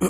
Hey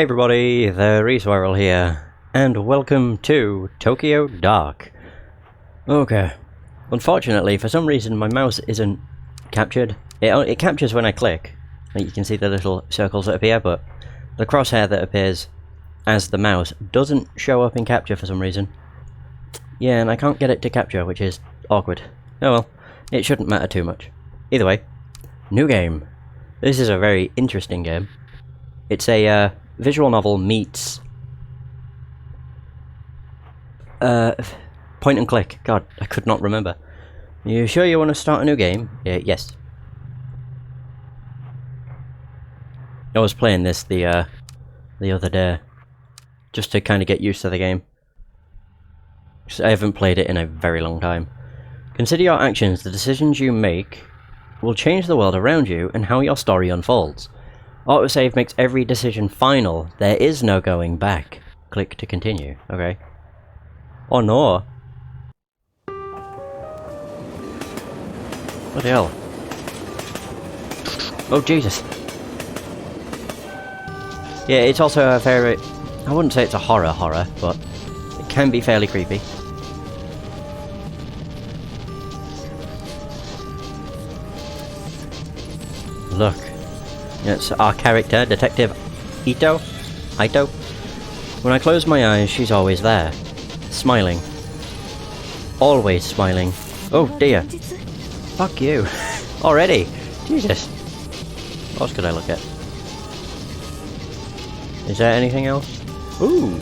everybody, the Reswirl here, and welcome to Tokyo Dark. Okay, unfortunately, for some reason my mouse isn't captured. It captures when I click, like you can see the little circles that appear, but the crosshair that appears as the mouse doesn't show up in capture for some reason. Yeah, and I can't get it to capture, which is awkward. Oh well, it shouldn't matter too much. Either way, new game. This is a very interesting game. It's a visual novel meets point and click. God, I could not remember. You sure you want to start a new game? Yes. I was playing this the other day, just to kind of get used to the game. I haven't played it in a very long time. Consider your actions. The decisions you make will change the world around you and how your story unfolds. Autosave makes every decision final. There is no going back. Click to continue. Okay. Oh no. What the hell? Oh Jesus. Yeah, it's also a very... I wouldn't say it's a horror, but it can be fairly creepy. Look. It's our character, Detective Ito. When I close my eyes, she's always there. Smiling. Always smiling. Oh dear. Fuck you. Already? Jesus. What else could I look at? Is there anything else? Ooh!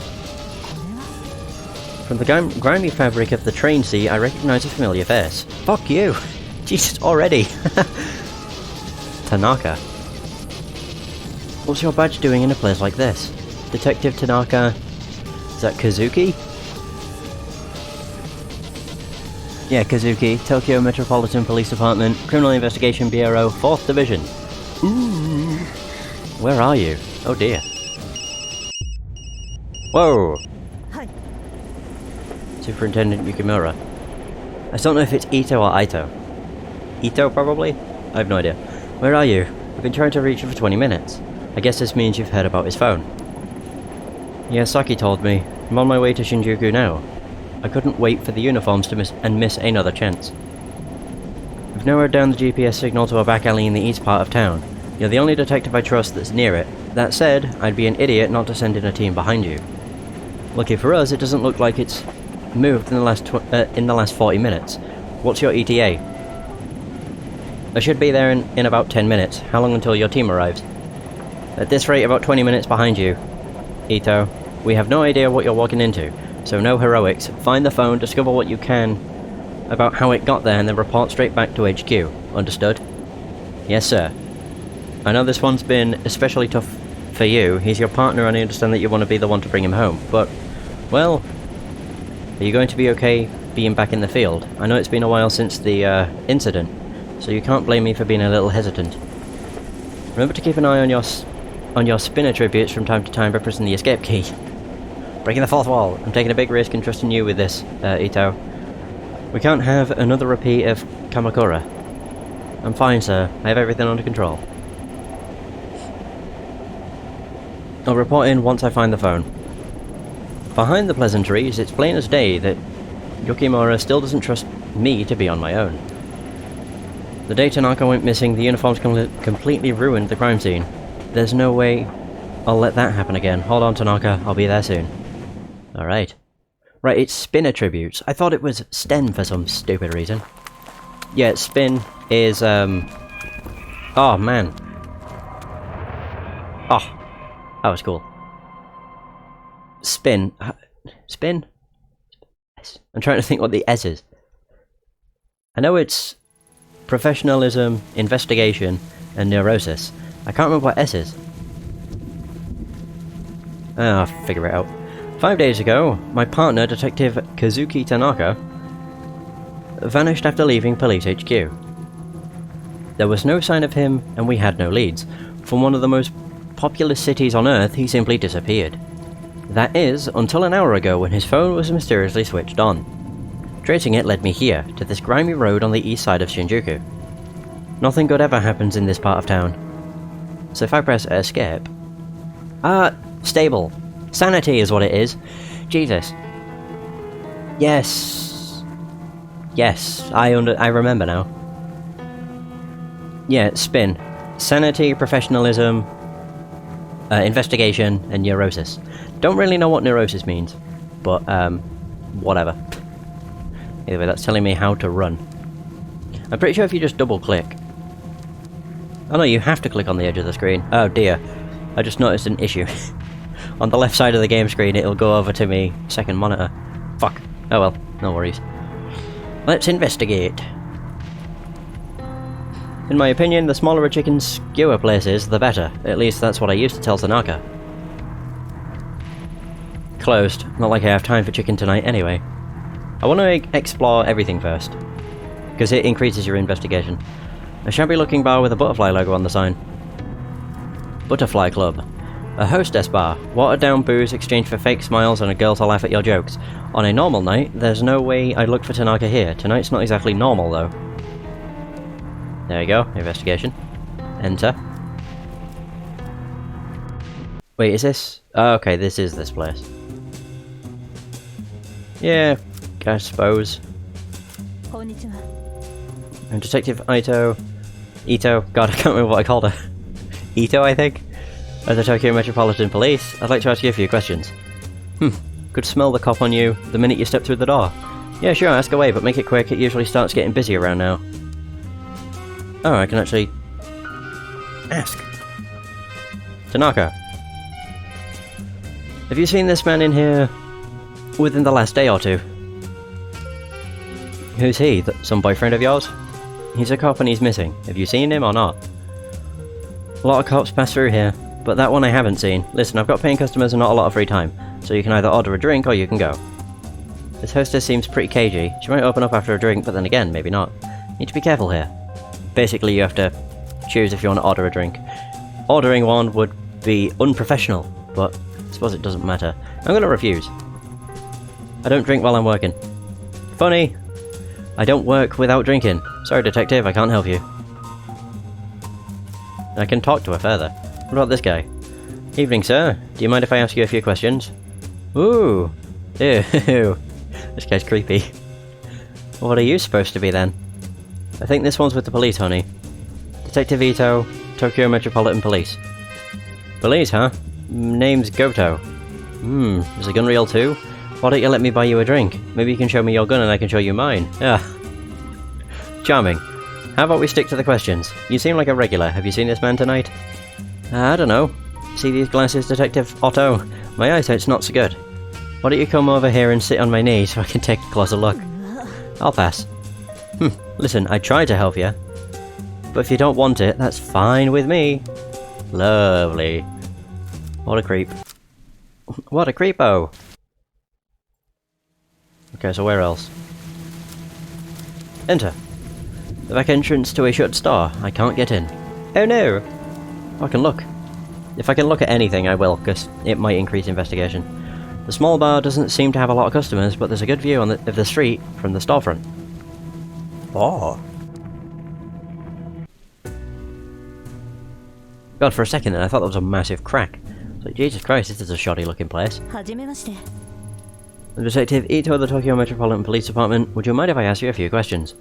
From the grimy fabric of the train seat, I recognize a familiar face. Fuck you! Jesus, already! Tanaka. What's your badge doing in a place like this? Detective Tanaka... Is that Kazuki? Yeah, Kazuki. Tokyo Metropolitan Police Department, Criminal Investigation Bureau, 4th Division. Ooh. Where are you? Oh dear. Whoa! Superintendent Yukimura. I don't know if it's Ito or Ito. Ito, probably? I have no idea. Where are you? I've been trying to reach you for 20 minutes. I guess this means you've heard about his phone. Yeah, Saki told me. I'm on my way to Shinjuku now. I couldn't wait for the uniforms to miss another chance. We've narrowed down the GPS signal to a back alley in the east part of town. You're the only detective I trust that's near it. That said, I'd be an idiot not to send in a team behind you. Lucky for us, it doesn't look like it's moved in the last 40 minutes. What's your ETA? I should be there in about 10 minutes. How long until your team arrives? At this rate, about 20 minutes behind you. Ito, we have no idea what you're walking into, so no heroics. Find the phone, discover what you can about how it got there, and then report straight back to HQ. Understood? Yes, sir. I know this one's been especially tough for you. He's your partner, and I understand that you want to be the one to bring him home, but, well, are you going to be okay being back in the field? I know it's been a while since the incident, so you can't blame me for being a little hesitant. Remember to keep an eye on your spin attributes from time to time by pressing the escape key. Breaking the fourth wall. I'm taking a big risk and trusting you with this, Ito. We can't have another repeat of Kamakura. I'm fine, sir. I have everything under control. I'll report in once I find the phone. Behind the pleasantries, it's plain as day that Yukimura still doesn't trust me to be on my own. The day Tanaka went missing, the uniforms completely ruined the crime scene. There's no way I'll let that happen again. Hold on, Tanaka. I'll be there soon. Alright. Right, it's spin attributes. I thought it was STEM for some stupid reason. Yeah, spin is, oh, man. Oh, that was cool. Spin. Spin? I'm trying to think what the S is. I know it's professionalism, investigation, and neurosis. I can't remember what S is. I'll figure it out. 5 days ago, my partner, Detective Kazuki Tanaka, vanished after leaving Police HQ. There was no sign of him, and we had no leads. From one of the most populous cities on Earth, he simply disappeared. That is, until an hour ago when his phone was mysteriously switched on. Tracing it led me here, to this grimy road on the east side of Shinjuku. Nothing good ever happens in this part of town. So if I press escape... stable. Sanity is what it is. Jesus. Yes. Yes, I remember now. Yeah, spin. Sanity, professionalism, investigation, and neurosis. Don't really know what neurosis means, but, whatever. Anyway, that's telling me how to run. I'm pretty sure if you just double-click... Oh no, you have to click on the edge of the screen. Oh dear. I just noticed an issue. On the left side of the game screen, it'll go over to me second monitor. Fuck. Oh well, no worries. Let's investigate. In my opinion, the smaller a chicken skewer place is, the better. At least that's what I used to tell Tanaka. Closed. Not like I have time for chicken tonight anyway. I want to explore everything first, because it increases your investigation. A shabby looking bar with a butterfly logo on the sign. Butterfly Club. A hostess bar. Watered down booze exchanged for fake smiles and a girl to laugh at your jokes. On a normal night, there's no way I'd look for Tanaka here. Tonight's not exactly normal though. There you go, investigation. Enter. Wait, is this? Oh, okay, this is this place. Yeah, I suppose. I'm Detective Ito. God, I can't remember what I called her. Ito, I think? Of the Tokyo Metropolitan Police. I'd like to ask you a few questions. Could smell the cop on you the minute you step through the door. Yeah, sure, ask away, but make it quick. It usually starts getting busy around now. Oh, I can actually... ask. Tanaka. Have you seen this man in here within the last day or two? Who's he? Some boyfriend of yours? He's a cop and he's missing. Have you seen him or not? A lot of cops pass through here, but that one I haven't seen. Listen, I've got paying customers and not a lot of free time, so you can either order a drink or you can go. This hostess seems pretty cagey. She might open up after a drink, but then again, maybe not. Need to be careful here. Basically, you have to choose if you want to order a drink. Ordering one would be unprofessional, but I suppose it doesn't matter. I'm gonna refuse. I don't drink while I'm working. Funny. I don't work without drinking. Sorry, detective, I can't help you. I can talk to her further. What about this guy? Evening, sir. Do you mind if I ask you a few questions? Ooh. Ew. This guy's creepy. What are you supposed to be then? I think this one's with the police, honey. Detective Ito, Tokyo Metropolitan Police. Police, huh? Name's Goto. Is the gun real too? Why don't you let me buy you a drink? Maybe you can show me your gun and I can show you mine. Yeah. Charming. How about we stick to the questions? You seem like a regular. Have you seen this man tonight? I don't know. See these glasses, Detective Otto? My eyesight's not so good. Why don't you come over here and sit on my knee so I can take a closer look? I'll pass. Listen, I tried to help you. But if you don't want it, that's fine with me. Lovely. What a creep. What a creepo! Okay, so where else? Enter. The back entrance to a shut store. I can't get in. Oh no! I can look. If I can look at anything, I will, because it might increase investigation. The small bar doesn't seem to have a lot of customers, but there's a good view of the street from the storefront. Oh. God, for a second then, I thought that was a massive crack. It's like, Jesus Christ, this is a shoddy looking place. I'm Detective Ito of the Tokyo Metropolitan Police Department. Would you mind if I ask you a few questions?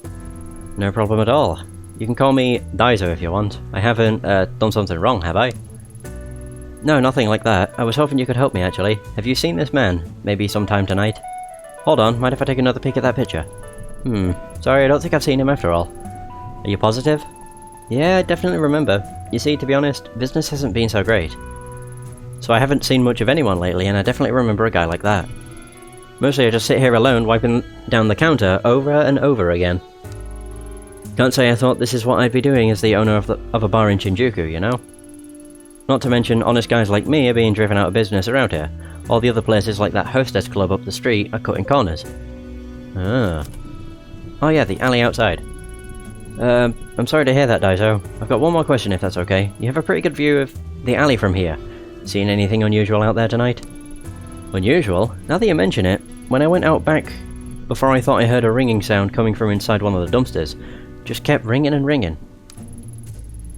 No problem at all. You can call me Daiso if you want. I haven't done something wrong, have I? No, nothing like that. I was hoping you could help me, actually. Have you seen this man? Maybe sometime tonight? Hold on, mind if I take another peek at that picture? Sorry, I don't think I've seen him after all. Are you positive? Yeah, I definitely remember. You see, to be honest, business hasn't been so great. So I haven't seen much of anyone lately, and I definitely remember a guy like that. Mostly I just sit here alone, wiping down the counter over and over again. Can't say I thought this is what I'd be doing as the owner of a bar in Shinjuku, you know? Not to mention, honest guys like me are being driven out of business around here. All the other places like that hostess club up the street are cutting corners. Ah. Oh yeah, the alley outside. I'm sorry to hear that, Daiso. I've got one more question if that's okay. You have a pretty good view of the alley from here. Seen anything unusual out there tonight? Unusual? Now that you mention it, when I went out back before I thought I heard a ringing sound coming from inside one of the dumpsters. Just kept ringing and ringing.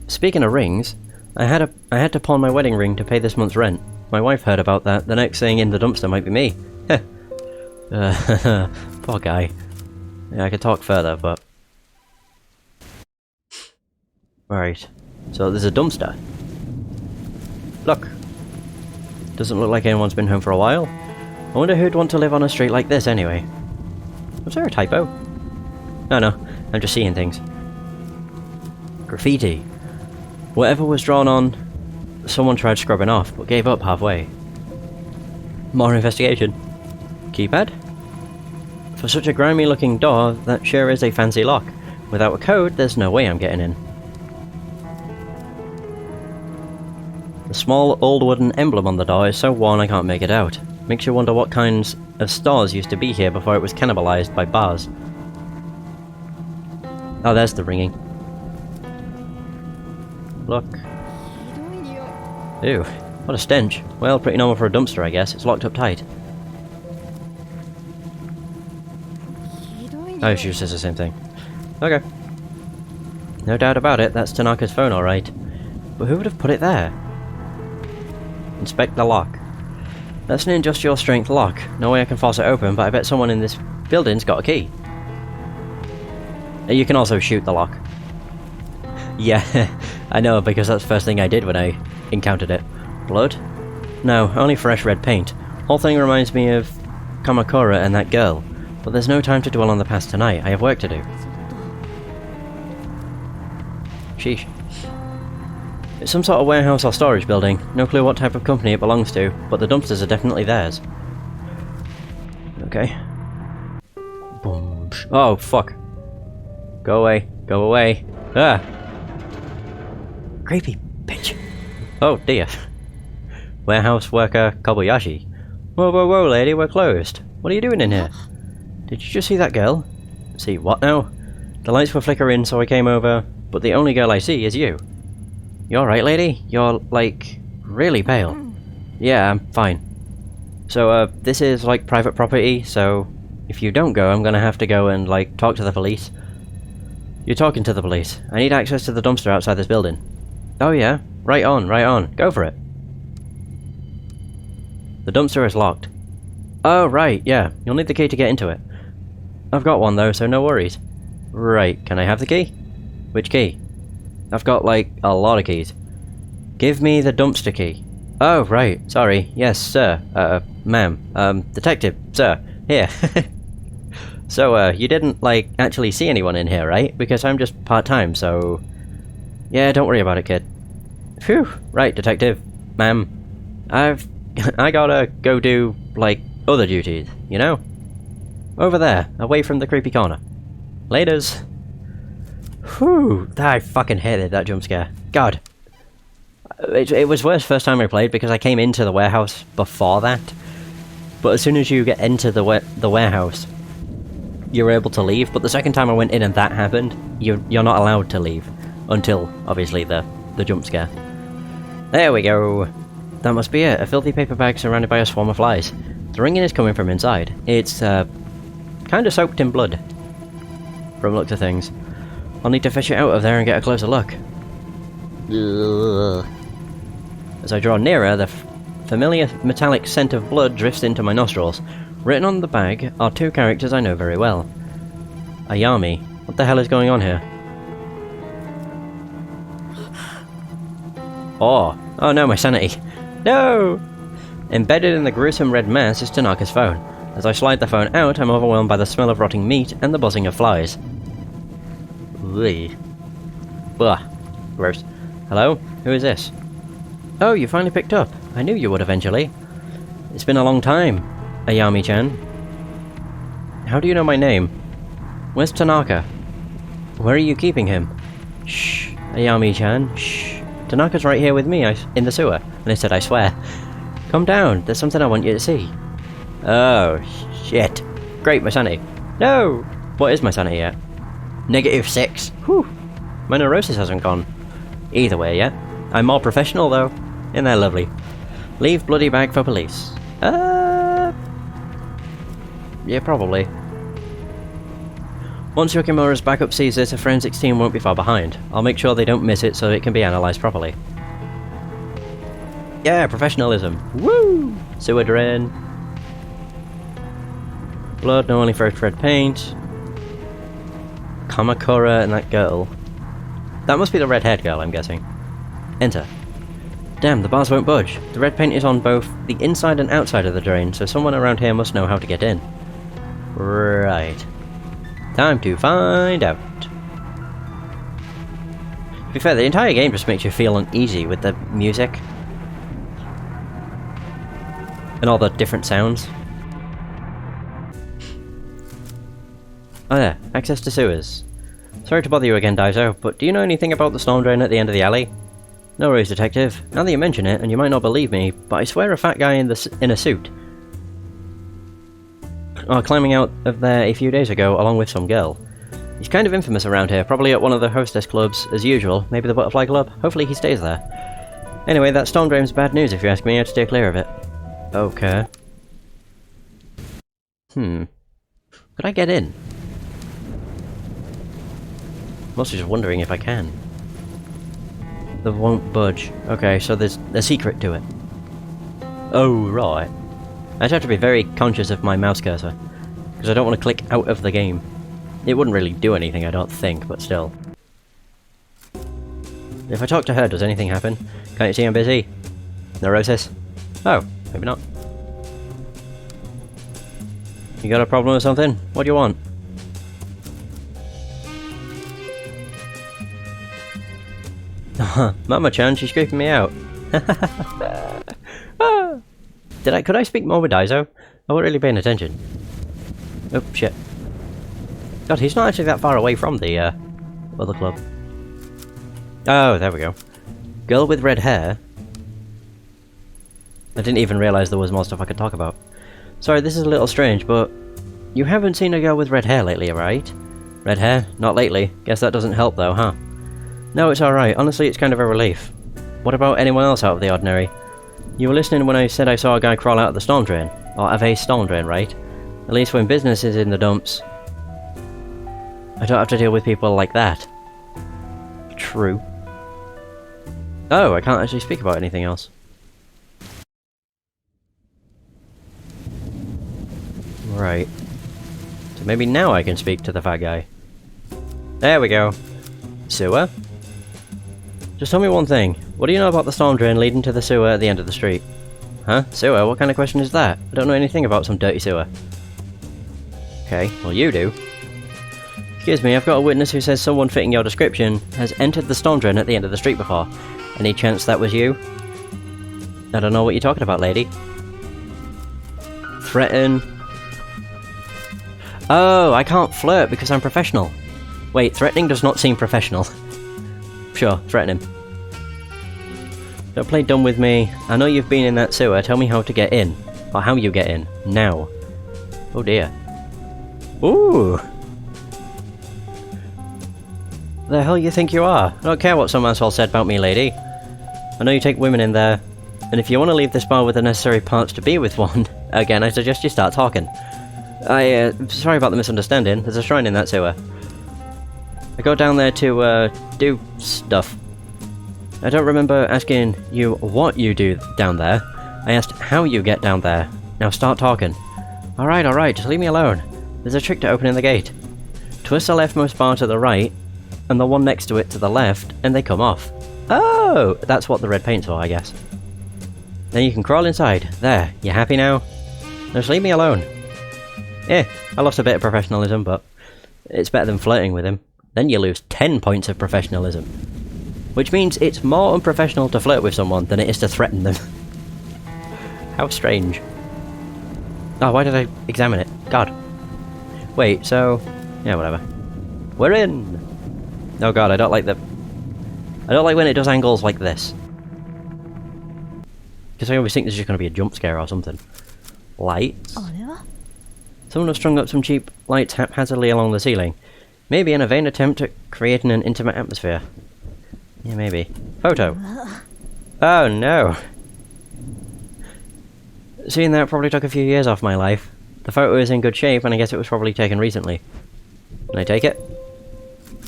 Speaking of rings, I had to pawn my wedding ring to pay this month's rent. My wife heard about that. The next thing in the dumpster might be me. Poor guy. Yeah, I could talk further, but... Right. So there's a dumpster. Look. Doesn't look like anyone's been home for a while. I wonder who'd want to live on a street like this anyway. Was there a typo? Oh no, I'm just seeing things. Graffiti. Whatever was drawn on, someone tried scrubbing off, but gave up halfway. More investigation. Keypad? For such a grimy looking door, that sure is a fancy lock. Without a code, there's no way I'm getting in. The small old wooden emblem on the door is so worn I can't make it out. Makes you wonder what kinds of stores used to be here before it was cannibalized by bars. Oh, there's the ringing. Look. Ew, what a stench. Well, pretty normal for a dumpster, I guess. It's locked up tight. Oh, she says the same thing. Okay. No doubt about it, that's Tanaka's phone, alright. But who would have put it there? Inspect the lock. That's an industrial strength lock. No way I can force it open, but I bet someone in this building's got a key. You can also shoot the lock. Yeah, I know, because that's the first thing I did when I encountered it. Blood? No, only fresh red paint. Whole thing reminds me of Kamakura and that girl. But there's no time to dwell on the past tonight. I have work to do. Sheesh. It's some sort of warehouse or storage building. No clue what type of company it belongs to, but the dumpsters are definitely theirs. Okay. Boom. Oh, fuck. Go away. Go away. Ah! Creepy bitch. Oh, dear. Warehouse worker Kobayashi. Whoa, whoa, whoa, lady, we're closed. What are you doing in here? Did you just see that girl? See what now? The lights were flickering, so I came over, but the only girl I see is you. You alright, lady? You're, like, really pale. Yeah, I'm fine. So, this is, like, private property, so if you don't go, I'm gonna have to go and, like, talk to the police. You're talking to the police. I need access to the dumpster outside this building. Oh yeah? Right on, right on. Go for it. The dumpster is locked. Oh, right, yeah. You'll need the key to get into it. I've got one, though, so no worries. Right, can I have the key? Which key? I've got, like, a lot of keys. Give me the dumpster key. Oh, right, sorry. Yes, sir. Ma'am. Detective, sir. Here. So, you didn't, like, actually see anyone in here, right? Because I'm just part-time, so... Yeah, don't worry about it, kid. Phew. Right, detective. Ma'am. I gotta go do, like, other duties, you know? Over there, away from the creepy corner. Laters. Whew, I fucking hated that jump scare. God. It was worse first time I played because I came into the warehouse before that. But as soon as you get into the warehouse, you're able to leave. But the second time I went in and that happened, you're not allowed to leave. Until, obviously, the jump scare. There we go. That must be it. A filthy paper bag surrounded by a swarm of flies. The ringing is coming from inside. It's, kind of soaked in blood. From looks of things. I'll need to fish it out of there and get a closer look. Ugh. As I draw nearer, the familiar metallic scent of blood drifts into my nostrils. Written on the bag are two characters I know very well. Ayami. What the hell is going on here? Oh no, my sanity. No! Embedded in the gruesome red mass is Tanaka's phone. As I slide the phone out, I'm overwhelmed by the smell of rotting meat and the buzzing of flies. Ugh. Ugh. Gross. Hello? Who is this? Oh, you finally picked up. I knew you would eventually. It's been a long time, Ayami-chan. How do you know my name? Where's Tanaka? Where are you keeping him? Shh, Ayami-chan, shh. Tanaka's right here with me, in the sewer. And I said, I swear. Calm down, there's something I want you to see. Oh, shit. Great, my sanity. No! What is my sanity at? -6. Whew. My neurosis hasn't gone either way yet. I'm more professional though. Isn't that lovely? Leave bloody bag for police. Yeah, probably. Once Yukimura's backup sees this, a forensics team won't be far behind. I'll make sure they don't miss it so it can be analysed properly. Yeah, professionalism. Woo! Sewer drain. Blood, no only for red paint. Kamakura and that girl. That must be the red-haired girl, I'm guessing. Enter. Damn, the bars won't budge. The red paint is on both the inside and outside of the drain, so someone around here must know how to get in. Right. Time to find out. To be fair, the entire game just makes you feel uneasy with the music. And all the different sounds. Oh yeah, access to sewers. Sorry to bother you again, Daiso, but do you know anything about the storm drain at the end of the alley? No worries, detective. Now that you mention it, and you might not believe me, but I swear a fat guy in a suit climbing out of there a few days ago along with some girl. He's kind of infamous around here, probably at one of the hostess clubs as usual, maybe the Butterfly Club. Hopefully he stays there. Anyway, that storm drain's bad news if you ask me. I have to steer clear of it. Okay. Could I get in? Mostly just wondering if I can. They won't budge. Okay, so there's a secret to it. Oh, right. I just have to be very conscious of my mouse cursor, because I don't want to click out of the game. It wouldn't really do anything, I don't think, but still. If I talk to her, does anything happen? Can't you see I'm busy? Neurosis? Oh, maybe not. You got a problem or something? What do you want? Mama-chan, she's creeping me out. Could I speak more with Daiso? I wasn't really paying attention. Oh, shit. God, he's not actually that far away from the, other club. Oh, there we go. Girl with red hair. I didn't even realise there was more stuff I could talk about. Sorry, this is a little strange, but you haven't seen a girl with red hair lately, right? Red hair? Not lately. Guess that doesn't help though, huh? No, it's alright. Honestly, it's kind of a relief. What about anyone else out of the ordinary? You were listening when I said I saw a guy crawl out of the storm drain. Or out of a storm drain, right? At least when business is in the dumps, I don't have to deal with people like that. True. Oh, I can't actually speak about anything else. Right. So maybe now I can speak to the fat guy. There we go. Sewer? Just tell me one thing. What do you know about the storm drain leading to the sewer at the end of the street? Huh? Sewer? What kind of question is that? I don't know anything about some dirty sewer. Okay, well you do. Excuse me, I've got a witness who says someone fitting your description has entered the storm drain at the end of the street before. Any chance that was you? I don't know what you're talking about, lady. Threaten. Oh, I can't flirt because I'm professional. Wait, threatening does not seem professional. Sure, threaten him. Don't play dumb with me. I know you've been in that sewer. Tell me how to get in. Or how you get in. Now. Oh dear. Ooh! The hell you think you are? I don't care what some asshole said about me, lady. I know you take women in there. And if you want to leave this bar with the necessary parts to be with one, again, I suggest you start talking. Sorry about the misunderstanding. There's a shrine in that sewer. I go down there to, do stuff. I don't remember asking you what you do down there. I asked how you get down there. Now start talking. Alright, just leave me alone. There's a trick to opening the gate. Twist the leftmost bar to the right, and the one next to it to the left, and they come off. Oh! That's what the red paint's for, I guess. Then you can crawl inside. There, you happy now? Now just leave me alone. I lost a bit of professionalism, but it's better than flirting with him. Then you lose 10 points of professionalism. Which means it's more unprofessional to flirt with someone than it is to threaten them. How strange. Oh, why did I examine it? God. Wait, so... yeah, whatever. We're in! Oh god, I don't like when it does angles like this. Because I always think there's just going to be a jump scare or something. Lights? Someone has strung up some cheap lights haphazardly along the ceiling. Maybe in a vain attempt at creating an intimate atmosphere. Yeah, maybe. Photo. Oh no! Seeing that probably took a few years off my life. The photo is in good shape and I guess it was probably taken recently. Can I take it?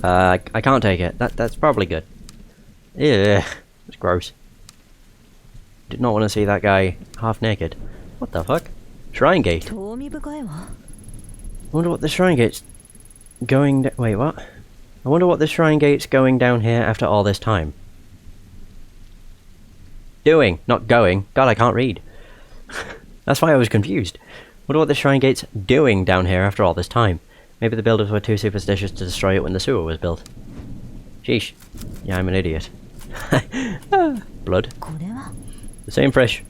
I can't take it. That's probably good. Yeah, it's gross. Did not want to see that guy half naked. What the fuck? Shrine gate. I wonder what the shrine gate's going. Wait, what? I wonder what the shrine gate's going down here after all this time. Doing, not going. God, I can't read. That's why I was confused. Wonder what the shrine gate's doing down here after all this time. Maybe the builders were too superstitious to destroy it when the sewer was built. Sheesh. Yeah, I'm an idiot. Blood. The same fresh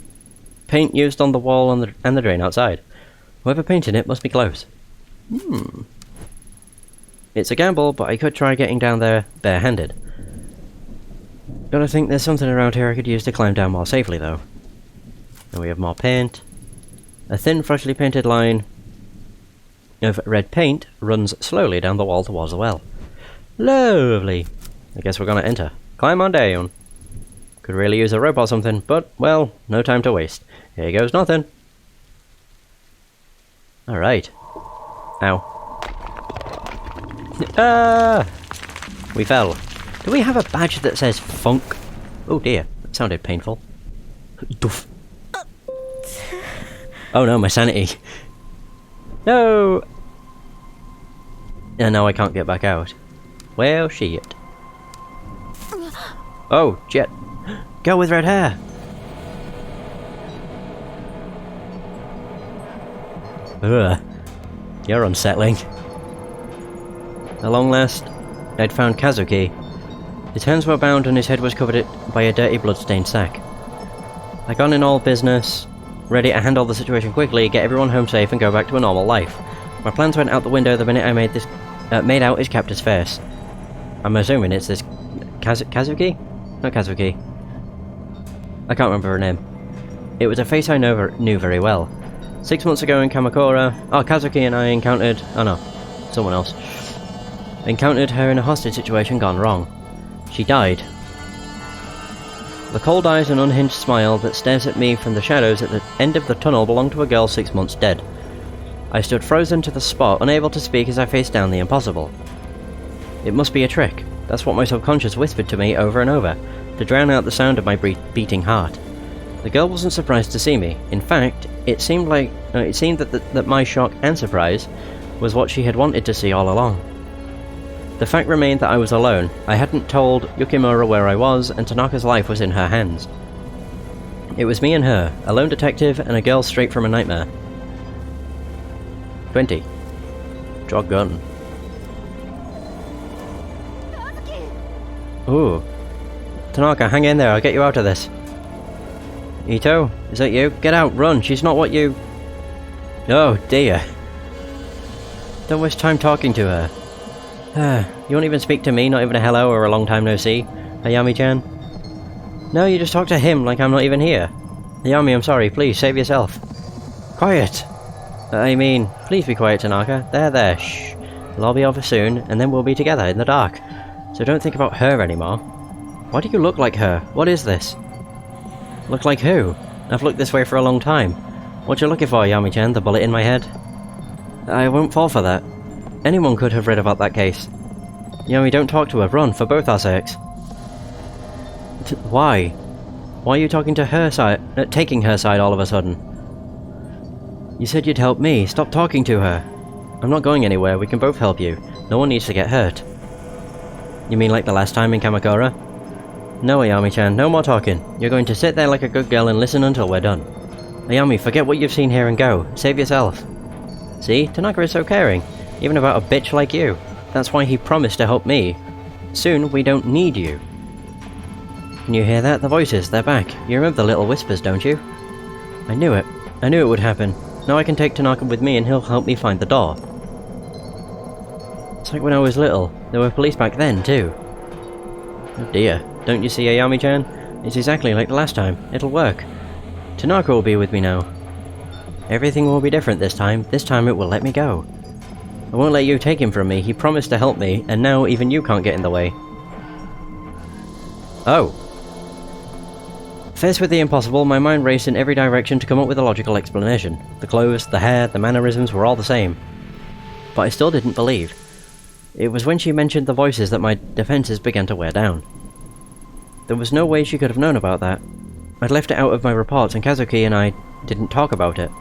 paint used on the wall and the drain outside. Whoever painted it must be close. It's a gamble, but I could try getting down there barehanded. Gotta think there's something around here I could use to climb down more safely, though. And we have more paint. A thin, freshly painted line of red paint runs slowly down the wall towards the well. Lovely. I guess we're gonna enter. Climb on down. Could really use a rope or something, but, well, no time to waste. Here goes nothing. Alright. Ow. Ah! We fell. Do we have a badge that says funk? Oh dear, that sounded painful. Doof. Oh no, my sanity. No! And now I can't get back out. Well, shit. Oh, jet. Girl with red hair! Ugh. You're unsettling. At long last, I'd found Kazuki. His hands were bound and his head was covered by a dirty blood-stained sack. I gone in all business, ready to handle the situation quickly, get everyone home safe and go back to a normal life. My plans went out the window the minute I made out his captor's face. I'm assuming it's this Kazuki? Not Kazuki. I can't remember her name. It was a face I knew very well. 6 months ago in Kamakura, Kazuki and I encountered... oh no, someone else. Encountered her in a hostage situation gone wrong. She died. The cold eyes and unhinged smile that stares at me from the shadows at the end of the tunnel belonged to a girl 6 months dead. I stood frozen to the spot, unable to speak as I faced down the impossible. It must be a trick. That's what my subconscious whispered to me over and over, to drown out the sound of my beating heart. The girl wasn't surprised to see me. In fact, it seemed that my shock and surprise was what she had wanted to see all along. The fact remained that I was alone. I hadn't told Yukimura where I was, and Tanaka's life was in her hands. It was me and her, a lone detective and a girl straight from a nightmare. 20. Draw gun. Ooh. Tanaka, hang in there, I'll get you out of this. Ito, is that you? Get out, run, she's not what you... Oh dear. Don't waste time talking to her. You won't even speak to me, not even a hello or a long time no see, Ayami-chan? No, you just talk to him like I'm not even here. Ayami, I'm sorry, please, save yourself. Quiet! I mean, please be quiet, Tanaka. There, shh. We'll all be over soon, and then we'll be together in the dark. So don't think about her anymore. Why do you look like her? What is this? Look like who? I've looked this way for a long time. What you looking for, Ayami-chan? The bullet in my head? I won't fall for that. Anyone could have read about that case. Yami, don't talk to her. Run, for both our sakes. Why? Why are you talking to her side, taking her side all of a sudden? You said you'd help me. Stop talking to her. I'm not going anywhere. We can both help you. No one needs to get hurt. You mean like the last time in Kamakura? No, Ayami-chan. No more talking. You're going to sit there like a good girl and listen until we're done. Ayami, forget what you've seen here and go. Save yourself. See? Tanaka is so caring. Even about a bitch like you. That's why he promised to help me. Soon, we don't need you. Can you hear that? The voices, they're back. You remember the little whispers, don't you? I knew it. I knew it would happen. Now I can take Tanaka with me and he'll help me find the door. It's like when I was little. There were police back then, too. Oh dear. Don't you see, Ayami-chan? It's exactly like the last time. It'll work. Tanaka will be with me now. Everything will be different this time. This time it will let me go. I won't let you take him from me. He promised to help me, and now even you can't get in the way. Oh. Faced with the impossible, my mind raced in every direction to come up with a logical explanation. The clothes, the hair, the mannerisms were all the same. But I still didn't believe. It was when she mentioned the voices that my defences began to wear down. There was no way she could have known about that. I'd left it out of my reports and Kazuki and I didn't talk about it.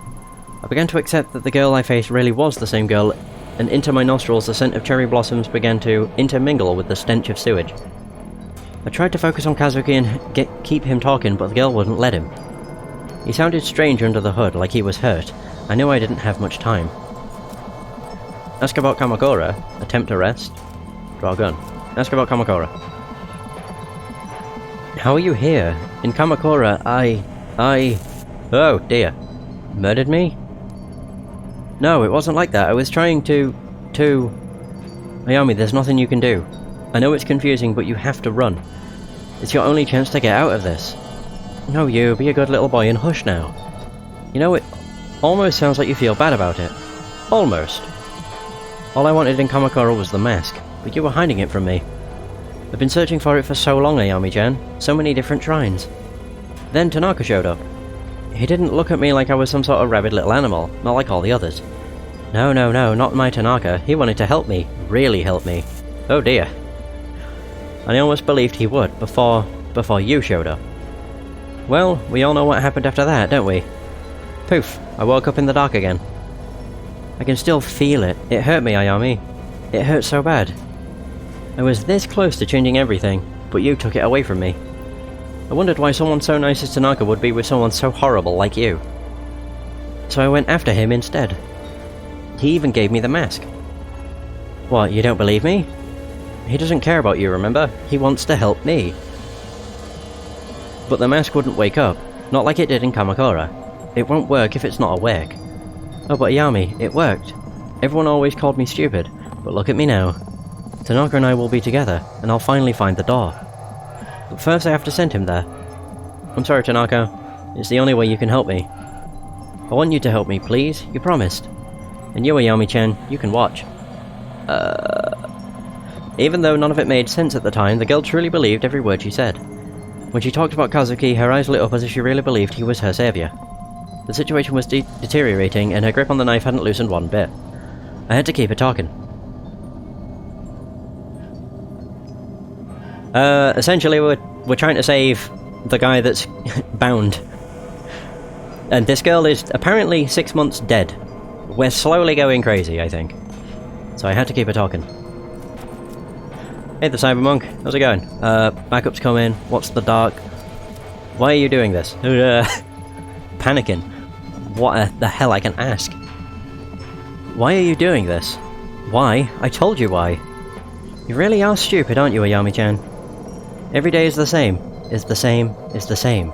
I began to accept that the girl I faced really was the same girl, and into my nostrils the scent of cherry blossoms began to intermingle with the stench of sewage. I tried to focus on Kazuki and keep him talking, but the girl wouldn't let him. He sounded strange under the hood, like he was hurt. I knew I didn't have much time. Ask about Kamakura. Attempt arrest. Draw a gun. Ask about Kamakura. How are you here? In Kamakura, Oh dear. Murdered me? No, it wasn't like that. I was trying to... Ayami, there's nothing you can do. I know it's confusing, but you have to run. It's your only chance to get out of this. No, you, be a good little boy and hush now. You know, it almost sounds like you feel bad about it. Almost. All I wanted in Kamakura was the mask, but you were hiding it from me. I've been searching for it for so long, Ayami-chan. So many different shrines. Then Tanaka showed up. He didn't look at me like I was some sort of rabid little animal, not like all the others. No, not my Tanaka. He wanted to help me. Really help me. Oh dear. And I almost believed he would, before you showed up. Well, we all know what happened after that, don't we? Poof, I woke up in the dark again. I can still feel it. It hurt me, Ayami. It hurt so bad. I was this close to changing everything, but you took it away from me. I wondered why someone so nice as Tanaka would be with someone so horrible like you. So I went after him instead. He even gave me the mask. What, you don't believe me? He doesn't care about you, remember? He wants to help me. But the mask wouldn't wake up, not like it did in Kamakura. It won't work if it's not awake. Oh, but Ayami, it worked. Everyone always called me stupid, but look at me now. Tanaka and I will be together, and I'll finally find the door. But first I have to send him there. I'm sorry, Tanaka. It's the only way you can help me. I want you to help me, please. You promised. And you, Ayami-chan, you can watch. Even though none of it made sense at the time, the girl truly believed every word she said. When she talked about Kazuki, her eyes lit up as if she really believed he was her saviour. The situation was deteriorating, and her grip on the knife hadn't loosened one bit. I had to keep her talking. Essentially, we're trying to save the guy that's bound. And this girl is apparently 6 months dead. We're slowly going crazy, I think. So I had to keep her talking. Hey, the Cybermonk. How's it going? Backup's coming. What's the dark? Why are you doing this? Panicking. What the hell I can ask? Why are you doing this? Why? I told you why. You really are stupid, aren't you, Ayami-chan? Every day is the same. Is the same. Is the same.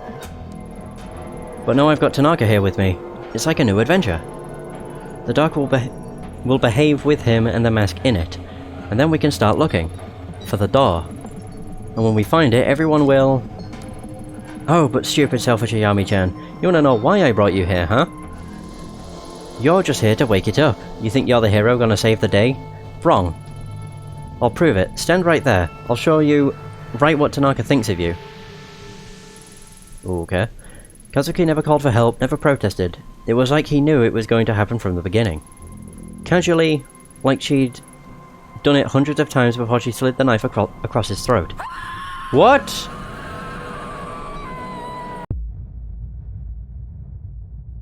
But now I've got Tanaka here with me. It's like a new adventure. The dark will behave with him and the mask in it. And then we can start looking. For the door. And when we find it, everyone will... Oh, but stupid selfish Ayami-chan. You wanna know why I brought you here, huh? You're just here to wake it up. You think you're the hero gonna save the day? Wrong. I'll prove it. Stand right there. I'll show you right what Tanaka thinks of you. Okay. Kazuki never called for help, never protested. It was like he knew it was going to happen from the beginning. Casually, like she'd done it hundreds of times before she slid the knife across his throat. What?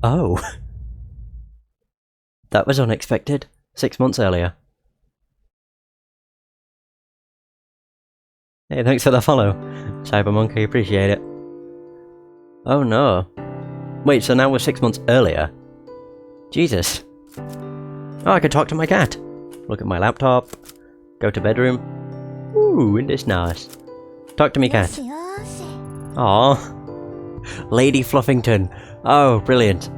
Oh. That was unexpected. 6 months earlier. Hey, thanks for the follow, Cybermonk, I appreciate it. Oh no. Wait, so now we're 6 months earlier? Jesus. Oh, I could talk to my cat. Look at my laptop. Go to bedroom. Ooh, isn't this nice? Talk to me, cat. Aww. Lady Fluffington. Oh, brilliant.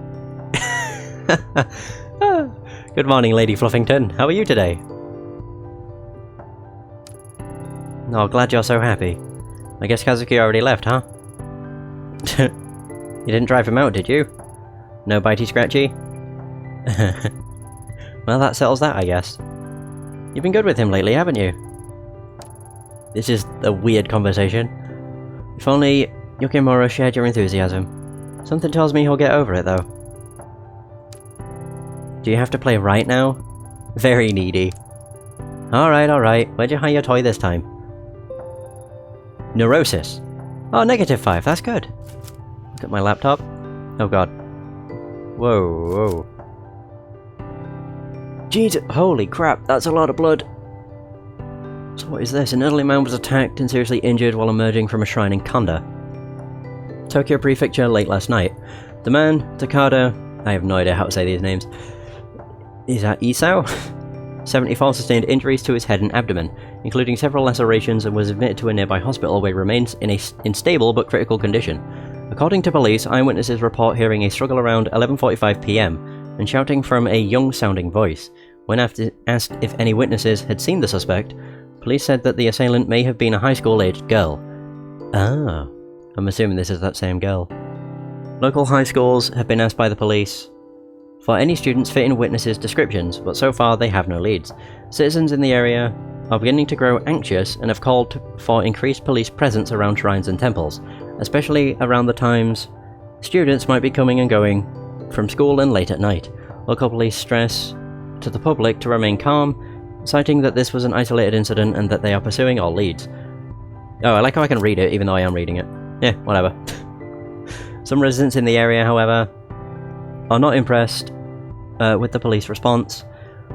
Good morning, Lady Fluffington. How are you today? Oh, glad you're so happy. I guess Kazuki already left, huh? You didn't drive him out, did you? No bitey scratchy? Well, that settles that, I guess. You've been good with him lately, haven't you? This is a weird conversation. If only Yukimura shared your enthusiasm. Something tells me he'll get over it, though. Do you have to play right now? Very needy. Alright, alright. Where'd you hide your toy this time? Neurosis. Oh, -5. That's good. Look at my laptop. Oh god. Whoa, whoa. Jesus, holy crap, that's a lot of blood. So what is this? An elderly man was attacked and seriously injured while emerging from a shrine in Kanda, Tokyo Prefecture late last night. The man, Takada, I have no idea how to say these names. Is that Isao? 74 sustained injuries to his head and abdomen, including several lacerations, and was admitted to a nearby hospital where he remains in a stable but critical condition. According to police, eyewitnesses report hearing a struggle around 11:45 PM and shouting from a young-sounding voice. When asked if any witnesses had seen the suspect, police said that the assailant may have been a high school-aged girl. Ah, I'm assuming this is that same girl. Local high schools have been asked by the police for any students fitting witnesses' descriptions, but so far they have no leads. Citizens in the area are beginning to grow anxious and have called for increased police presence around shrines and temples, especially around the times students might be coming and going from school and late at night. Local police stress to the public to remain calm, citing that this was an isolated incident and that they are pursuing all leads. Oh, I like how I can read it even though I am reading it. Yeah, whatever. Some residents in the area, however, are not impressed with the police response.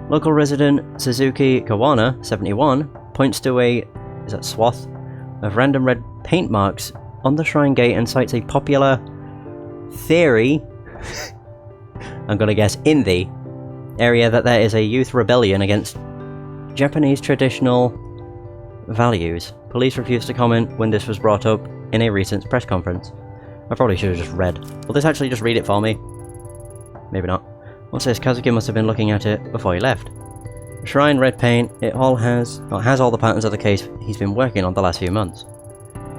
Local resident Suzuki Kawana, 71, points to a swath of random red paint marks on the shrine gate and cites a popular theory, I'm gonna guess in the area, that there is a youth rebellion against Japanese traditional values. Police refused to comment when this was brought up in a recent press conference. I probably should have just read. Will this actually just read it for me? Maybe not. What's this? Kazuki must have been looking at it before he left. Shrine red paint, it has all the patterns of the case he's been working on the last few months.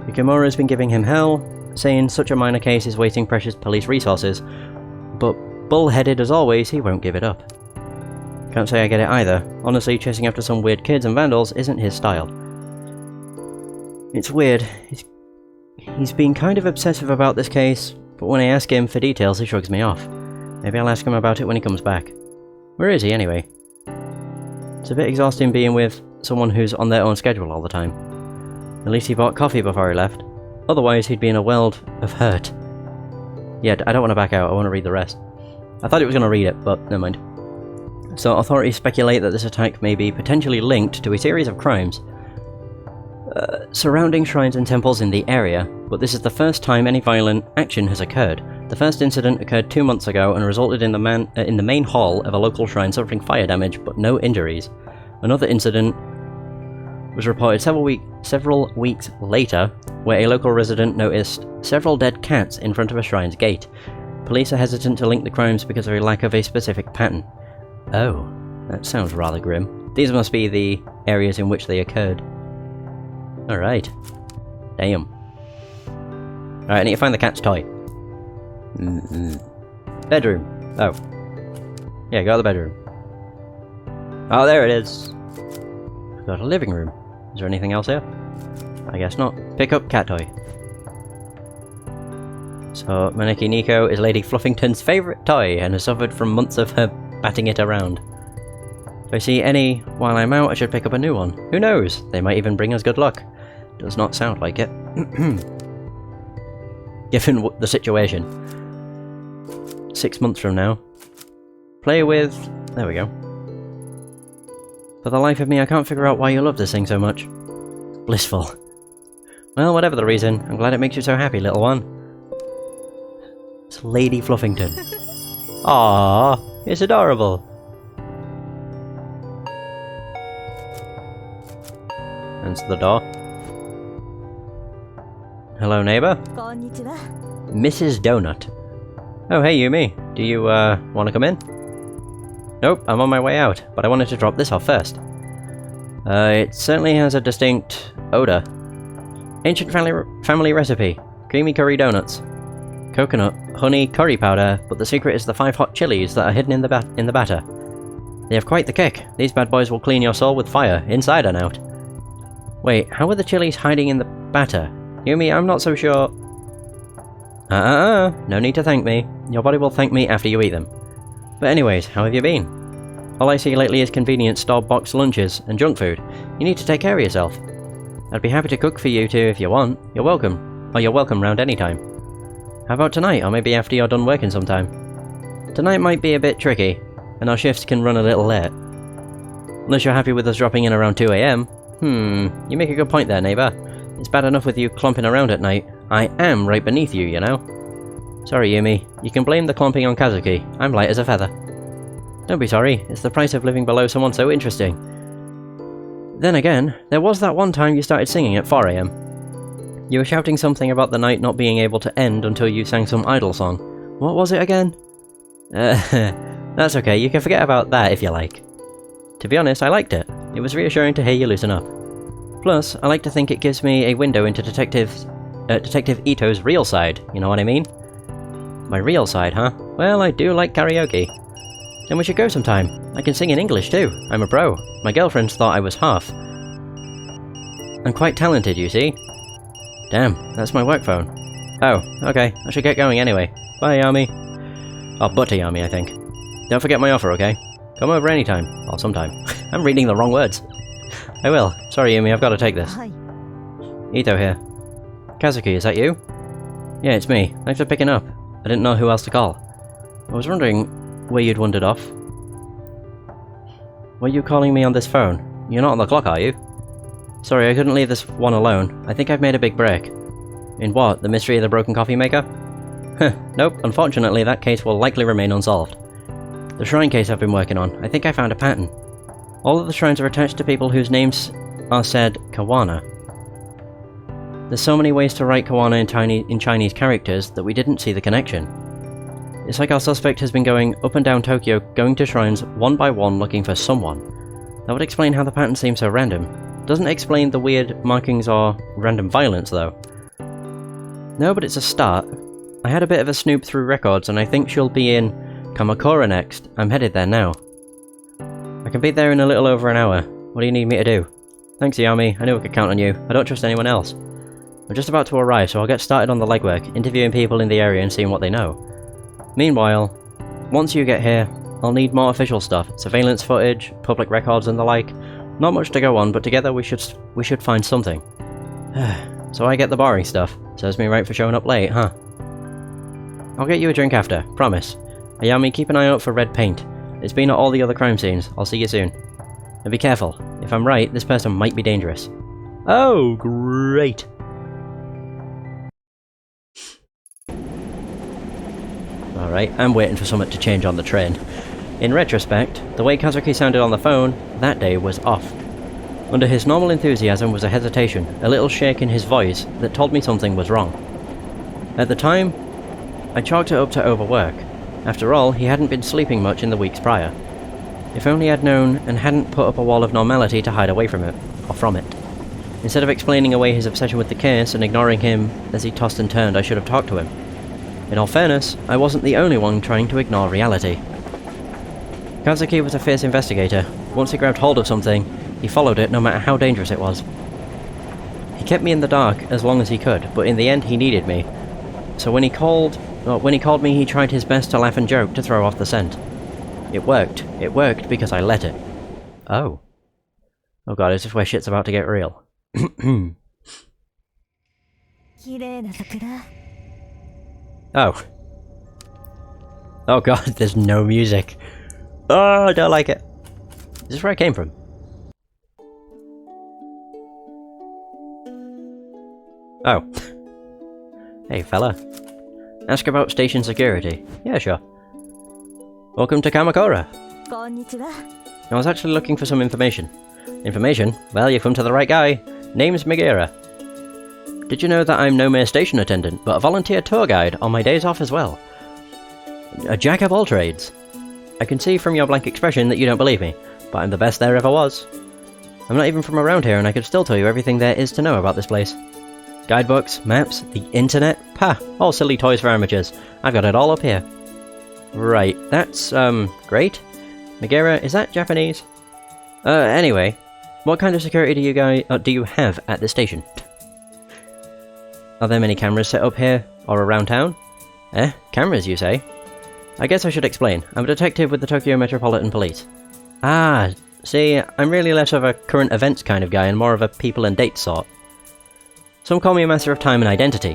Yukimura has been giving him hell, saying such a minor case is wasting precious police resources, but bullheaded as always, he won't give it up. Can't say I get it either. Honestly, chasing after some weird kids and vandals isn't his style. It's weird. He's been kind of obsessive about this case, but when I ask him for details, he shrugs me off. Maybe I'll ask him about it when he comes back. Where is he, anyway? It's a bit exhausting being with someone who's on their own schedule all the time. At least he bought coffee before he left. Otherwise, he'd be in a world of hurt. Yeah, I don't want to back out, I want to read the rest. I thought it was going to read it, but never mind. So, authorities speculate that this attack may be potentially linked to a series of crimes surrounding shrines and temples in the area, but this is the first time any violent action has occurred. The first incident occurred 2 months ago and resulted in the main hall of a local shrine suffering fire damage, but no injuries. Another incident was reported several weeks later, where a local resident noticed several dead cats in front of a shrine's gate. Police are hesitant to link the crimes because of a lack of a specific pattern. Oh, that sounds rather grim. These must be the areas in which they occurred. Alright. Damn. Alright, I need to find the cat's toy. Bedroom. Oh. Yeah, go to the bedroom. Oh, there it is. We've got a living room. Is there anything else here? I guess not. Pick up cat toy. So, Maneki Nico is Lady Fluffington's favourite toy and has suffered from months of her batting it around. If I see any while I'm out, I should pick up a new one. Who knows? They might even bring us good luck. Does not sound like it. Given the situation. 6 months from now. Play with... There we go. For the life of me, I can't figure out why you love this thing so much. Blissful. Well, whatever the reason, I'm glad it makes you so happy, little one. It's Lady Fluffington. Aww, it's adorable. Answer the door. Hello, neighbor. Konnichiwa. Mrs. Donut. Oh, hey, Yumi. Do you, want to come in? Nope, I'm on my way out, but I wanted to drop this off first. It certainly has a distinct odor. Ancient family recipe. Creamy curry donuts. Coconut, honey, curry powder, but the secret is the 5 hot chilies that are hidden in the batter. They have quite the kick. These bad boys will clean your soul with fire, inside and out. Wait, how are the chilies hiding in the batter? Yumi, I'm not so sure. No need to thank me. Your body will thank me after you eat them. But anyways, how have you been? All I see lately is convenient store-box lunches and junk food. You need to take care of yourself. I'd be happy to cook for you two if you want. You're welcome. Or you're welcome round any time. How about tonight, or maybe after you're done working sometime? Tonight might be a bit tricky, and our shifts can run a little late. Unless you're happy with us dropping in around 2 AM. You make a good point there, neighbour. It's bad enough with you clomping around at night. I am right beneath you, you know. Sorry, Yumi. You can blame the clomping on Kazuki. I'm light as a feather. Don't be sorry. It's the price of living below someone so interesting. Then again, there was that one time you started singing at 4 AM. You were shouting something about the night not being able to end until you sang some idol song. What was it again? That's okay. You can forget about that if you like. To be honest, I liked it. It was reassuring to hear you loosen up. Plus, I like to think it gives me a window into Detective Ito's real side, you know what I mean? My real side, huh? Well, I do like karaoke. Then we should go sometime. I can sing in English too. I'm a pro. My girlfriends thought I was half. I'm quite talented, you see. Damn, that's my work phone. Oh, okay. I should get going anyway. Bye, Yami. Oh, Butter Yami, I think. Don't forget my offer, okay? Come over anytime. Or sometime. I'm reading the wrong words. I will. Sorry, Yumi, I've got to take this. Hi. Ito here. Kazuki, is that you? Yeah, it's me. Thanks for picking up. I didn't know who else to call. I was wondering where you'd wandered off. Why are you calling me on this phone? You're not on the clock, are you? Sorry, I couldn't leave this one alone. I think I've made a big break. In what? The mystery of the broken coffee maker? Nope. Unfortunately, that case will likely remain unsolved. The shrine case I've been working on, I think I found a pattern. All of the shrines are attached to people whose names are said Kawana. There's so many ways to write Kawana in Chinese characters that we didn't see the connection. It's like our suspect has been going up and down Tokyo, going to shrines one by one looking for someone. That would explain how the pattern seems so random. Doesn't explain the weird markings or random violence though. No, but it's a start. I had a bit of a snoop through records and I think she'll be in Kamakura next. I'm headed there now. I can be there in a little over an hour. What do you need me to do? Thanks, Yami. I knew I could count on you. I don't trust anyone else. I'm just about to arrive, so I'll get started on the legwork, interviewing people in the area and seeing what they know. Meanwhile, once you get here, I'll need more official stuff. Surveillance footage, public records and the like. Not much to go on, but together we should find something. So I get the boring stuff. Serves me right for showing up late, huh? I'll get you a drink after, promise. Ayami, keep an eye out for red paint. It's been at all the other crime scenes. I'll see you soon. And be careful. If I'm right, this person might be dangerous. Oh, great. Alright, I'm waiting for something to change on the train. In retrospect, the way Kazuki sounded on the phone that day was off. Under his normal enthusiasm was a hesitation, a little shake in his voice that told me something was wrong. At the time, I chalked it up to overwork. After all, he hadn't been sleeping much in the weeks prior. If only I'd known and hadn't put up a wall of normality to hide away from it. Instead of explaining away his obsession with the case and ignoring him as he tossed and turned, I should have talked to him. In all fairness, I wasn't the only one trying to ignore reality. Kazuki was a fierce investigator. Once he grabbed hold of something, he followed it no matter how dangerous it was. He kept me in the dark as long as he could, but in the end he needed me. So when he called me, he tried his best to laugh and joke to throw off the scent. It worked. It worked because I let it. Oh. Oh god, is this where shit's about to get real? Oh. Oh god, there's no music. Oh, I don't like it. Is this where I came from? Oh. Hey fella. Ask about station security. Yeah, sure. Welcome to Kamakura. I was actually looking for some information. Information? Well, you've come to the right guy. Name's Megera. Did you know that I'm no mere station attendant, but a volunteer tour guide on my days off as well? A jack of all trades. I can see from your blank expression that you don't believe me, but I'm the best there ever was. I'm not even from around here and I could still tell you everything there is to know about this place. Guidebooks, maps, the internet, pah, all silly toys for amateurs. I've got it all up here. Right, that's, great. Megara, is that Japanese? Anyway, what kind of security do you have at the station? Are there many cameras set up here, or around town? Cameras, you say? I guess I should explain. I'm a detective with the Tokyo Metropolitan Police. Ah, see, I'm really less of a current events kind of guy and more of a people and dates sort. Some call me a master of time and identity.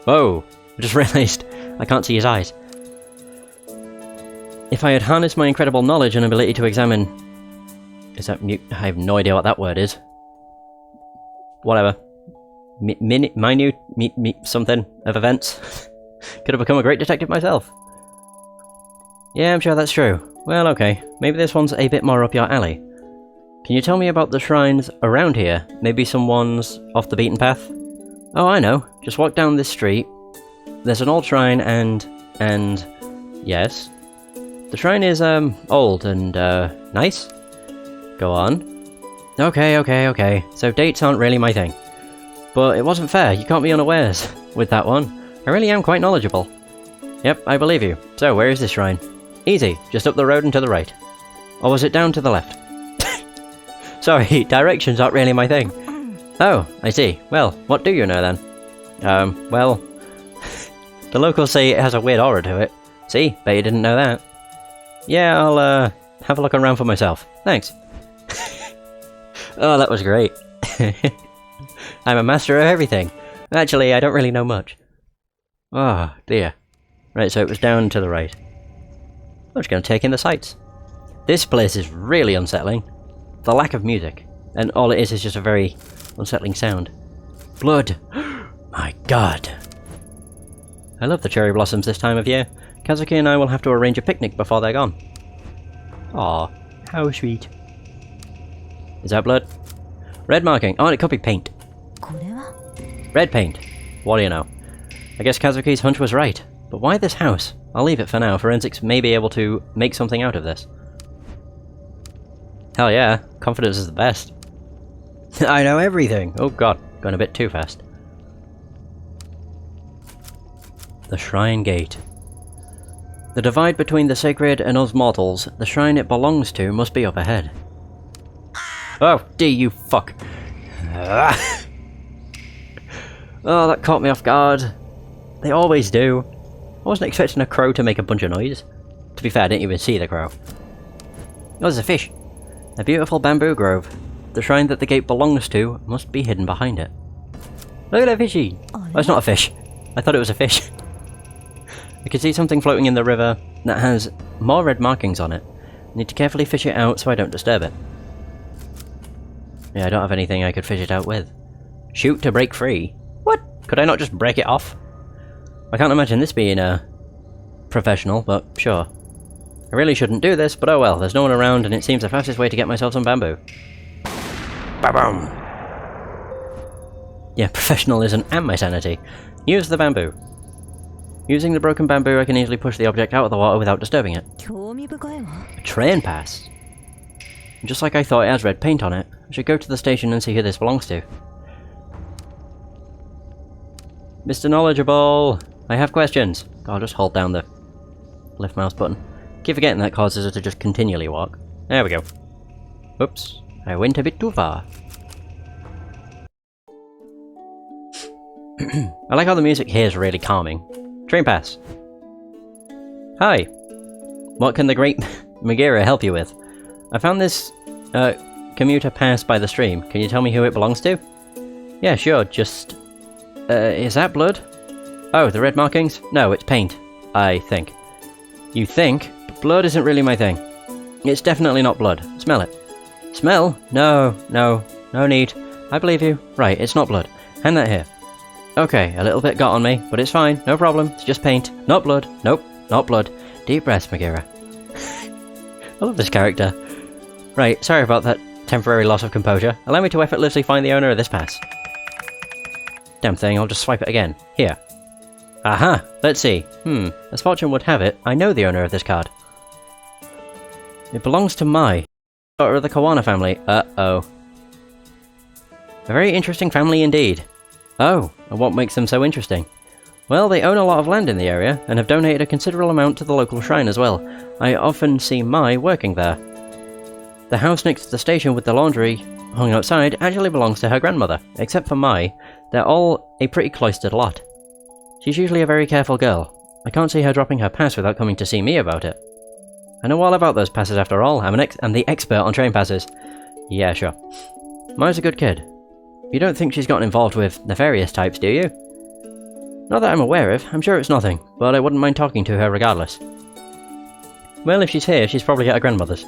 Whoa, I just realised I can't see his eyes. If I had harnessed my incredible knowledge and ability to examine... Is that mute? I have no idea what that word is. Whatever. Minute something of events. Could have become a great detective myself. Yeah, I'm sure that's true. Well, okay. Maybe this one's a bit more up your alley. Can you tell me about the shrines around here? Maybe some ones off the beaten path? Oh, I know. Just walk down this street. There's an old shrine and... Yes? The shrine is, old and, nice? Go on. Okay. So dates aren't really my thing. But it wasn't fair. You caught me unawares with that one. I really am quite knowledgeable. Yep, I believe you. So, where is this shrine? Easy. Just up the road and to the right. Or was it down to the left? Sorry, directions aren't really my thing. Oh, I see. Well, what do you know then? Well... the locals say it has a weird aura to it. See? Bet you didn't know that. Yeah, I'll, have a look around for myself. Thanks. Oh, that was great. I'm a master of everything. Actually, I don't really know much. Oh, dear. Right, so it was down to the right. I'm just going to take in the sights. This place is really unsettling. The lack of music. And all it is just a very unsettling sound. Blood! My god. I love the cherry blossoms this time of year. Kazuki and I will have to arrange a picnic before they're gone. Aw, how sweet. Is that blood? Red marking. Oh, and it could be paint. Red paint. What do you know? I guess Kazuki's hunch was right. But why this house? I'll leave it for now. Forensics may be able to make something out of this. Hell yeah. Confidence is the best. I know everything! Oh god, going a bit too fast. The Shrine Gate. The divide between the sacred and us mortals, the shrine it belongs to must be up ahead. Oh, dear you fuck. Oh, that caught me off guard. They always do. I wasn't expecting a crow to make a bunch of noise. To be fair, I didn't even see the crow. Oh, there's a fish. A beautiful bamboo grove. The shrine that the gate belongs to must be hidden behind it. Look at that fishy! Oh, it's not a fish. I thought it was a fish. I can see something floating in the river that has more red markings on it. I need to carefully fish it out so I don't disturb it. Yeah, I don't have anything I could fish it out with. Shoot to break free? What? Could I not just break it off? I can't imagine this being professional, but sure. I really shouldn't do this, but oh well, there's no one around and it seems the fastest way to get myself some bamboo. Ba-boom! Yeah, professionalism and my sanity. Use the bamboo. Using the broken bamboo, I can easily push the object out of the water without disturbing it. A train pass? Just like I thought, it has red paint on it. I should go to the station and see who this belongs to. Mr. Knowledgeable! I have questions. I'll just hold down the left mouse button. Keep forgetting that causes her to just continually walk. There we go. Oops. I went a bit too far. I like how the music here is really calming. Train pass. Hi. What can the great Megara help you with? I found this commuter pass by the stream. Can you tell me who it belongs to? Yeah, sure, just... is that blood? Oh, the red markings? No, it's paint. I think. You think? But blood isn't really my thing. It's definitely not blood. Smell it. Smell? No need. I believe you. Right, it's not blood. Hand that here. Okay, a little bit got on me, but it's fine. No problem. It's just paint. Not blood. Nope, not blood. Deep breaths, Megara. I love this character. Right, sorry about that temporary loss of composure. Allow me to effortlessly find the owner of this pass. Damn thing, I'll just swipe it again. Here. Aha! Let's see. As fortune would have it, I know the owner of this card. It belongs to Mai, daughter of the Kawana family. Uh-oh. A very interesting family indeed. Oh, and what makes them so interesting? Well, they own a lot of land in the area, and have donated a considerable amount to the local shrine as well. I often see Mai working there. The house next to the station with the laundry hung outside actually belongs to her grandmother. Except for Mai, they're all a pretty cloistered lot. She's usually a very careful girl. I can't see her dropping her pass without coming to see me about it. I know all about those passes after all. I'm the expert on train passes. Yeah, sure. Mai's a good kid. You don't think she's gotten involved with nefarious types, do you? Not that I'm aware of. I'm sure it's nothing, but I wouldn't mind talking to her regardless. Well, if she's here, she's probably at her grandmother's.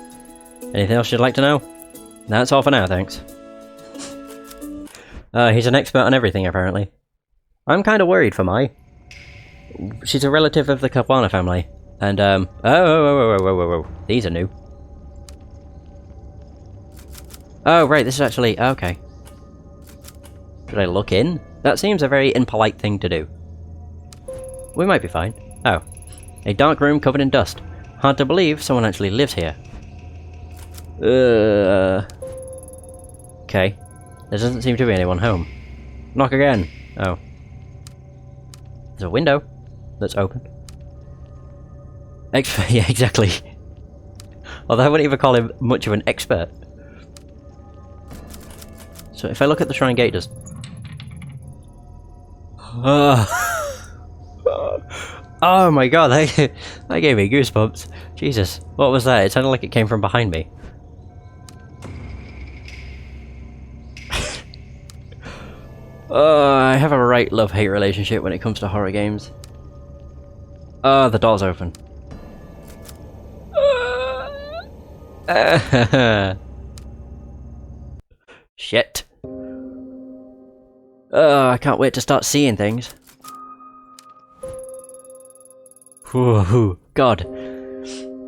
Anything else you'd like to know? That's all for now, thanks. He's an expert on everything, apparently. I'm kind of worried for Mai. She's a relative of the Capuana family, and, oh, these are new. Oh, right, this is actually, okay. Should I look in? That seems a very impolite thing to do. We might be fine. Oh. A dark room covered in dust. Hard to believe someone actually lives here. Okay. There doesn't seem to be anyone home. Knock again. Oh. There's a window that's open. Yeah, exactly. Although I wouldn't even call him much of an expert. So if I look at the shrine gate, does... Oh my god, that gave me goosebumps. Jesus, what was that? It sounded like it came from behind me. I have a right love-hate relationship when it comes to horror games. The door's open. Shit. I can't wait to start seeing things. Whew, God.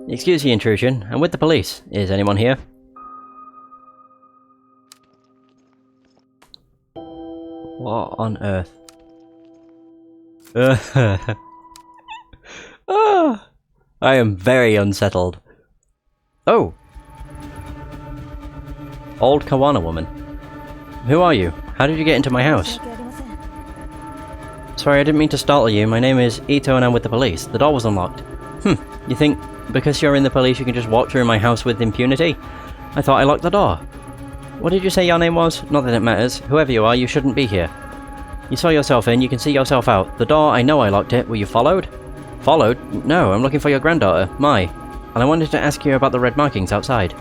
Excuse the intrusion. I'm with the police. Is anyone here? What on earth? I am very unsettled. Oh! Old Capuana woman. Who are you? How did you get into my house? Sorry, I didn't mean to startle you. My name is Ito and I'm with the police. The door was unlocked. You think because you're in the police you can just walk through my house with impunity? I thought I locked the door. What did you say your name was? Not that it matters. Whoever you are, you shouldn't be here. You saw yourself in, you can see yourself out. The door, I know I locked it. Were you followed? Followed? No, I'm looking for your granddaughter, Mai. And I wanted to ask you about the red markings outside.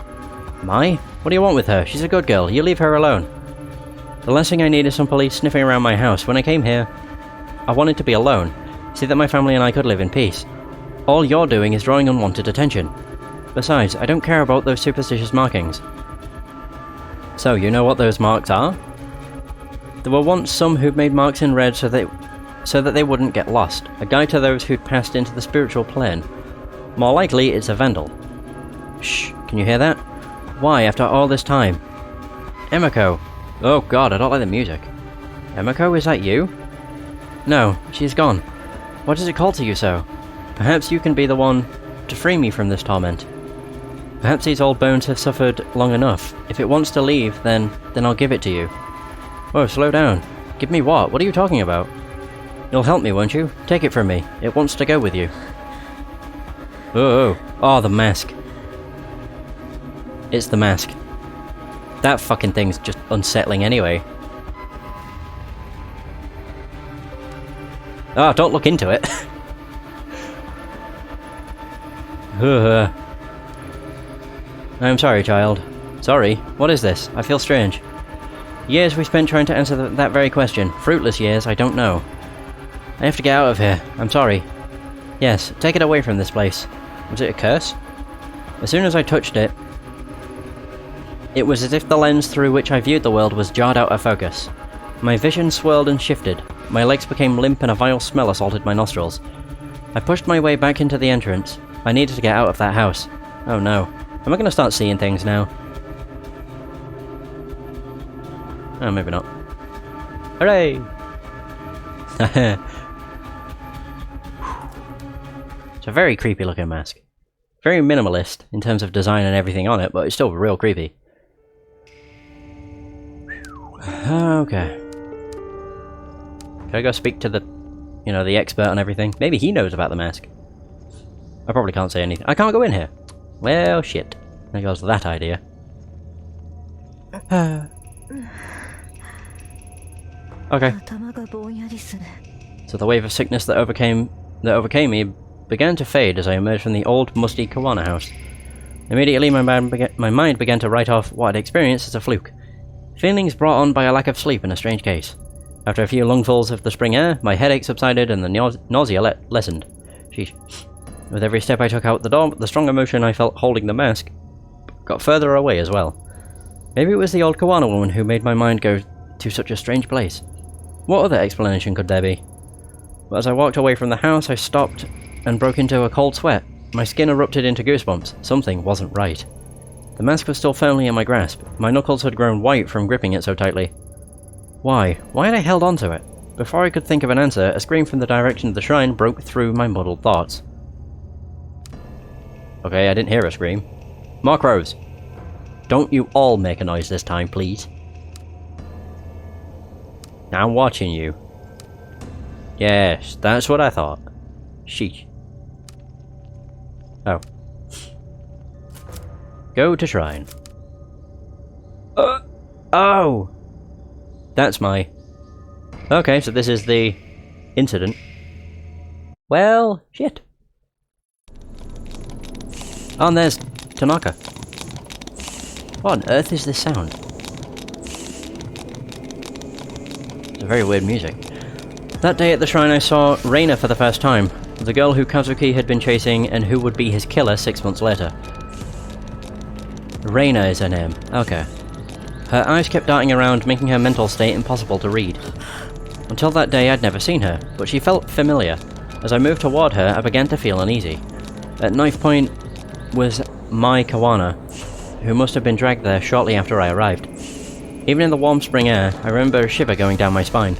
Mai? What do you want with her? She's a good girl. You leave her alone. The last thing I need is some police sniffing around my house. When I came here, I wanted to be alone. See that my family and I could live in peace. All you're doing is drawing unwanted attention. Besides, I don't care about those superstitious markings. So, you know what those marks are? There were once some who'd made marks in red so that they wouldn't get lost. A guide to those who'd passed into the spiritual plane. More likely, it's a vandal. Shh, can you hear that? Why, after all this time? Emiko! Oh god, I don't like the music. Emiko, is that you? No, she's gone. What does it call to you so? Perhaps you can be the one to free me from this torment. Perhaps these old bones have suffered long enough. If it wants to leave, then I'll give it to you. Whoa, slow down. Give me what? What are you talking about? You'll help me, won't you? Take it from me. It wants to go with you. Oh, the mask. It's the mask. That fucking thing's just unsettling anyway. Oh, don't look into it. I'm sorry, child. Sorry? What is this? I feel strange. Years we spent trying to answer that very question. Fruitless years, I don't know. I have to get out of here. I'm sorry. Yes, take it away from this place. Was it a curse? As soon as I touched it, it was as if the lens through which I viewed the world was jarred out of focus. My vision swirled and shifted. My legs became limp and a vile smell assaulted my nostrils. I pushed my way back into the entrance. I needed to get out of that house. Oh no. Am I going to start seeing things now? Oh, maybe not. Hooray! It's a very creepy looking mask. Very minimalist in terms of design and everything on it, but it's still real creepy. Okay. Can I go speak to the, you know, the expert on everything? Maybe he knows about the mask. I probably can't say anything. I can't go in here. Well, shit. There goes that idea. Okay. So the wave of sickness that overcame me began to fade as I emerged from the old, musty Kawana house. Immediately, my mind began to write off what I'd experienced as a fluke. Feelings brought on by a lack of sleep in a strange case. After a few lungfuls of the spring air, my headache subsided and the nausea lessened. Sheesh. With every step I took out the door, the strong emotion I felt holding the mask got further away as well. Maybe it was the old Kawana woman who made my mind go to such a strange place. What other explanation could there be? But as I walked away from the house, I stopped and broke into a cold sweat. My skin erupted into goosebumps. Something wasn't right. The mask was still firmly in my grasp. My knuckles had grown white from gripping it so tightly. Why? Why had I held on to it? Before I could think of an answer, a scream from the direction of the shrine broke through my muddled thoughts. Okay, I didn't hear a scream. More crows! Don't you all make a noise this time, please. I'm watching you. Yes, that's what I thought. Sheesh. Oh. Go to shrine. Oh! That's my... Okay, so this is the incident. Well, shit. Oh, and there's Tanaka. What on earth is this sound? It's a very weird music. That day at the shrine I saw Reina for the first time, the girl who Kazuki had been chasing and who would be his killer 6 months later. Reina is her name. Okay. Her eyes kept darting around, making her mental state impossible to read. Until that day I'd never seen her, but she felt familiar. As I moved toward her, I began to feel uneasy. At knife point was Mai Kawana, who must have been dragged there shortly after I arrived. Even in the warm spring air, I remember a shiver going down my spine.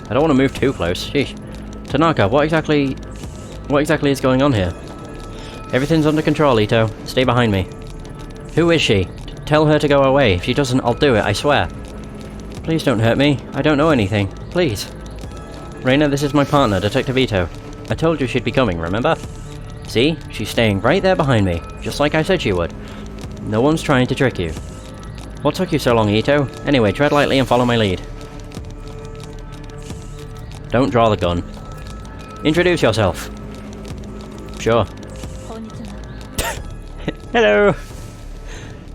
I don't want to move too close. Sheesh. Tanaka, what exactly is going on here? Everything's under control, Ito. Stay behind me. Who is she? Tell her to go away. If she doesn't, I'll do it, I swear. Please don't hurt me. I don't know anything. Please. Reina, this is my partner, Detective Ito. I told you she'd be coming, remember? See? She's staying right there behind me, just like I said she would. No one's trying to trick you. What took you so long, Ito? Anyway, tread lightly and follow my lead. Don't draw the gun. Introduce yourself. Sure. Hello!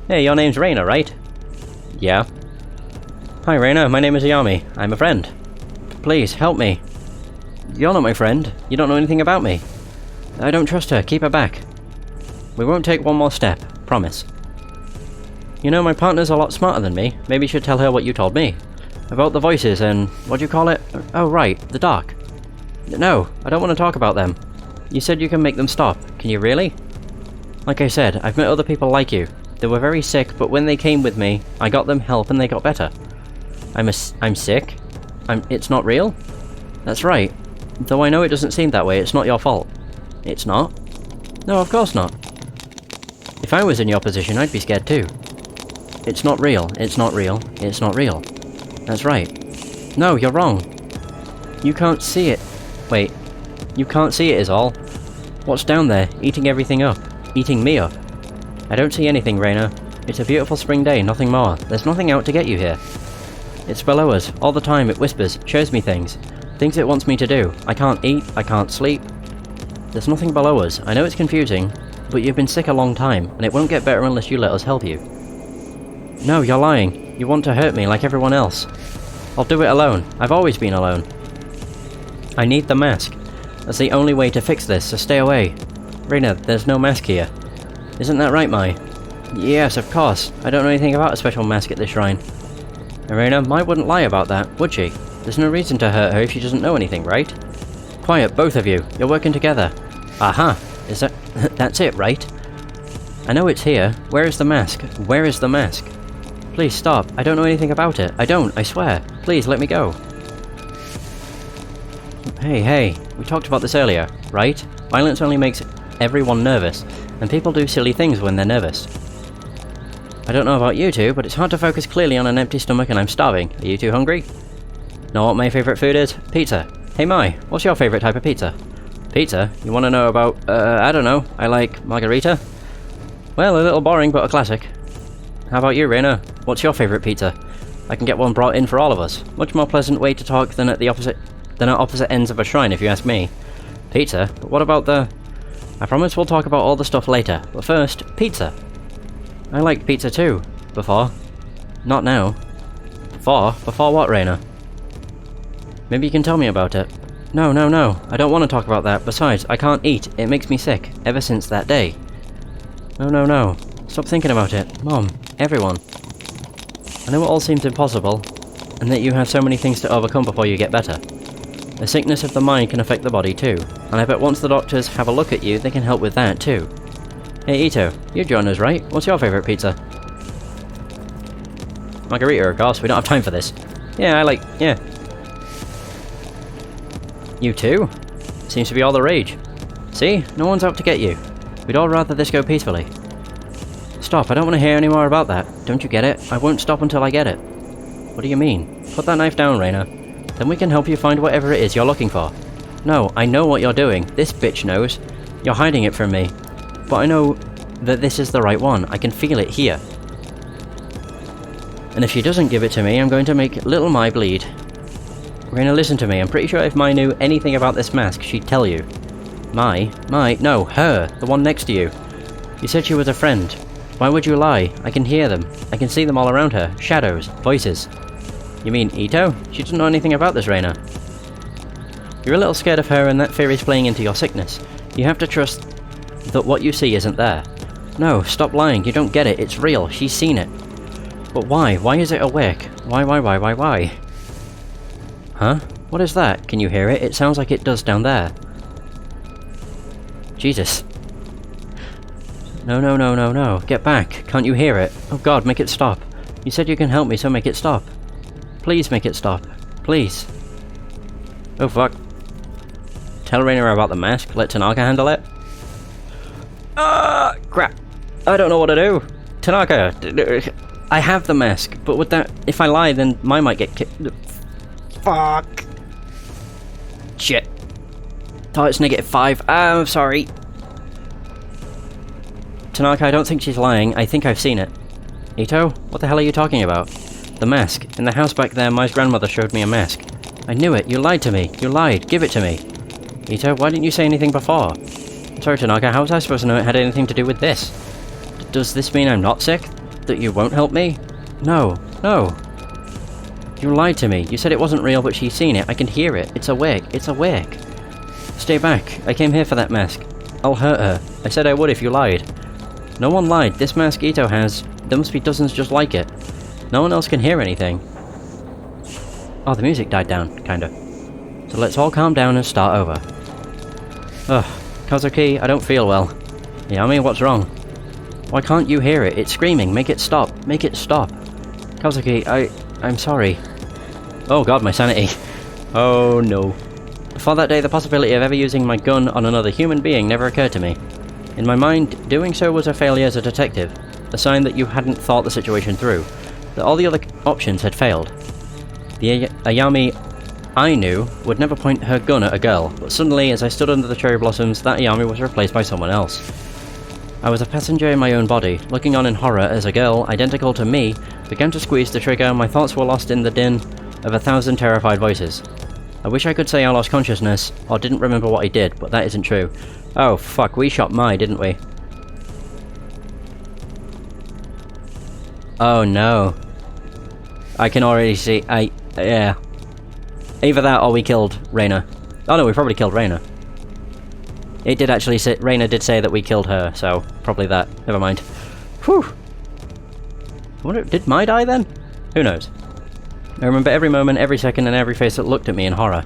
Hey, your name's Reina, right? Yeah. Hi, Reina. My name is Ayami. I'm a friend. Please, help me. You're not my friend. You don't know anything about me. I don't trust her. Keep her back. We won't take one more step. Promise. You know, my partner's a lot smarter than me. Maybe you should tell her what you told me. About the voices and... what do you call it? Oh, right. The dark. No, I don't want to talk about them. You said you can make them stop. Can you really? Like I said, I've met other people like you. They were very sick, but when they came with me, I got them help and they got better. I'm sick? It's not real? That's right. Though I know it doesn't seem that way, it's not your fault. It's not? No, of course not. If I was in your position, I'd be scared too. It's not real, it's not real, it's not real. That's right. No, you're wrong. You can't see it. Wait. You can't see it is all. What's down there, eating everything up? Eating me up? I don't see anything, Reina. It's a beautiful spring day, nothing more. There's nothing out to get you here. It's below us. All the time it whispers, shows me things. Things it wants me to do. I can't eat, I can't sleep. There's nothing below us. I know it's confusing, but you've been sick a long time, and it won't get better unless you let us help you. No, you're lying. You want to hurt me like everyone else. I'll do it alone. I've always been alone. I need the mask. That's the only way to fix this, so stay away. Reina, there's no mask here. Isn't that right, Mai? Yes, of course. I don't know anything about a special mask at this shrine. Reina, Mai wouldn't lie about that, would she? There's no reason to hurt her if she doesn't know anything, right? Quiet, both of you. You're working together. Aha! Is that... that's it, right? I know it's here. Where is the mask? Where is the mask? Please stop. I don't know anything about it. I don't, I swear. Please, let me go. Hey, we talked about this earlier, right? Violence only makes everyone nervous, and people do silly things when they're nervous. I don't know about you two, but it's hard to focus clearly on an empty stomach and I'm starving. Are you two hungry? Know what my favourite food is? Pizza. Hey Mai, what's your favourite type of pizza? Pizza? You want to know about, I don't know. I like margarita. Well, a little boring, but a classic. How about you, Reina? What's your favourite pizza? I can get one brought in for all of us. Much more pleasant way to talk than at opposite ends of a shrine, if you ask me. Pizza? But what about the... I promise we'll talk about all the stuff later. But first, pizza. I liked pizza too. Before. Not now. Before? Before what, Reina? Maybe you can tell me about it. No, no, no. I don't want to talk about that. Besides, I can't eat. It makes me sick. Ever since that day. No, no, no. Stop thinking about it. Mom. Everyone. I know it all seems impossible, and that you have so many things to overcome before you get better. The sickness of the mind can affect the body too, and I bet once the doctors have a look at you, they can help with that too. Hey Ito, you joined us, right? What's your favourite pizza? Margarita, of course. We don't have time for this. Yeah, yeah. You too? Seems to be all the rage. See? No one's out to get you. We'd all rather this go peacefully. Stop, I don't want to hear any more about that. Don't you get it? I won't stop until I get it. What do you mean? Put that knife down, Reina. Then we can help you find whatever it is you're looking for. No, I know what you're doing. This bitch knows. You're hiding it from me. But I know that this is the right one. I can feel it here. And if she doesn't give it to me, I'm going to make little Mai bleed. Reina, listen to me. I'm pretty sure if Mai knew anything about this mask, she'd tell you. Mai? No, her. The one next to you. You said she was a friend. Why would you lie? I can hear them. I can see them all around her. Shadows. Voices. You mean Ito? She doesn't know anything about this, Reina. You're a little scared of her and that fear is playing into your sickness. You have to trust that what you see isn't there. No, stop lying. You don't get it. It's real. She's seen it. But why? Why is it awake? Why? Huh? What is that? Can you hear it? It sounds like it does down there. Jesus. No. Get back. Can't you hear it? Oh god, make it stop. You said you can help me, so make it stop. Please make it stop. Please. Oh fuck. Tell Reina about the mask. Let Tanaka handle it. Crap. I don't know what to do. Tanaka, I have the mask, but with that, if I lie, then Mai might get kicked. Fuck. Shit. Thought it's -5. I'm sorry. Tanaka, I don't think she's lying. I think I've seen it. Ito? What the hell are you talking about? The mask. In the house back there, Mai's grandmother showed me a mask. I knew it. You lied to me. You lied. Give it to me. Ito, why didn't you say anything before? Sorry, Tanaka, how was I supposed to know it had anything to do with this? Does this mean I'm not sick? That you won't help me? No. You lied to me. You said it wasn't real, but she's seen it. I can hear it. It's awake. Stay back. I came here for that mask. I'll hurt her. I said I would if you lied. No one lied. This mask Ito has, there must be dozens just like it. No one else can hear anything. Oh, the music died down, kinda. So let's all calm down and start over. Ugh, Kazuki, I don't feel well. Yami, what's wrong? Why can't you hear it? It's screaming. Make it stop. Make it stop. Kazuki, I'm sorry. Oh god, my sanity. Oh no. Before that day, the possibility of ever using my gun on another human being never occurred to me. In my mind, doing so was a failure as a detective, a sign that you hadn't thought the situation through, that all the other options had failed. The Ayami I knew would never point her gun at a girl, but suddenly, as I stood under the cherry blossoms, that Ayami was replaced by someone else. I was a passenger in my own body, looking on in horror as a girl, identical to me, began to squeeze the trigger. My thoughts were lost in the din of 1,000 terrified voices. I wish I could say I lost consciousness, or didn't remember what I did, but that isn't true. Oh fuck, we shot Mai, didn't we? Oh no. I can already see, yeah. Either that or we killed Reina. Oh no, we probably killed Reina. It did actually say, Reina did say that we killed her, so probably that. Never mind. Whew. I wonder, did Mai die then? Who knows? I remember every moment, every second, and every face that looked at me in horror.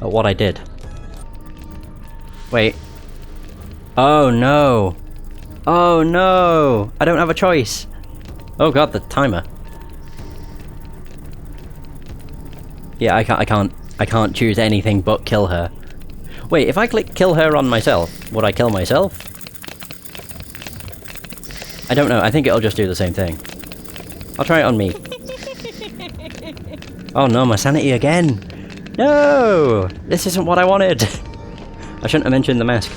At what I did. Wait. Oh no. Oh no! I don't have a choice! Oh god, the timer. Yeah, I can't choose anything but kill her. Wait, if I click kill her on myself, would I kill myself? I don't know, I think it'll just do the same thing. I'll try it on me. Oh no, my sanity again! No! This isn't what I wanted! I shouldn't have mentioned the mask.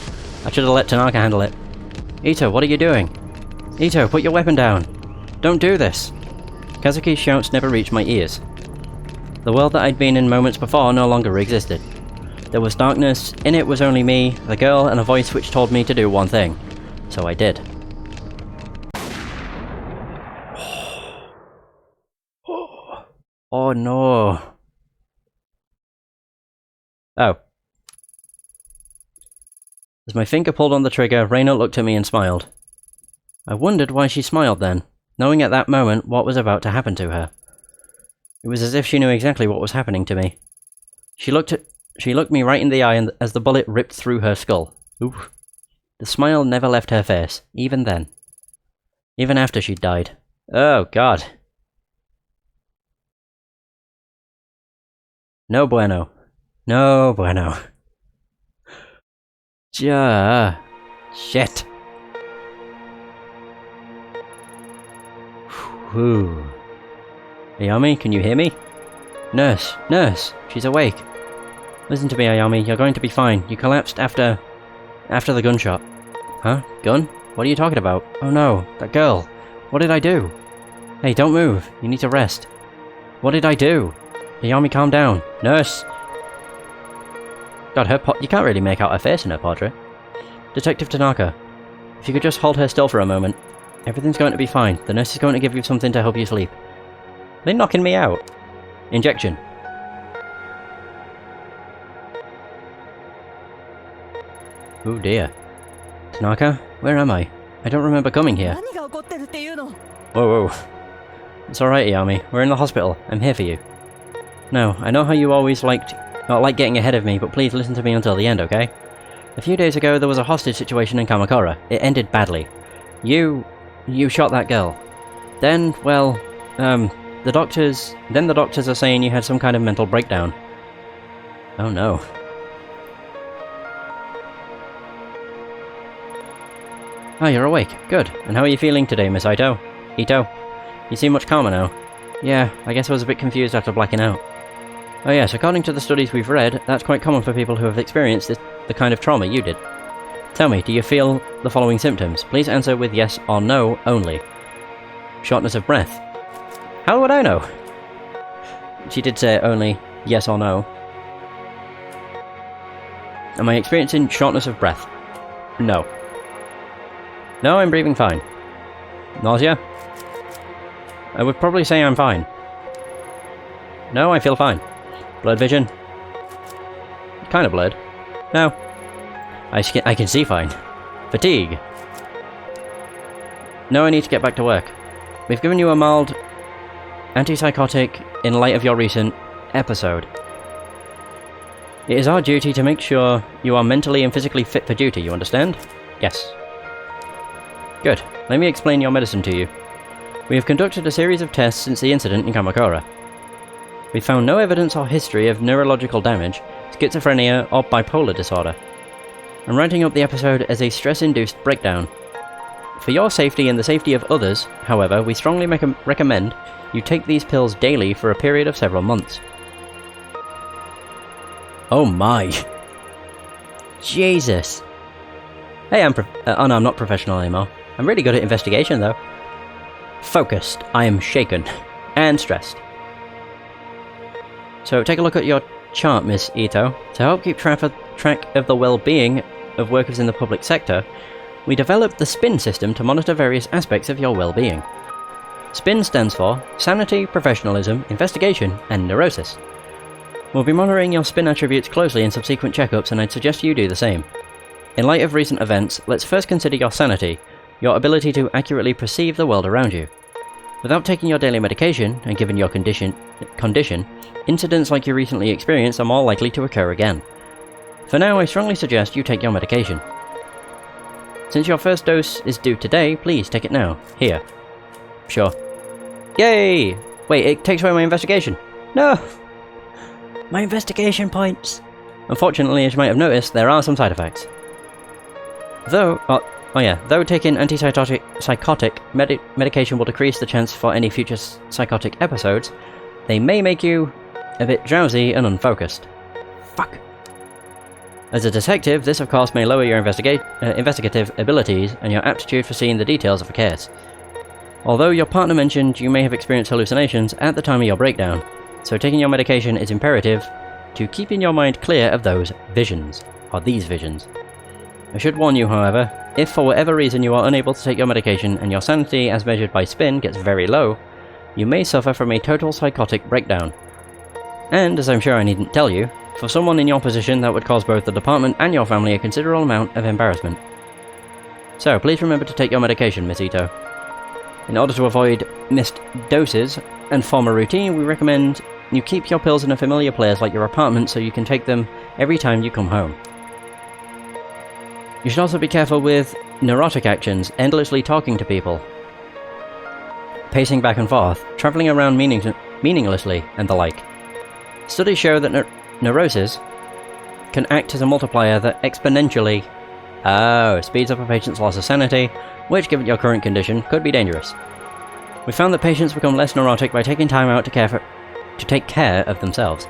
I should have let Tanaka handle it. Ito, what are you doing? Ito, put your weapon down! Don't do this! Kazuki's shouts never reached my ears. The world that I'd been in moments before no longer existed. There was darkness, in it was only me, the girl, and a voice which told me to do one thing. So I did. Oh no. Oh. As my finger pulled on the trigger, Reina looked at me and smiled. I wondered why she smiled then, knowing at that moment what was about to happen to her. It was as if she knew exactly what was happening to me. She looked me right in the eye as the bullet ripped through her skull. Oof. The smile never left her face, even then. Even after she'd died. Oh, God. No bueno. No bueno. Shit. Whew. Ayami, can you hear me? Nurse, nurse, she's awake. Listen to me, Ayami, you're going to be fine. You collapsed after the gunshot. Huh? Gun? What are you talking about? Oh no, that girl. What did I do? Hey, don't move. You need to rest. What did I do? Ayami, calm down. Nurse! God, you can't really make out her face in her portrait. Detective Tanaka, if you could just hold her still for a moment. Everything's going to be fine. The nurse is going to give you something to help you sleep. They're knocking me out. Injection. Oh dear. Tanaka, where am I? I don't remember coming here. Whoa, whoa. It's alright, Ayami. We're in the hospital. I'm here for you. No, I know how you always not like getting ahead of me, but please listen to me until the end, okay? A few days ago, there was a hostage situation in Kamakura. It ended badly. You shot that girl. Then, well, the doctors are saying you had some kind of mental breakdown. Oh no. Ah, you're awake. Good. And how are you feeling today, Miss Ito? Ito? You seem much calmer now. Yeah, I guess I was a bit confused after blacking out. Oh yes, according to the studies we've read, that's quite common for people who have experienced the kind of trauma you did. Tell me, do you feel the following symptoms? Please answer with yes or no only. Shortness of breath. How would I know? She did say only yes or no. Am I experiencing shortness of breath? No. No, I'm breathing fine. Nausea? I would probably say I'm fine. No, I feel fine. Blurred vision? Kind of blurred. No. I can see fine. Fatigue? No, I need to get back to work. We've given you a mild antipsychotic in light of your recent episode. It is our duty to make sure you are mentally and physically fit for duty, you understand? Yes. Good. Let me explain your medicine to you. We have conducted a series of tests since the incident in Kamakura. We found no evidence or history of neurological damage, schizophrenia, or bipolar disorder. I'm writing up the episode as a stress-induced breakdown. For your safety and the safety of others, however, we strongly recommend you take these pills daily for a period of several months. Oh my! Jesus! Hey, oh no, I'm not professional anymore. I'm really good at investigation though. Focused. I am shaken. And stressed. So take a look at your chart, Miss Ito. To help keep track of the well-being of workers in the public sector, we developed the SPIN system to monitor various aspects of your well-being. SPIN stands for Sanity, Professionalism, Investigation, and Neurosis. We'll be monitoring your SPIN attributes closely in subsequent checkups, and I'd suggest you do the same. In light of recent events, let's first consider your sanity, your ability to accurately perceive the world around you. Without taking your daily medication, and given your condition, incidents like you recently experienced are more likely to occur again. For now, I strongly suggest you take your medication. Since your first dose is due today, please take it now. Here. Sure. Yay! Wait, it takes away my investigation. No! My investigation points! Unfortunately, as you might have noticed, there are some side effects. Though, Oh yeah, though taking antipsychotic medication will decrease the chance for any future psychotic episodes, they may make you a bit drowsy and unfocused. Fuck. As a detective, this of course may lower your investigative abilities and your aptitude for seeing the details of a case. Although your partner mentioned you may have experienced hallucinations at the time of your breakdown, so taking your medication is imperative to keeping your mind clear of those visions, or these visions. I should warn you, however, if for whatever reason you are unable to take your medication and your sanity as measured by spin gets very low, you may suffer from a total psychotic breakdown. And, as I'm sure I needn't tell you, for someone in your position that would cause both the department and your family a considerable amount of embarrassment. So, please remember to take your medication, Miss Ito. In order to avoid missed doses and form a routine, we recommend you keep your pills in a familiar place like your apartment so you can take them every time you come home. You should also be careful with neurotic actions, endlessly talking to people, pacing back and forth, travelling around meaninglessly, and the like. Studies show that neurosis can act as a multiplier that exponentially speeds up a patient's loss of sanity, which, given your current condition, could be dangerous. We found that patients become less neurotic by taking time out to take care of themselves.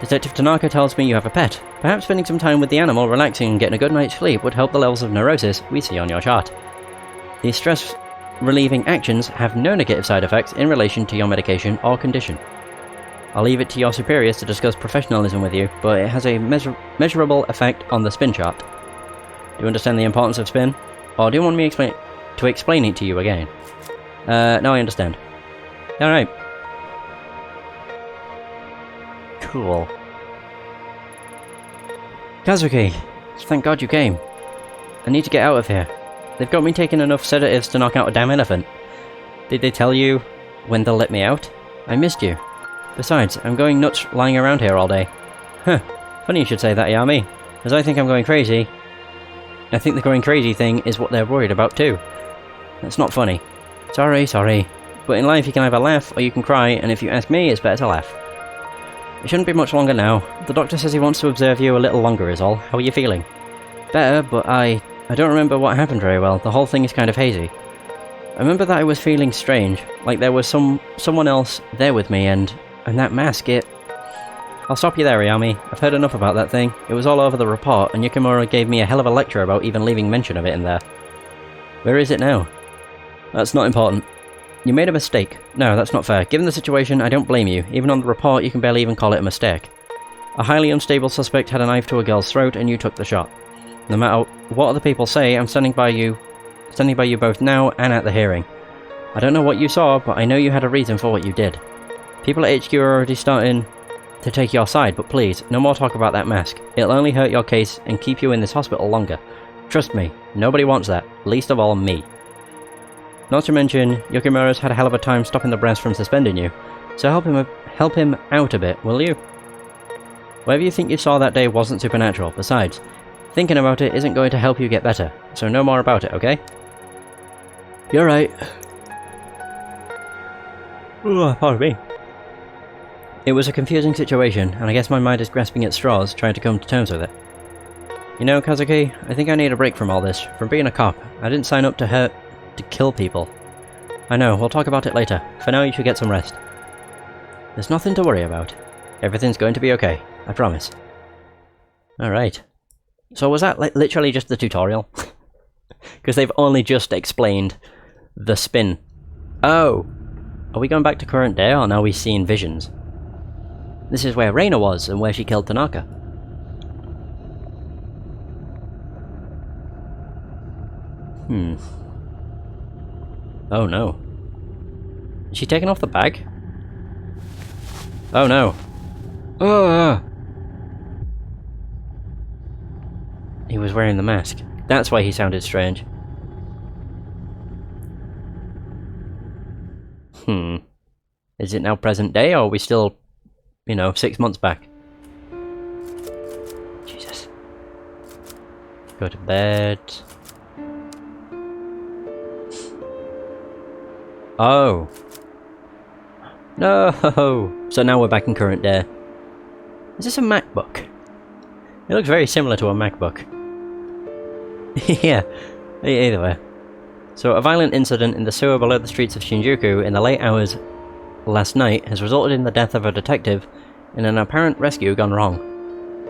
Detective Tanaka tells me you have a pet. Perhaps spending some time with the animal, relaxing and getting a good night's sleep would help the levels of neurosis we see on your chart. These stress-relieving actions have no negative side effects in relation to your medication or condition. I'll leave it to your superiors to discuss professionalism with you, but it has a measurable effect on the spin chart. Do you understand the importance of spin? Or do you want me to explain it to you again? No, I understand. Alright. Cool. Kazuki, thank God you came. I need to get out of here. They've got me taking enough sedatives to knock out a damn elephant. Did they tell you when they'll let me out? I missed you. Besides, I'm going nuts lying around here all day. Huh. Funny you should say that, Yami. As I think I'm going crazy. I think the going crazy thing is what they're worried about too. That's not funny. Sorry. But in life you can either laugh or you can cry, and if you ask me, it's better to laugh. It shouldn't be much longer now. The doctor says he wants to observe you a little longer is all. How are you feeling? Better, but I don't remember what happened very well. The whole thing is kind of hazy. I remember that I was feeling strange, like there was someone else there with me, and that mask, I'll stop you there, Ayami. I've heard enough about that thing. It was all over the report, and Yukimura gave me a hell of a lecture about even leaving mention of it in there. Where is it now? That's not important. You made a mistake. No, that's not fair. Given the situation, I don't blame you. Even on the report, you can barely even call it a mistake. A highly unstable suspect had a knife to a girl's throat, and you took the shot. No matter what other people say, I'm standing by you both now and at the hearing. I don't know what you saw, but I know you had a reason for what you did. People at HQ are already starting to take your side, but please, no more talk about that mask. It'll only hurt your case and keep you in this hospital longer. Trust me, nobody wants that, least of all me. Not to mention, Yukimura's had a hell of a time stopping the brass from suspending you, so help him out a bit, will you? Whatever you think you saw that day wasn't supernatural. Besides, thinking about it isn't going to help you get better, so no more about it, okay? You're right. Ooh, pardon me. It was a confusing situation, and I guess my mind is grasping at straws, trying to come to terms with it. You know, Kazuki, I think I need a break from all this, from being a cop. I didn't sign up to kill people. I know, we'll talk about it later. For now, you should get some rest. There's nothing to worry about. Everything's going to be okay, I promise. Alright. So was that literally just the tutorial? Because they've only just explained the spin. Oh! Are we going back to current day, or now we're seeing visions? This is where Reina was, and where she killed Tanaka. Oh no. Is she taking off the bag? Oh no. He was wearing the mask. That's why he sounded strange. Is it now present day, or are we still, 6 months back? Jesus. Go to bed. Oh. No! So now we're back in current day. Is this a MacBook? It looks very similar to a MacBook. Yeah. Either way. So a violent incident in the sewer below the streets of Shinjuku in the late hours last night has resulted in the death of a detective and an apparent rescue gone wrong.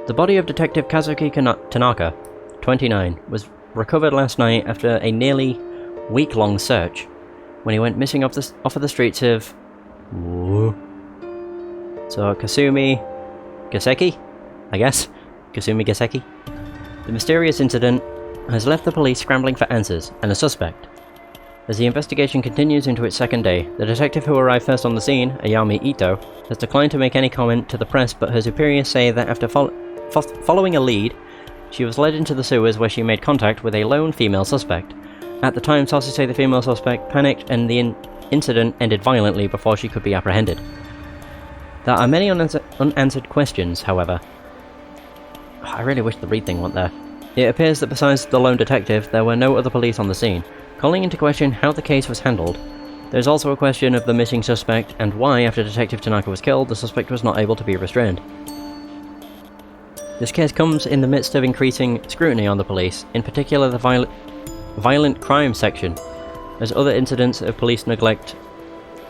The body of Detective Kazuki Tanaka, 29, was recovered last night after a nearly week-long search when he went missing off of the streets of... So Kasumi Gaseki? I guess? Kasumi Gaseki? The mysterious incident has left the police scrambling for answers and a suspect. As the investigation continues into its second day, the detective who arrived first on the scene, Ayami Ito, has declined to make any comment to the press, but her superiors say that after following a lead, she was led into the sewers where she made contact with a lone female suspect. At the time, sources say the female suspect panicked and the incident ended violently before she could be apprehended. There are many unanswered questions, however. I really wish the read thing went there. It appears that besides the lone detective, there were no other police on the scene, calling into question how the case was handled. There's also a question of the missing suspect and why, after Detective Tanaka was killed, the suspect was not able to be restrained. This case comes in the midst of increasing scrutiny on the police, in particular the violent crime section, as other incidents of police neglect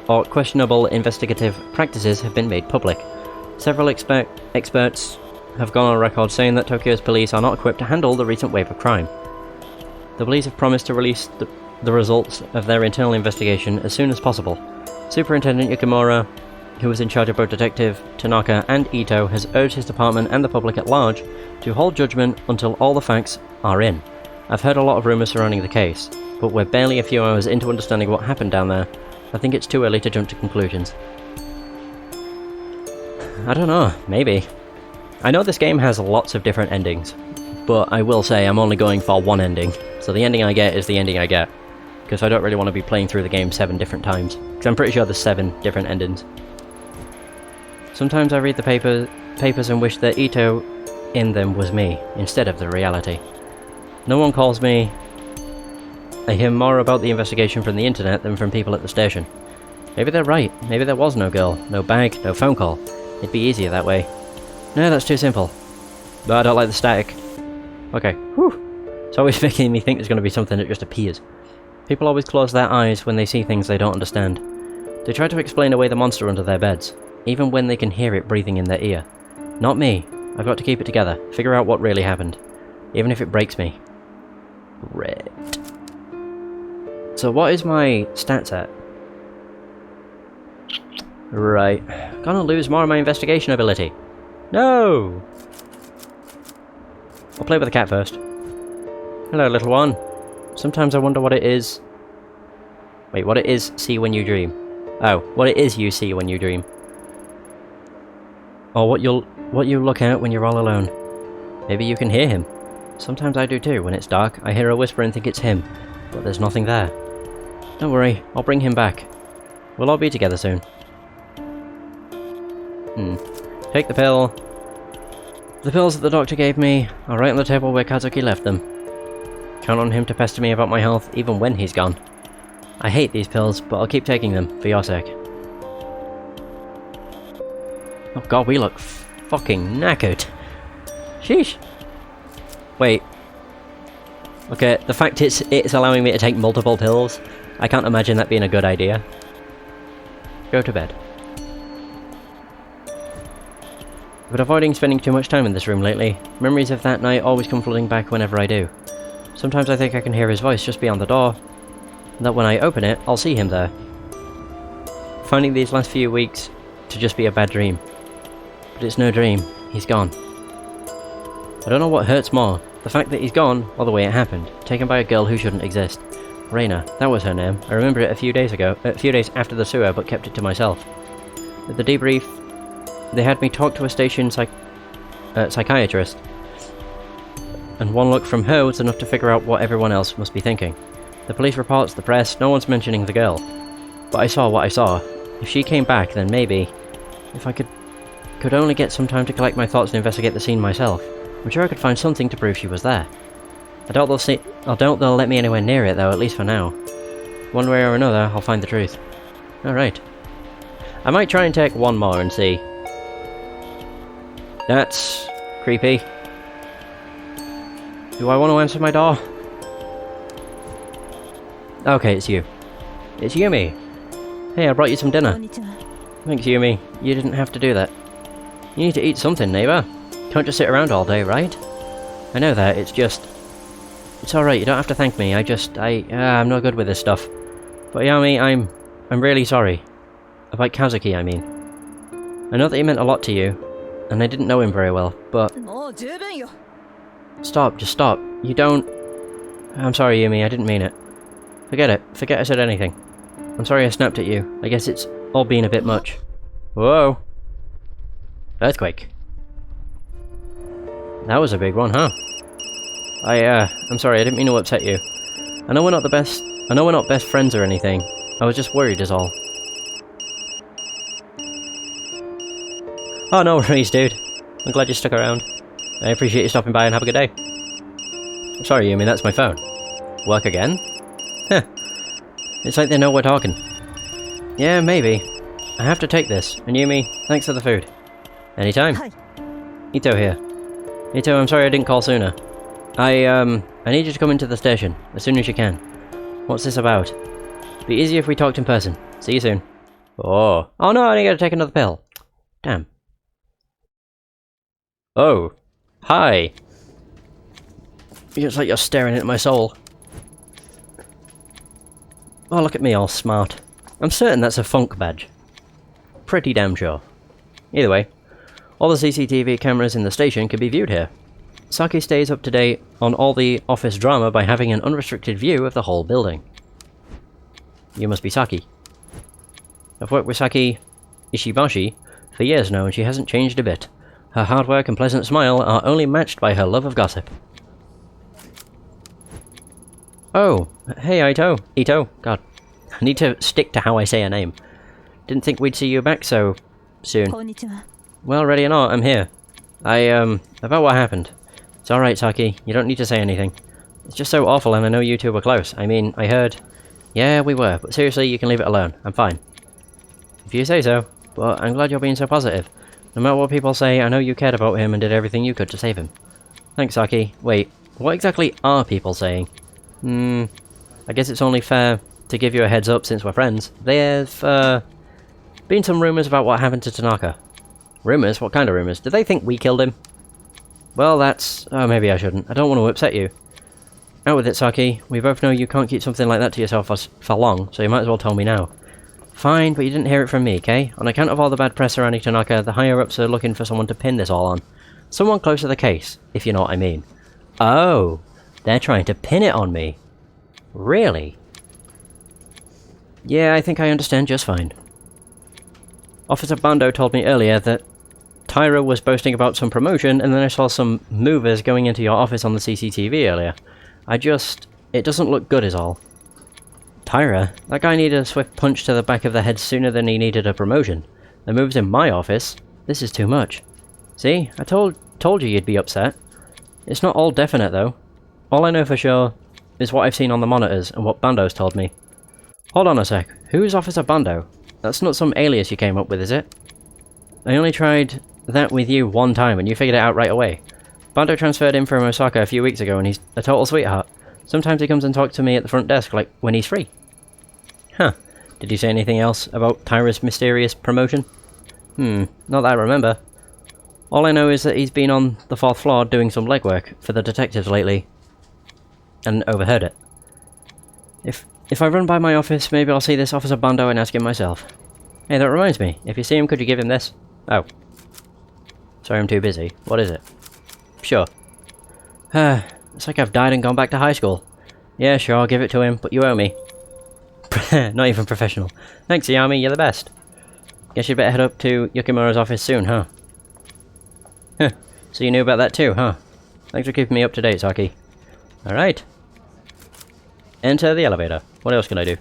or questionable investigative practices have been made public. Several experts have gone on record saying that Tokyo's police are not equipped to handle the recent wave of crime. The police have promised to release the results of their internal investigation as soon as possible. Superintendent Yukimura, who was in charge of both Detective Tanaka and Ito, has urged his department and the public at large to hold judgment until all the facts are in. I've heard a lot of rumours surrounding the case, but we're barely a few hours into understanding what happened down there. I think it's too early to jump to conclusions. I don't know, maybe. I know this game has lots of different endings, but I will say I'm only going for one ending, so the ending I get is the ending I get, because I don't really want to be playing through the game 7 different times, because I'm pretty sure there's 7 different endings. Sometimes I read the papers and wish that Ito in them was me, instead of the reality. No one calls me. I hear more about the investigation from the internet than from people at the station. Maybe they're right, maybe there was no girl, no bag, no phone call. It'd be easier that way. No, that's too simple. But I don't like the static. Okay, whew. It's always making me think there's going to be something that just appears. People always close their eyes when they see things they don't understand. They try to explain away the monster under their beds, even when they can hear it breathing in their ear. Not me. I've got to keep it together, figure out what really happened. Even if it breaks me. Great. So what is my stats at? Right. Gonna lose more of my investigation ability. No! I'll play with the cat first. Hello, little one. Sometimes I wonder what it is... Wait, what it is see when you dream. Oh, what it is you see when you dream. Or what you look at when you're all alone. Maybe you can hear him. Sometimes I do too. When it's dark, I hear a whisper and think it's him. But there's nothing there. Don't worry, I'll bring him back. We'll all be together soon. Take the pill. The pills that the doctor gave me are right on the table where Kazuki left them. Count on him to pester me about my health even when he's gone. I hate these pills, but I'll keep taking them for your sake. Oh god, we look fucking knackered. Sheesh. Wait. Okay, the fact it's allowing me to take multiple pills, I can't imagine that being a good idea. Go to bed. I've been avoiding spending too much time in this room lately. Memories of that night always come flooding back whenever I do. Sometimes I think I can hear his voice just beyond the door, and that when I open it, I'll see him there. Finding these last few weeks to just be a bad dream. But it's no dream, he's gone. I don't know what hurts more, the fact that he's gone, or the way it happened, taken by a girl who shouldn't exist. Reina, that was her name. I remember it a few days after the sewer, but kept it to myself. With the debrief, they had me talk to a station psychiatrist, and one look from her was enough to figure out what everyone else must be thinking. The police reports, the press, no one's mentioning the girl. But I saw what I saw. If she came back, then maybe, if I could only get some time to collect my thoughts and investigate the scene myself, I'm sure I could find something to prove she was there. I doubt they'll let me anywhere near it though, at least for now. One way or another, I'll find the truth. Alright. I might try and take one more and see. That's creepy. Do I want to answer my door? Okay, it's you. It's Yumi. Hey, I brought you some dinner. Thanks, Yumi. You didn't have to do that. You need to eat something, neighbour. Can't just sit around all day, right? I know that, it's just... It's alright, you don't have to thank me, I'm not good with this stuff. But Yami, I'm really sorry. About Kazuki, I mean. I know that he meant a lot to you, and I didn't know him very well, but... Stop, just stop. You don't... I'm sorry, Yumi, I didn't mean it. Forget it. Forget I said anything. I'm sorry I snapped at you. I guess it's all been a bit much. Whoa! Earthquake. That was a big one, huh? I'm sorry, I didn't mean to upset you. I know we're not best friends or anything. I was just worried is all. Oh, no worries, dude. I'm glad you stuck around. I appreciate you stopping by and have a good day. Sorry, Yumi, that's my phone. Work again? Heh. It's like they know we're talking. Yeah, maybe. I have to take this. And Yumi, thanks for the food. Anytime. Hi. Ito here. Ito, I'm sorry I didn't call sooner. I need you to come into the station, as soon as you can. What's this about? Be easier if we talked in person. See you soon. Oh. Oh no, I didn't get to take another pill. Damn. Oh. Hi. It's like you're staring at my soul. Oh, look at me, all smart. I'm certain that's a funk badge. Pretty damn sure. Either way, all the CCTV cameras in the station can be viewed here. Saki stays up to date on all the office drama by having an unrestricted view of the whole building. You must be Saki. I've worked with Saki Ishibashi for years now, and she hasn't changed a bit. Her hard work and pleasant smile are only matched by her love of gossip. Oh, hey Ito. Ito, God. I need to stick to how I say her name. Didn't think we'd see you back so soon. Well, ready or not, I'm here. About what happened. It's alright, Saki. You don't need to say anything. It's just so awful, and I know you two were close. I mean, I heard... Yeah, we were, but seriously, you can leave it alone. I'm fine. If you say so. But I'm glad you're being so positive. No matter what people say, I know you cared about him and did everything you could to save him. Thanks, Saki. Wait, what exactly are people saying? I guess it's only fair to give you a heads up since we're friends. There've, been some rumours about what happened to Tanaka. Rumours? What kind of rumours? Do they think we killed him? Well, that's... Oh, maybe I shouldn't. I don't want to upset you. Out with it, Saki. We both know you can't keep something like that to yourself for long, so you might as well tell me now. Fine, but you didn't hear it from me, okay? On account of all the bad press surrounding Tanaka, the higher-ups are looking for someone to pin this all on. Someone close to the case, if you know what I mean. Oh, they're trying to pin it on me. Really? Yeah, I think I understand just fine. Officer Bando told me earlier that Tyra was boasting about some promotion, and then I saw some movers going into your office on the CCTV earlier. It doesn't look good is all. Tyra? That guy needed a swift punch to the back of the head sooner than he needed a promotion. The moves in my office? This is too much. See? I told you you'd be upset. It's not all definite though. All I know for sure is what I've seen on the monitors and what Bando's told me. Hold on a sec. Who's Officer Bando? That's not some alias you came up with, is it? I only tried that with you one time and you figured it out right away. Bando transferred in from Osaka a few weeks ago and he's a total sweetheart. Sometimes he comes and talks to me at the front desk, like when he's free. Huh. Did you say anything else about Tyra's mysterious promotion? Not that I remember. All I know is that he's been on the 4th floor doing some legwork for the detectives lately. And overheard it. If I run by my office, maybe I'll see this Officer Bando and ask him myself. Hey, that reminds me. If you see him, could you give him this? Oh. Sorry, I'm too busy. What is it? Sure. It's like I've died and gone back to high school. Yeah, sure, I'll give it to him, but you owe me. Not even professional. Thanks, Yami, you're the best. Guess you'd better head up to Yukimura's office soon, huh? Huh. So you knew about that too, huh? Thanks for keeping me up to date, Saki. Alright. Enter the elevator. What else can I do?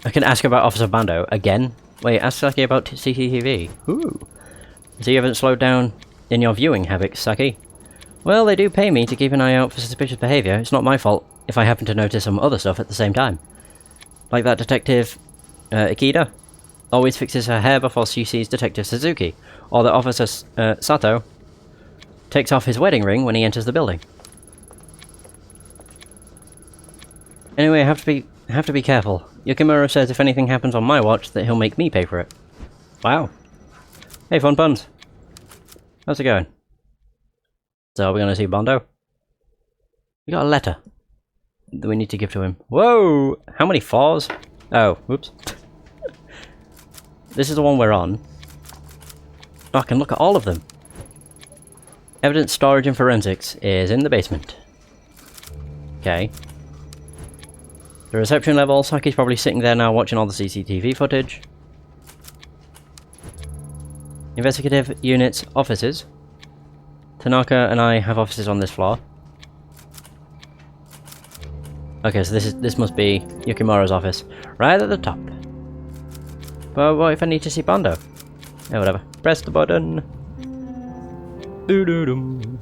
I can ask about Officer Bando again? Wait, ask Saki about CCTV. Ooh. So you haven't slowed down in your viewing habits, Saki? Well, they do pay me to keep an eye out for suspicious behaviour. It's not my fault if I happen to notice some other stuff at the same time. Like that detective, Ikeda, always fixes her hair before she sees Detective Suzuki, or that Officer Sato takes off his wedding ring when he enters the building. Anyway, I have to be careful. Yukimura says if anything happens on my watch, that he'll make me pay for it. Wow. Hey, Fun Puns. How's it going? So, are we gonna see Bondo? We got a letter that we need to give to him. Whoa! How many fours? Oh, whoops. This is the one we're on. Oh, I can look at all of them. Evidence storage and forensics is in the basement. Okay. The reception level, Saki's probably sitting there now watching all the CCTV footage. Investigative units, offices. Tanaka and I have offices on this floor. Okay, so this must be Yukimura's office. Right at the top. But what if I need to see Bondo? Oh, whatever. Press the button. Doo-doo-dum.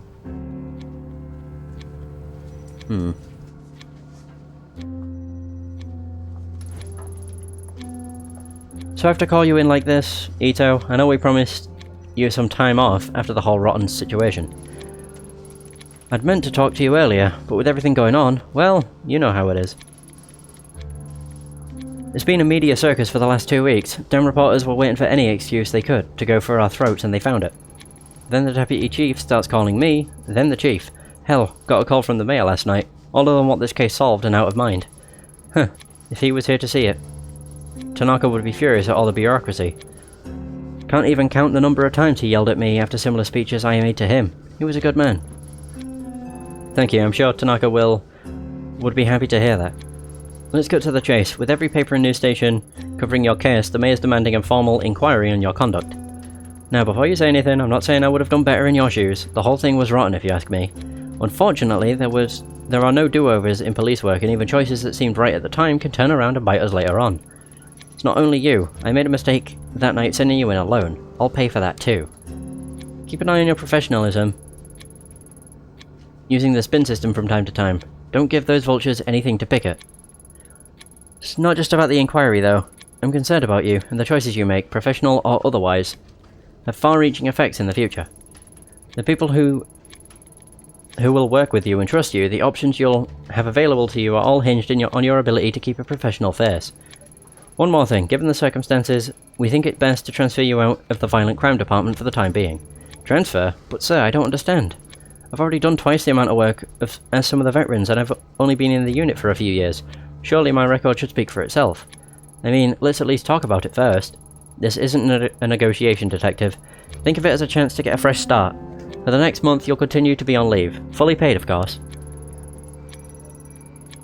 So I have to call you in like this, Ito. I know we promised you some time off after the whole rotten situation. I'd meant to talk to you earlier, but with everything going on, well, you know how it is. It's been a media circus for the last 2 weeks. Damn reporters were waiting for any excuse they could to go for our throats, and they found it. Then the deputy chief starts calling me, then the chief. Hell, got a call from the mayor last night. All of them want this case solved and out of mind. Huh, if he was here to see it. Tanaka would be furious at all the bureaucracy. Can't even count the number of times he yelled at me after similar speeches I made to him. He was a good man. Thank you, I'm sure Tanaka would be happy to hear that. Let's get to the chase. With every paper and news station covering your case, the mayor's demanding a formal inquiry on your conduct. Now, before you say anything, I'm not saying I would have done better in your shoes. The whole thing was rotten, if you ask me. Unfortunately, there are no do-overs in police work, and even choices that seemed right at the time can turn around and bite us later on. It's not only you. I made a mistake that night sending you in alone. I'll pay for that too. Keep an eye on your professionalism. Using the spin system from time to time. Don't give those vultures anything to pick at. It's not just about the inquiry, though. I'm concerned about you, and the choices you make, professional or otherwise, have far-reaching effects in the future. The people who will work with you and trust you, the options you'll have available to you are all hinged on your ability to keep a professional face. One more thing, given the circumstances, we think it best to transfer you out of the violent crime department for the time being. Transfer? But sir, I don't understand. I've already done twice the amount of work as some of the veterans, and I've only been in the unit for a few years. Surely my record should speak for itself. I mean, let's at least talk about it first. This isn't a negotiation, detective. Think of it as a chance to get a fresh start. For the next month, you'll continue to be on leave. Fully paid, of course.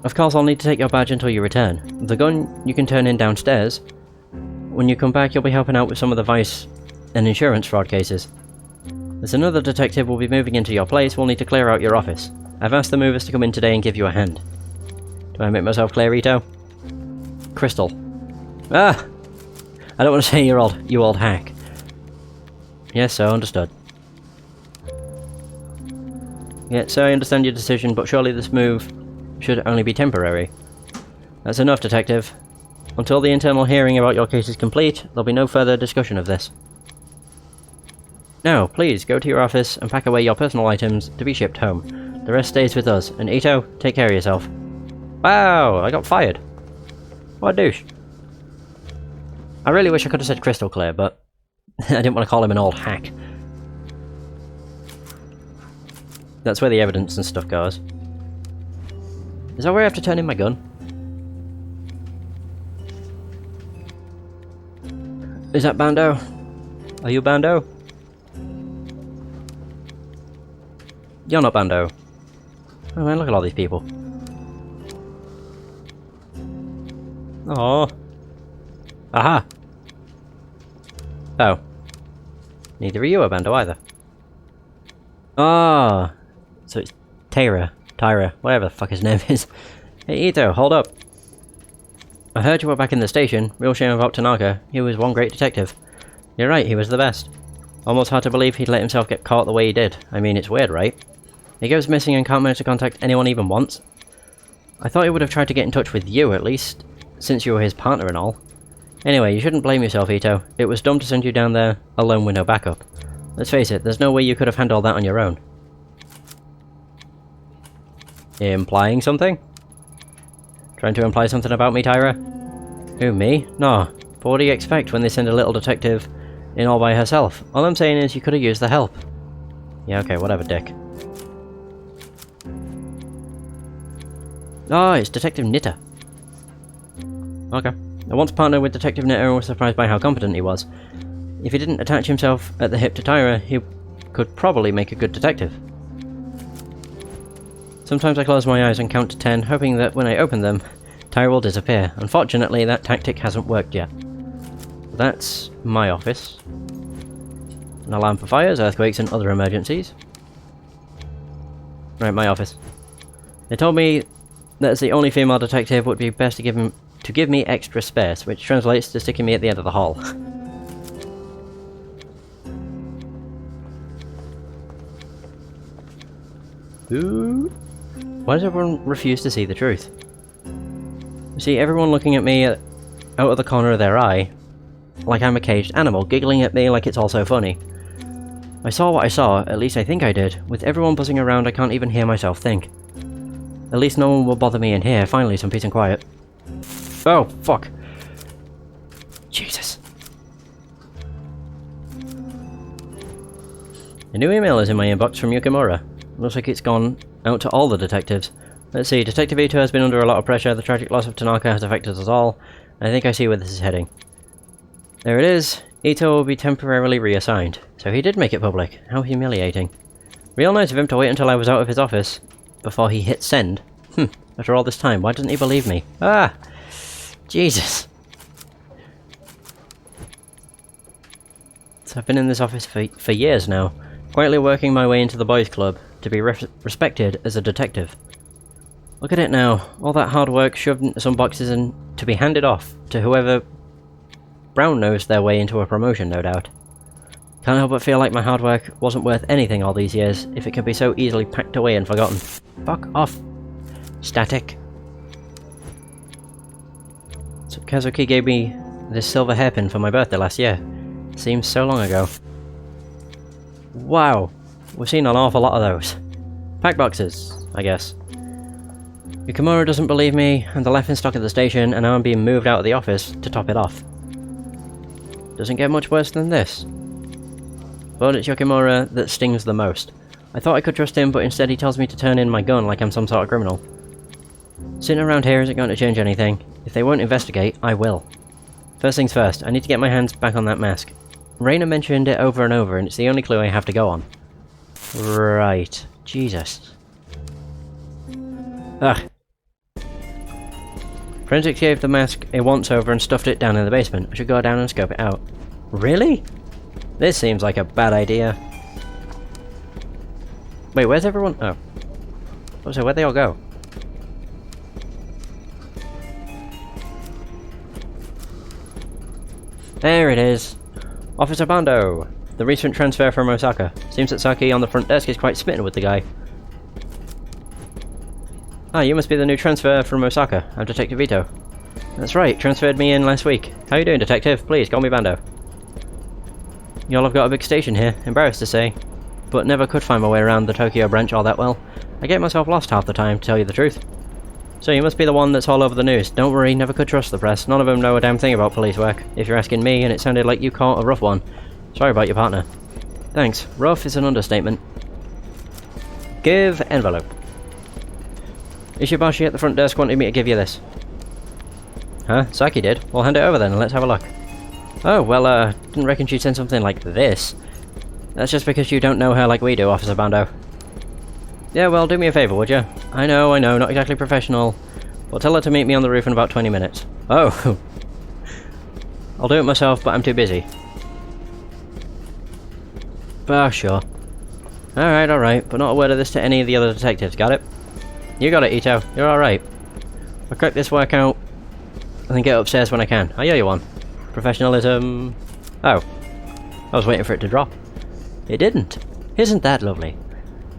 Of course, I'll need to take your badge until you return. The gun you can turn in downstairs. When you come back, you'll be helping out with some of the vice and insurance fraud cases. There's another detective will be moving into your place. We'll need to clear out your office. I've asked the movers to come in today and give you a hand. Do I make myself clear, Ito? Crystal. Ah! I don't want to say you old hack. Yes, sir, understood. Yeah, so I understand your decision, but surely this move should only be temporary. That's enough, detective. Until the internal hearing about your case is complete, there'll be no further discussion of this. Now, please, go to your office and pack away your personal items to be shipped home. The rest stays with us, and Ito, take care of yourself. Wow, I got fired. What a douche. I really wish I could have said crystal clear, but I didn't want to call him an old hack. That's where the evidence and stuff goes. Is that where I have to turn in my gun? Is that Bando? Are you Bando? You're not Bando. Oh man, look at all these people. Oh. Aha! Oh. Neither are you a Bando either. Ah! So it's Tyra, whatever the fuck his name is. Hey Ito, hold up. I heard you were back in the station. Real shame about Tanaka. He was one great detective. You're right, he was the best. Almost hard to believe he'd let himself get caught the way he did. I mean, it's weird, right? He goes missing and can't manage to contact anyone even once. I thought he would have tried to get in touch with you, at least, since you were his partner and all. Anyway, you shouldn't blame yourself, Ito. It was dumb to send you down there alone with no backup. Let's face it, there's no way you could have handled that on your own. Implying something? Trying to imply something about me, Tyra? Who, me? No. But what do you expect when they send a little detective in all by herself? All I'm saying is you could have used the help. Yeah, okay, whatever, dick. Oh, it's Detective Knitter. Okay. I once partnered with Detective Knitter and was surprised by how competent he was. If he didn't attach himself at the hip to Tyra, he could probably make a good detective. Sometimes I close my eyes and count to 10, hoping that when I open them, Tyra will disappear. Unfortunately, that tactic hasn't worked yet. That's my office. An alarm for fires, earthquakes, and other emergencies. Right, my office. They told me that as the only female detective, it would be best to give me extra space, which translates to sticking me at the end of the hall. Ooh. Why does everyone refuse to see the truth? You see, everyone looking at me out of the corner of their eye, like I'm a caged animal, giggling at me like it's all so funny. I saw what I saw, at least I think I did. With everyone buzzing around, I can't even hear myself think. At least no one will bother me in here. Finally, some peace and quiet. Oh, fuck. Jesus. A new email is in my inbox from Yukimura. Looks like it's gone out to all the detectives. Let's see, Detective Ito has been under a lot of pressure. The tragic loss of Tanaka has affected us all. I think I see where this is heading. There it is. Ito will be temporarily reassigned. So he did make it public. How humiliating. Real nice of him to wait until I was out of his office before he hit send. After all this time, why doesn't he believe me? Ah! Jesus. So I've been in this office for years now, quietly working my way into the boys' club to be respected as a detective. Look at it now, all that hard work shoved into some boxes and to be handed off to whoever brown-nosed their way into a promotion, no doubt. Can't help but feel like my hard work wasn't worth anything all these years if it could be so easily packed away and forgotten. Fuck off. Static. So Kazuki gave me this silver hairpin for my birthday last year. Seems so long ago. Wow. We've seen an awful lot of those. Pack boxes, I guess. Yukimura doesn't believe me, and the laughing stock at the station, and now I'm being moved out of the office to top it off. Doesn't get much worse than this. But it's Yukimura that stings the most. I thought I could trust him, but instead he tells me to turn in my gun like I'm some sort of criminal. Sitting around here isn't going to change anything. If they won't investigate, I will. First things first, I need to get my hands back on that mask. Reina mentioned it over and over, and it's the only clue I have to go on. Right. Jesus. Ugh. Forensics gave the mask a once-over and stuffed it down in the basement. I should go down and scope it out. Really? This seems like a bad idea. Wait, where's everyone? Oh. So where'd they all go? There it is. Officer Bando. The recent transfer from Osaka. Seems that Saki on the front desk is quite smitten with the guy. Ah, you must be the new transfer from Osaka. I'm Detective Ito. That's right, transferred me in last week. How you doing, Detective? Please, call me Bando. Y'all have got a big station here, embarrassed to say. But never could find my way around the Tokyo branch all that well. I get myself lost half the time, to tell you the truth. So you must be the one that's all over the news. Don't worry, never could trust the press. None of them know a damn thing about police work, if you're asking me, and it sounded like you caught a rough one. Sorry about your partner. Thanks. Rough is an understatement. Give envelope. Ishibashi at the front desk wanted me to give you this. Huh? Saki did? Well, hand it over then and let's have a look. Oh, well, didn't reckon she'd send something like this. That's just because you don't know her like we do, Officer Bando. Yeah, well, do me a favour, would you? I know, not exactly professional. Well, tell her to meet me on the roof in about 20 minutes. Oh! I'll do it myself, but I'm too busy. Sure. Alright, but not a word of this to any of the other detectives, got it? You got it, Ito. You're alright. I'll crack this work out and then get upstairs when I can. I owe you one. Professionalism... Oh. I was waiting for it to drop. It didn't. Isn't that lovely?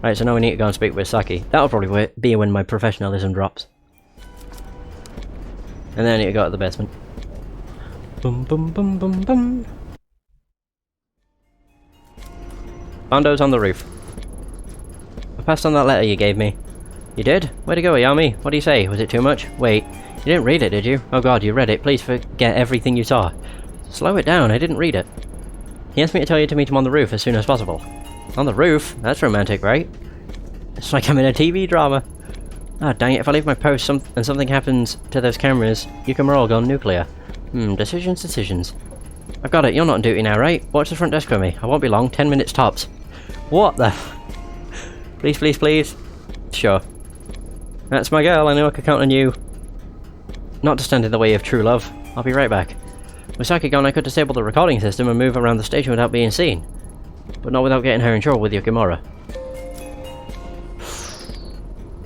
Right, so now we need to go and speak with Saki. That'll probably be when my professionalism drops. And then I need to go to the basement. Boom, boom, boom, boom, boom. Bando's on the roof. I passed on that letter you gave me. You did? Where'd it go, Ayami? What do you say? Was it too much? Wait, You didn't read it, did you? Oh god, you read it. Please forget everything you saw. Slow it down, I didn't read it. He asked me to tell you to meet him on the roof as soon as possible. On the roof? That's romantic, right? It's like I'm in a TV drama. Ah, dang it, if I leave my post and something happens to those cameras, you can all gone nuclear. Decisions. I've got it, you're not on duty now, right? Watch the front desk for me. I won't be long, 10 minutes tops. What the Please, please, please. Sure. That's my girl, I know I could count on you. Not to stand in the way of true love. I'll be right back. With Saki gone, I could disable the recording system and move around the station without being seen. But not without getting her in trouble with Yukimura.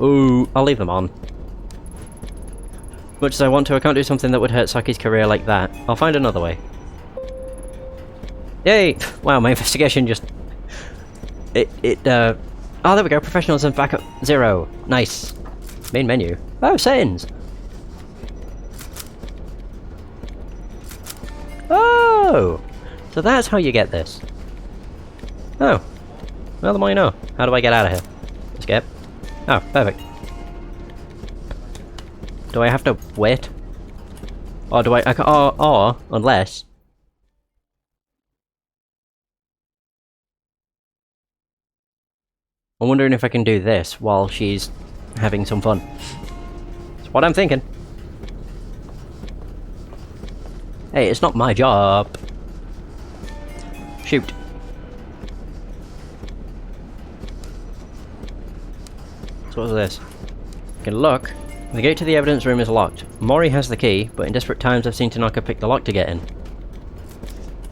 Ooh, I'll leave them on. Much as I want to, I can't do something that would hurt Saki's career like that. I'll find another way. Yay! Wow, my investigation just... Oh, there we go, professionalism back up 0. Nice. Main menu. Oh, settings! Oh! So that's how you get this. Oh. Well, the more you know. How do I get out of here? Escape. Oh, perfect. Do I have to wait? Or do I can, or, unless... I'm wondering if I can do this while she's having some fun. That's what I'm thinking. Hey, it's not my job. Shoot. So what's this? I can look. The gate to the evidence room is locked. Mori has the key, but in desperate times I've seen Tanaka pick the lock to get in.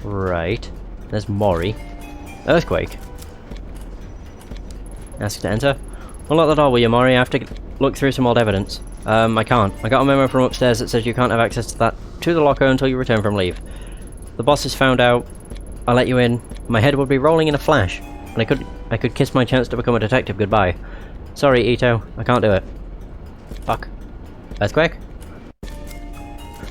Right. There's Mori. Earthquake. Ask to enter. Unlock the door, will you, Mori? I have to look through some old evidence. I can't. I got a memo from upstairs that says you can't have access to the locker until you return from leave. The boss has found out. I'll let you in. My head would be rolling in a flash, and I could kiss my chance to become a detective goodbye. Sorry, Ito. I can't do it. Fuck. Earthquake?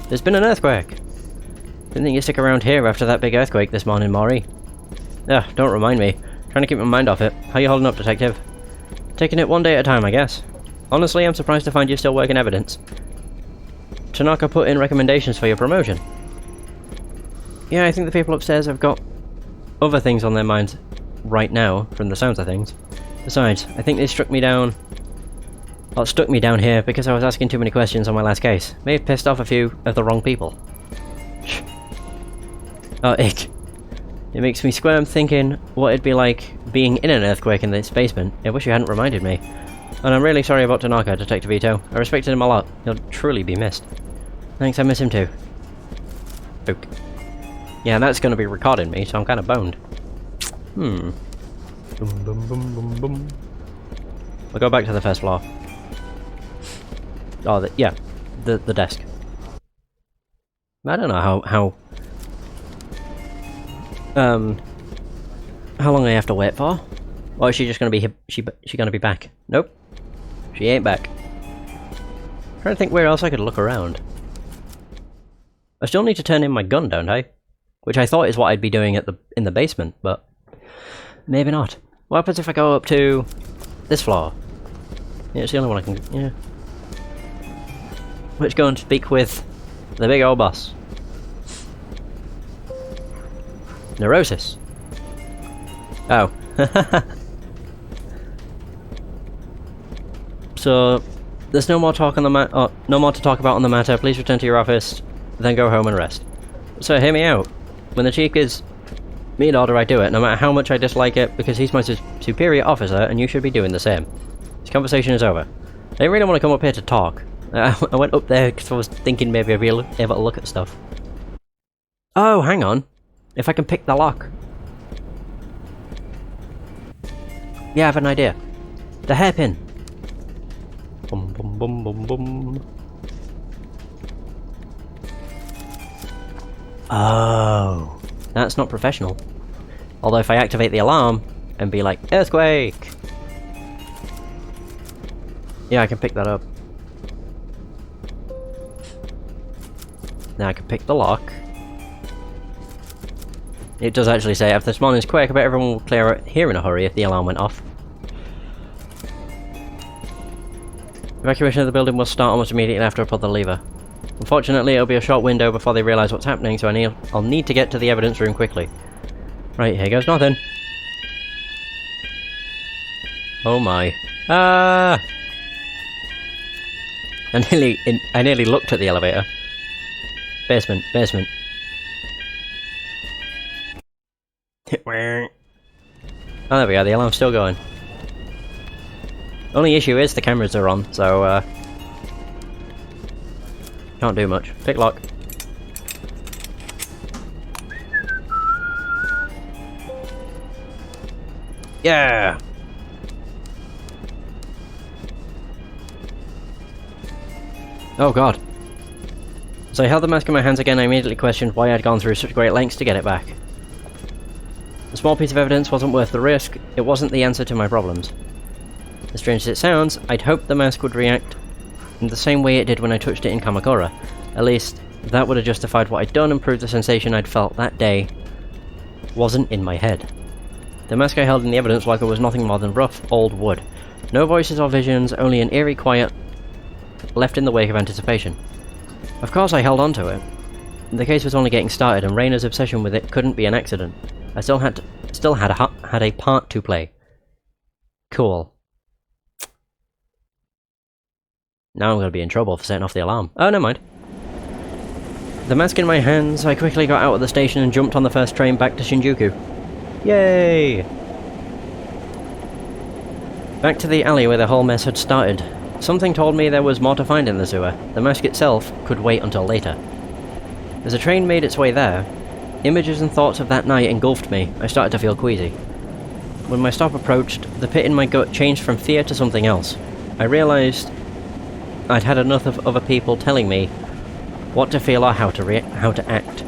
There's been an earthquake. Didn't think you'd stick around here after that big earthquake this morning, Mori. Ugh, don't remind me. Trying to keep my mind off it. How you holding up, detective? Taking it one day at a time, I guess. Honestly, I'm surprised to find you still working evidence. Tanaka put in recommendations for your promotion. Yeah, I think the people upstairs have got other things on their minds right now, from the sounds of things. Besides, I think they stuck me down here because I was asking too many questions on my last case. May have pissed off a few of the wrong people. Oh, ick. It makes me squirm thinking what it'd be like being in an earthquake in this basement. I wish you hadn't reminded me. And I'm really sorry about Tanaka, Detective Ito. I respected him a lot. He'll truly be missed. Thanks, I miss him too. Ook. Yeah, that's going to be recording me, so I'm kind of boned. Boom, boom, boom, boom, boom. We'll go back to the first floor. Oh, yeah. The desk. I don't know how long I have to wait for? Or is she just gonna be she gonna be back? Nope. She ain't back. I'm trying to think where else I could look around. I still need to turn in my gun, don't I? Which I thought is what I'd be doing in the basement, but maybe not. What happens if I go up to this floor? Yeah, it's the only one I can. Yeah. Let's go and speak with the big old boss. Neurosis. Oh. So, there's no more talk on the no more to talk about on the matter. Please return to your office, then go home and rest. So, hear me out. When the chief gives me an order, I do it, no matter how much I dislike it, because he's my superior officer, and you should be doing the same. This conversation is over. I didn't really want to come up here to talk. I went up there because I was thinking maybe I'd be able to look at stuff. Oh, hang on. If I can pick the lock. Yeah, I have an idea. The hairpin. Bum bum bum bum bum. Oh. That's not professional. Although if I activate the alarm and be like, earthquake! Yeah, I can pick that up. Now I can pick the lock. It does actually say, after this morning's quake, I bet everyone will clear out here in a hurry if the alarm went off. Evacuation of the building will start almost immediately after I pull the lever. Unfortunately, it'll be a short window before they realise what's happening, so I'll need to get to the evidence room quickly. Right, here goes nothing. Oh my. Ah! I nearly looked at the elevator. Basement, basement. Oh, there we are, the alarm's still going. Only issue is the cameras are on, so, can't do much. Pick lock. Yeah! Oh god. As I held the mask in my hands again, I immediately questioned why I'd gone through such great lengths to get it back. A small piece of evidence wasn't worth the risk, it wasn't the answer to my problems. As strange as it sounds, I'd hoped the mask would react in the same way it did when I touched it in Kamakura. At least, that would have justified what I'd done and proved the sensation I'd felt that day wasn't in my head. The mask I held in the evidence locker was nothing more than rough, old wood. No voices or visions, only an eerie quiet left in the wake of anticipation. Of course I held on to it. The case was only getting started, and Rayna's obsession with it couldn't be an accident. I still had a part to play. Cool. Now I'm going to be in trouble for setting off the alarm. Oh, never mind. The mask in my hands, I quickly got out of the station and jumped on the first train back to Shinjuku. Yay! Back to the alley where the whole mess had started. Something told me there was more to find in the sewer. The mask itself could wait until later. As the train made its way there, images and thoughts of that night engulfed me. I started to feel queasy. When my stop approached, the pit in my gut changed from fear to something else. I realised I'd had enough of other people telling me what to feel or how to act.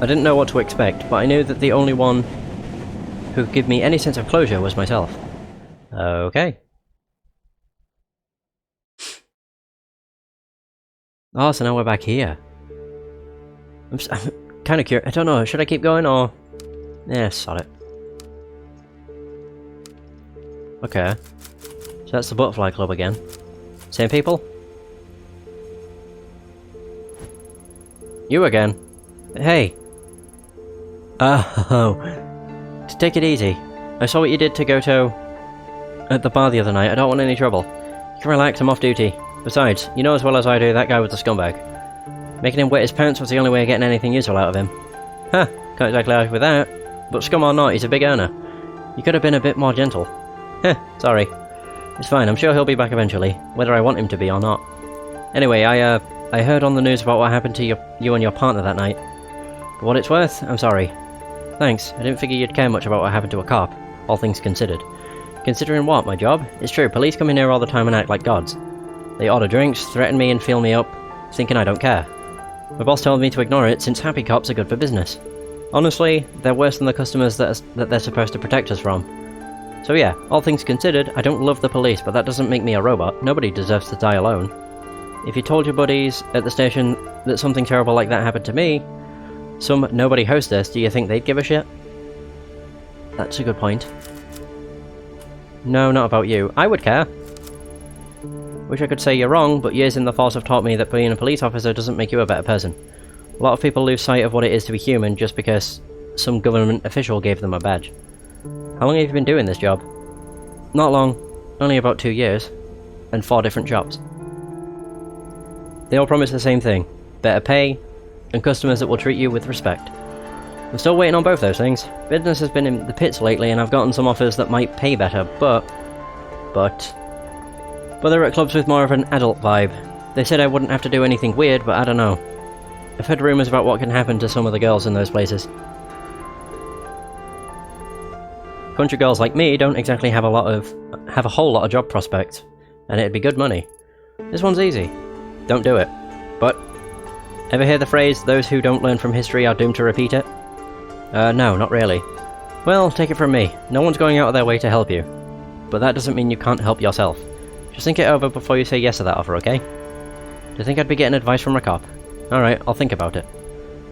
I didn't know what to expect, but I knew that the only one who could give me any sense of closure was myself. Okay. Oh, so now we're back here. I'm kind of curious. I don't know, should I keep going or... Yeah, sod it. Okay. So that's the Butterfly Club again. Same people? You again? Hey! Oh, take it easy. I saw what you did to Goto at the bar the other night. I don't want any trouble. You can relax, I'm off duty. Besides, you know as well as I do, that guy was a scumbag. Making him wet his pants was the only way of getting anything useful out of him. Huh, can't exactly argue with that. But scum or not, he's a big earner. You could have been a bit more gentle. Heh, sorry. It's fine, I'm sure he'll be back eventually, whether I want him to be or not. Anyway, I heard on the news about what happened to you and your partner that night. For what it's worth, I'm sorry. Thanks, I didn't figure you'd care much about what happened to a cop, all things considered. Considering what, my job? It's true, police come in here all the time and act like gods. They order drinks, threaten me and feel me up, thinking I don't care. My boss told me to ignore it since happy cops are good for business. Honestly, they're worse than the customers that they're supposed to protect us from. So yeah, all things considered, I don't love the police, but that doesn't make me a robot. Nobody deserves to die alone. If you told your buddies at the station that something terrible like that happened to me, some nobody hostess, do you think they'd give a shit? That's a good point. No, not about you. I would care. Wish I could say you're wrong, but years in the force have taught me that being a police officer doesn't make you a better person. A lot of people lose sight of what it is to be human just because some government official gave them a badge. How long have you been doing this job? Not long. Only about 2 years. And 4 different jobs. They all promise the same thing. Better pay, and customers that will treat you with respect. I'm still waiting on both those things. Business has been in the pits lately and I've gotten some offers that might pay better, but they're at clubs with more of an adult vibe. They said I wouldn't have to do anything weird, but I don't know. I've heard rumours about what can happen to some of the girls in those places. Country girls like me don't exactly have a whole lot of job prospects, and it'd be good money. This one's easy. Don't do it. But, ever hear the phrase, those who don't learn from history are doomed to repeat it? No, not really. Well, take it from me. No one's going out of their way to help you. But that doesn't mean you can't help yourself. Just think it over before you say yes to that offer, okay? Do you think I'd be getting advice from a cop? Alright, I'll think about it.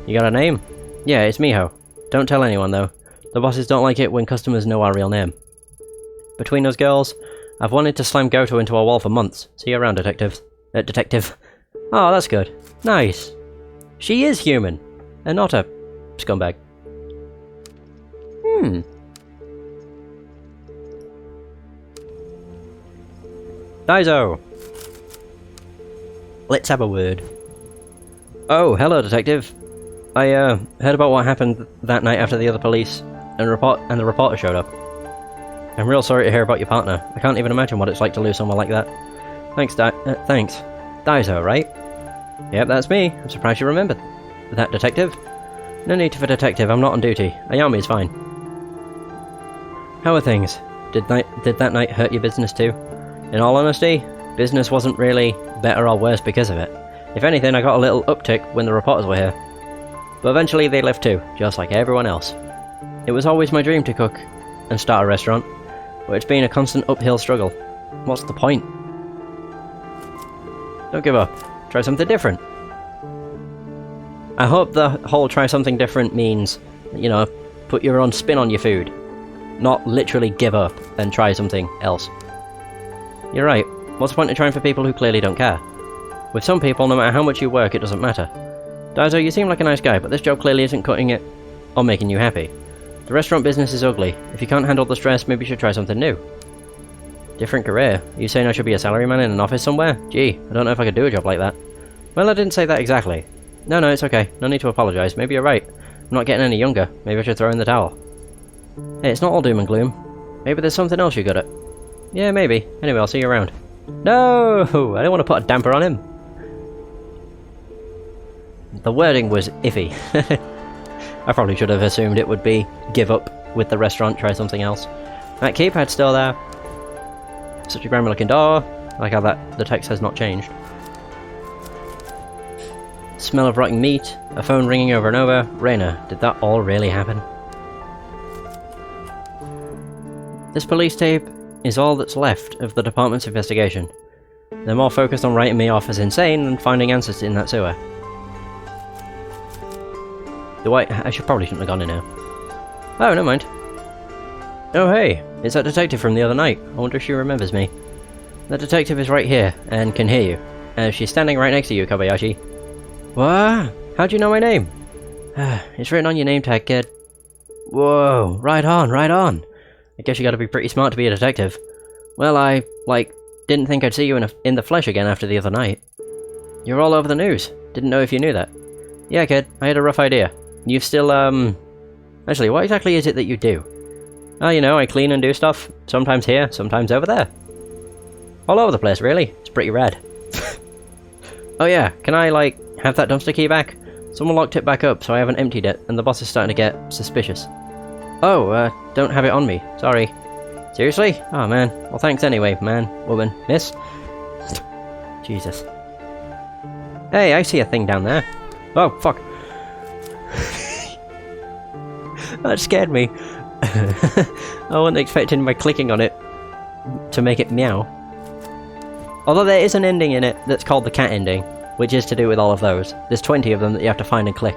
You got a name? Yeah, it's Miho. Don't tell anyone, though. The bosses don't like it when customers know our real name. Between us girls, I've wanted to slam Goto into a wall for months. See you around, detective. Detective. Oh, that's good. Nice. She is human, and not a scumbag. Daizo! Let's have a word. Oh, hello, detective. I, heard about what happened that night after the other police and the reporter showed up. I'm real sorry to hear about your partner. I can't even imagine what it's like to lose someone like that. Thanks, thanks. Daizo, right? Yep, that's me. I'm surprised you remembered that, detective. No need for detective, I'm not on duty. Ayami's fine. How are things? Did that night hurt your business too? In all honesty, business wasn't really better or worse because of it. If anything, I got a little uptick when the reporters were here. But eventually they left too, just like everyone else. It was always my dream to cook and start a restaurant, but it's been a constant uphill struggle. What's the point? Don't give up. Try something different. I hope the whole try something different means, you know, put your own spin on your food. Not literally give up and try something else. You're right. What's the point of trying for people who clearly don't care? With some people, no matter how much you work, it doesn't matter. Daizo, you seem like a nice guy, but this job clearly isn't cutting it or making you happy. The restaurant business is ugly. If you can't handle the stress, maybe you should try something new. Different career? Are you saying I should be a salaryman in an office somewhere? Gee, I don't know if I could do a job like that. Well, I didn't say that exactly. No, it's okay. No need to apologise. Maybe you're right. I'm not getting any younger. Maybe I should throw in the towel. Hey, it's not all doom and gloom. Maybe there's something else you're good at. Yeah, maybe. Anyway, I'll see you around. No! I don't want to put a damper on him. The wording was iffy. I probably should have assumed it would be give up with the restaurant, try something else. That keypad's still there. Such a grimy looking door. I like how the text has not changed. Smell of rotting meat, a phone ringing over and over. Reina, did that all really happen? This police tape is all that's left of the department's investigation. They're more focused on writing me off as insane than finding answers in that sewer. I probably shouldn't have gone in now. Oh, never mind. Oh hey, it's that detective from the other night. I wonder if she remembers me. The detective is right here, and can hear you. She's standing right next to you, Kobayashi. What? How'd you know my name? It's written on your name tag, kid. Whoa, right on. I guess you gotta be pretty smart to be a detective. Well, I, didn't think I'd see you in the flesh again after the other night. You're all over the news. Didn't know if you knew that. Yeah, kid, I had a rough idea. You've still, Actually, what exactly is it that you do? Oh, you know, I clean and do stuff. Sometimes here, sometimes over there. All over the place, really. It's pretty rad. Oh yeah, can I, have that dumpster key back? Someone locked it back up, so I haven't emptied it, and the boss is starting to get suspicious. Oh, don't have it on me. Sorry. Seriously? Oh man. Well, thanks anyway, man, woman, miss. Jesus. Hey, I see a thing down there. Oh, fuck. That scared me. I wasn't expecting by clicking on it to make it meow. Although there is an ending in it that's called the cat ending, which is to do with all of those. There's 20 of them that you have to find and click.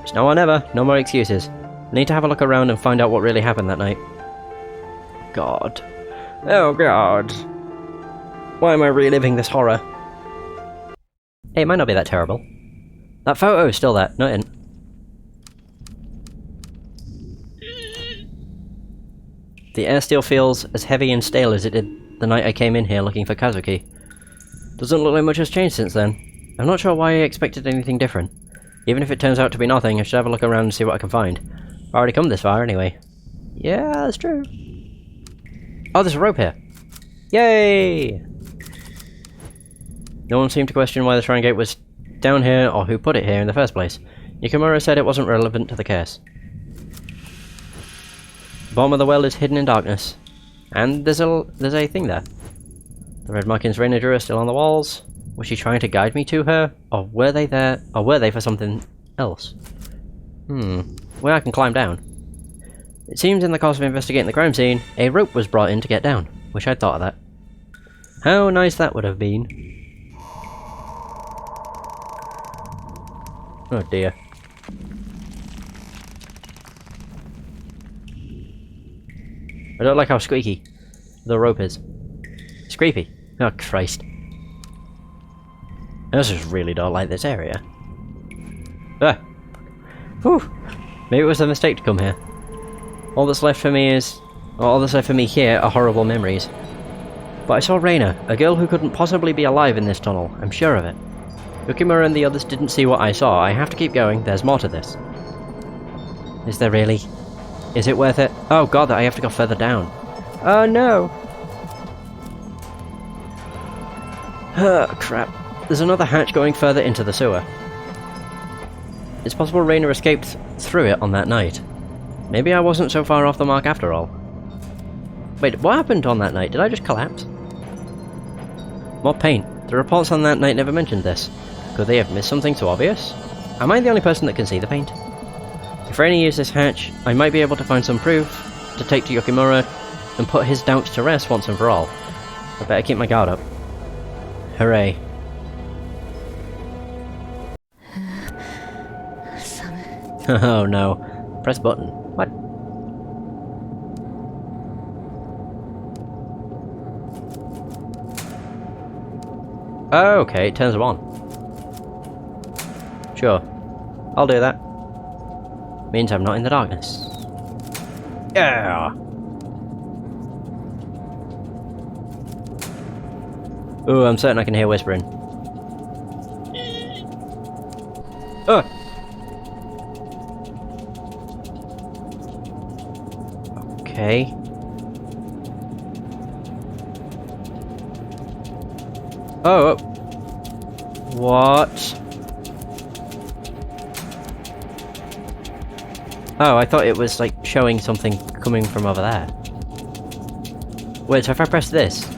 It's now or never, no more excuses. I need to have a look around and find out what really happened that night. God. Oh god. Why am I reliving this horror? Hey, it might not be that terrible. That photo is still there, not in. The air still feels as heavy and stale as it did the night I came in here looking for Kazuki. Doesn't look like much has changed since then. I'm not sure why I expected anything different. Even if it turns out to be nothing, I should have a look around and see what I can find. I've already come this far anyway. Yeah, that's true. Oh, there's a rope here. Yay! No one seemed to question why the shrine gate was down here or who put it here in the first place. Yukimura said it wasn't relevant to the case. The bottom of the well is hidden in darkness. And there's a thing there. The red markings Reina drew are still on the walls. Was she trying to guide me to her? Or were they there? Or were they for something else? Well, I can climb down. It seems in the course of investigating the crime scene, a rope was brought in to get down. Wish I'd thought of that. How nice that would have been. Oh dear. I don't like how squeaky. the rope is. It's creepy. Oh, Christ. I just really don't like this area. Ah! Whew! Maybe it was a mistake to come here. All that's left for me here are horrible memories. But I saw Reina, a girl who couldn't possibly be alive in this tunnel, I'm sure of it. Yukimura and the others didn't see what I saw. I have to keep going, there's more to this. Is there really? Is it worth it? Oh god, I have to go further down. Oh no! Oh crap. There's another hatch going further into the sewer. It's possible Reina escaped through it on that night. Maybe I wasn't so far off the mark after all. Wait, what happened on that night? Did I just collapse? More paint. The reports on that night never mentioned this. Could they have missed something so obvious? Am I the only person that can see the paint? If Reina used this hatch, I might be able to find some proof to take to Yukimura and put his doubts to rest once and for all. I better keep my guard up. Hooray. Oh no. Press button. What? Oh, okay, it turns them on. Sure. I'll do that. Means I'm not in the darkness. Yeah! Ooh, I'm certain I can hear whispering. Oh! Okay. Oh! What? Oh, I thought it was like showing something coming from over there. Wait, so if I press this?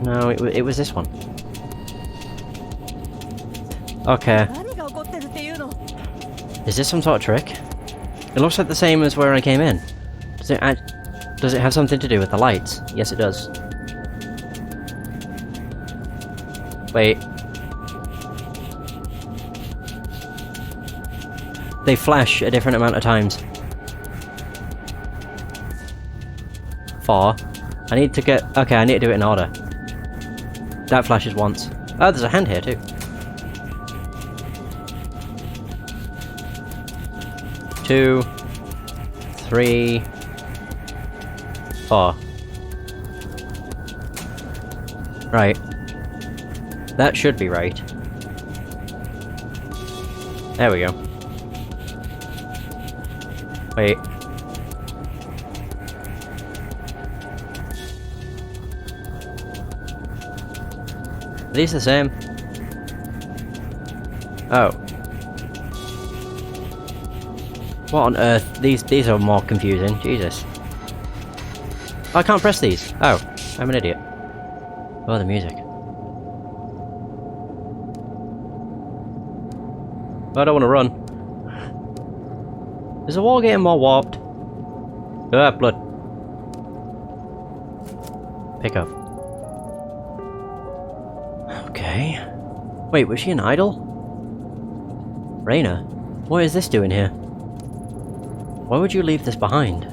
No, it was this one. Okay. Is this some sort of trick? It looks like the same as where I came in. Does it have something to do with the lights? Yes, it does. Wait. They flash a different amount of times. 4. I need to get... Okay, I need to do it in order. That flashes once. Oh, there's a hand here too. 2, 3, 4. Right. That should be right. There we go. Wait. Are these the same? Oh. What on earth? These are more confusing. Jesus. I can't press these. Oh, I'm an idiot. Oh, the music. I don't want to run. Is the wall getting more warped? Ah, blood. Pick up. Okay. Wait, was she an idol? Reina, what is this doing here? Why would you leave this behind?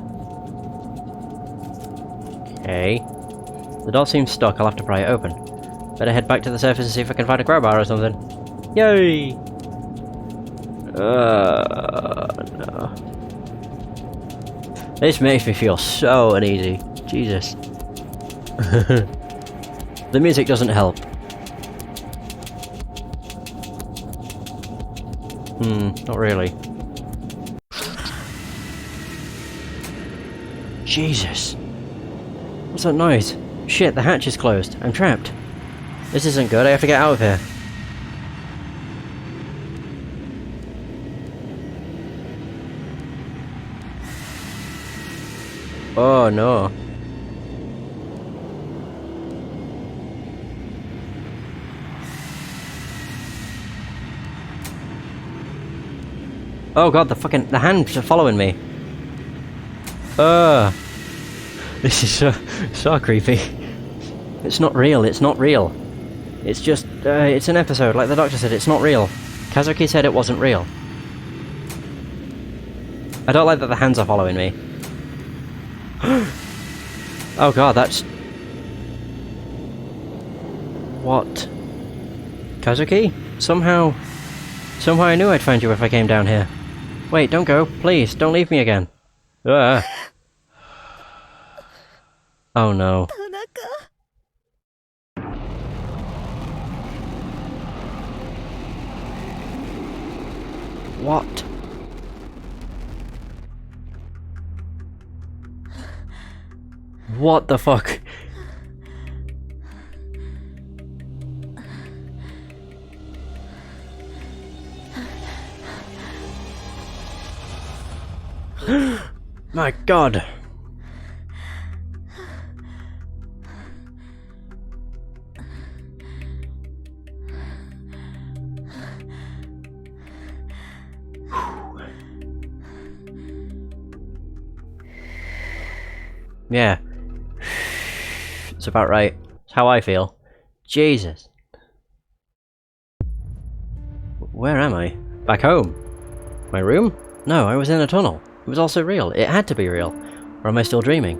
Okay. The door seems stuck, I'll have to pry it open. Better head back to the surface and see if I can find a crowbar or something. Yay! No. This makes me feel so uneasy. Jesus. The music doesn't help. Not really. Jesus. What's that noise? Shit, the hatch is closed. I'm trapped. This isn't good, I have to get out of here. Oh no. Oh god, the hands are following me. This is so creepy. It's not real, it's not real. It's just, it's an episode, like the doctor said, it's not real. Kazuki said it wasn't real. I don't like that the hands are following me. Oh god, that's What? Kazuki? Somehow I knew I'd find you if I came down here. Wait, don't go. Please, don't leave me again. Ah. Oh no. What? What the fuck? My god. Yeah. It's about right. It's how I feel. Jesus. Where am I? Back home? My room? No, I was in a tunnel. It was also real. It had to be real. Or am I still dreaming?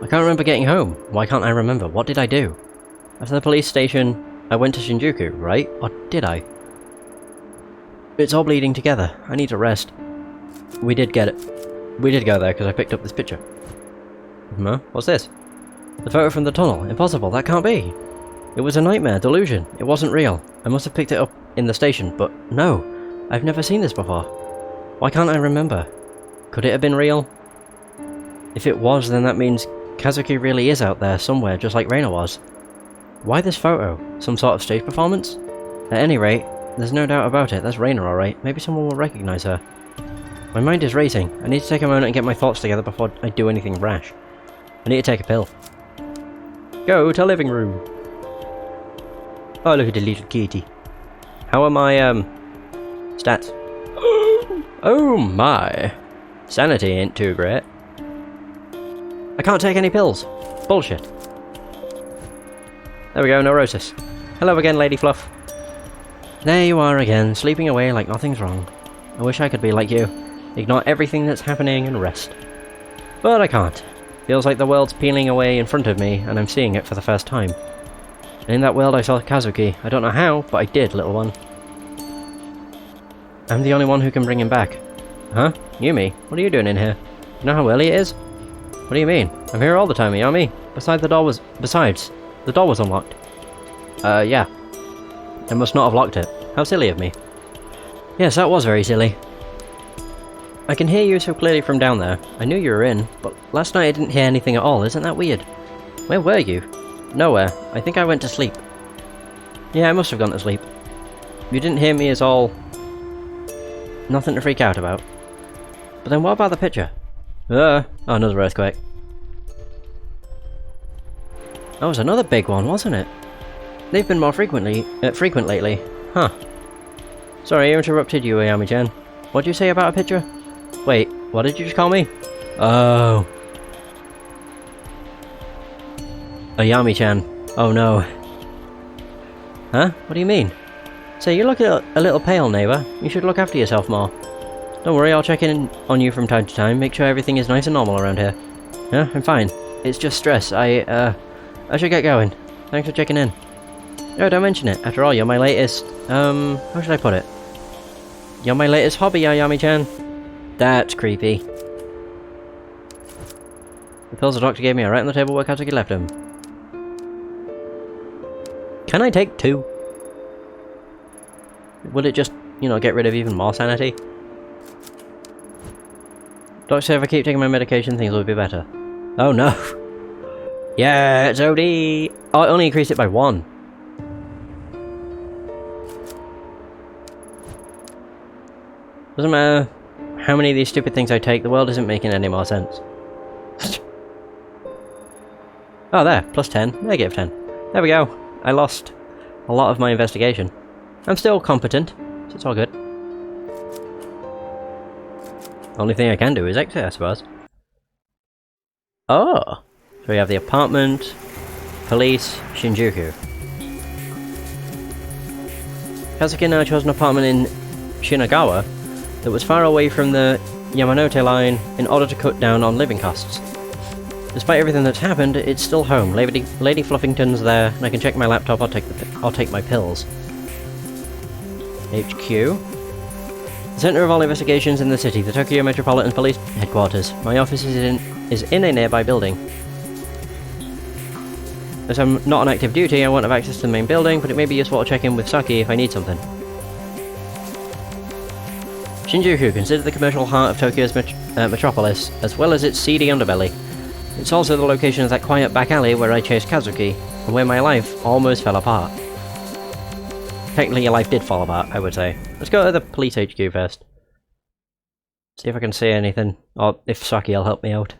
I can't remember getting home. Why can't I remember? What did I do? After the police station, I went to Shinjuku, right? Or did I? It's all bleeding together. I need to rest. We did get it. We did go there because I picked up this picture. Huh? What's this? The photo from the tunnel. Impossible. That can't be. It was a nightmare. Delusion. It wasn't real. I must have picked it up in the station, but no. I've never seen this before. Why can't I remember? Could it have been real? If it was, then that means Kazuki really is out there somewhere, just like Reina was. Why this photo? Some sort of stage performance? At any rate, there's no doubt about it. That's Reina, alright. Maybe someone will recognize her. My mind is racing. I need to take a moment and get my thoughts together before I do anything rash. I need to take a pill. Go to living room. Oh, look at the little kitty. How are my, stats? Oh my. Sanity ain't too great. I can't take any pills. Bullshit. There we go, neurosis. Hello again, Lady Fluff. There you are again, sleeping away like nothing's wrong. I wish I could be like you. Ignore everything that's happening and rest. But I can't. Feels like the world's peeling away in front of me, and I'm seeing it for the first time. And in that world I saw Kazuki. I don't know how, but I did, little one. I'm the only one who can bring him back. Huh? Yumi? What are you doing in here? You know how early it is? What do you mean? I'm here all the time, Yami. Besides, the door was unlocked. Yeah. I must not have locked it. How silly of me. Yes, that was very silly. I can hear you so clearly from down there. I knew you were in, but last night I didn't hear anything at all. Isn't that weird? Where were you? Nowhere. I think I went to sleep. Yeah, I must have gone to sleep. You didn't hear me is all... nothing to freak out about. But then what about the picture? Oh, another earthquake. That was another big one, wasn't it? They've been more frequent lately. Huh. Sorry, I interrupted you, Ayami-chan. What'd you say about a picture? Wait, what did you just call me? Oh. Ayami-chan. Oh no. Huh? What do you mean? Say, you look a little pale, neighbour. You should look after yourself more. Don't worry, I'll check in on you from time to time, make sure everything is nice and normal around here. Yeah, I'm fine. It's just stress. I should get going. Thanks for checking in. No, don't mention it. After all, you're my latest, how should I put it? You're my latest hobby, Ayami-chan. That's creepy. The pills the doctor gave me are right on the table where Kazuki left them. Can I take 2? Would it just, you know, get rid of even more sanity? Doctor said if I keep taking my medication, things will be better. Oh no! Yeah, it's OD! Oh, it only increased it by 1. Doesn't matter how many of these stupid things I take, the world isn't making any more sense. Oh, there, plus 10, negative 10. There we go. I lost a lot of my investigation. I'm still competent, so it's all good. Only thing I can do is exit, I suppose. Oh! So we have the apartment, police, Shinjuku. Kazuki now chose an apartment in Shinagawa that was far away from the Yamanote line in order to cut down on living costs. Despite everything that's happened, it's still home. Lady Fluffington's there, and I can check my laptop. I'll take my pills. HQ. The center of all investigations in the city, the Tokyo Metropolitan Police Headquarters. My office is in a nearby building. As I'm not on active duty, I won't have access to the main building, but it may be useful to check in with Saki if I need something. Shinjuku, considered the commercial heart of Tokyo's metropolis, as well as its seedy underbelly. It's also the location of that quiet back alley where I chased Kazuki, and where my life almost fell apart. Technically, your life did fall apart, I would say. Let's go to the police HQ first. See if I can see anything, or if Saki will help me out.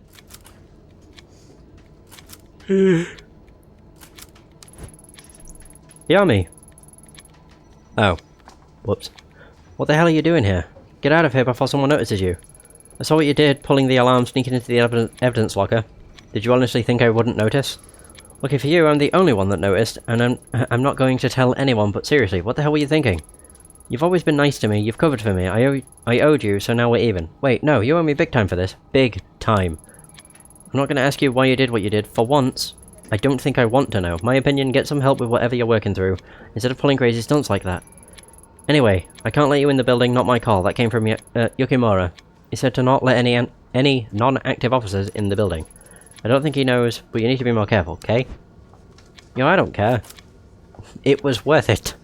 Yami! Oh. Whoops. What the hell are you doing here? Get out of here before someone notices you. I saw what you did, pulling the alarm, sneaking into the evidence locker. Did you honestly think I wouldn't notice? Lucky for you, I'm the only one that noticed, and I'm not going to tell anyone, but seriously, what the hell were you thinking? You've always been nice to me, you've covered for me, I owed you, so now we're even. Wait, no, you owe me big time for this. Big time. I'm not going to ask you why you did what you did. For once, I don't think I want to know. My opinion, get some help with whatever you're working through, instead of pulling crazy stunts like that. Anyway, I can't let you in the building, not my call. That came from Yukimura. He said to not let any non-active officers in the building. I don't think he knows, but you need to be more careful, okay? Yo, I don't care. It was worth it.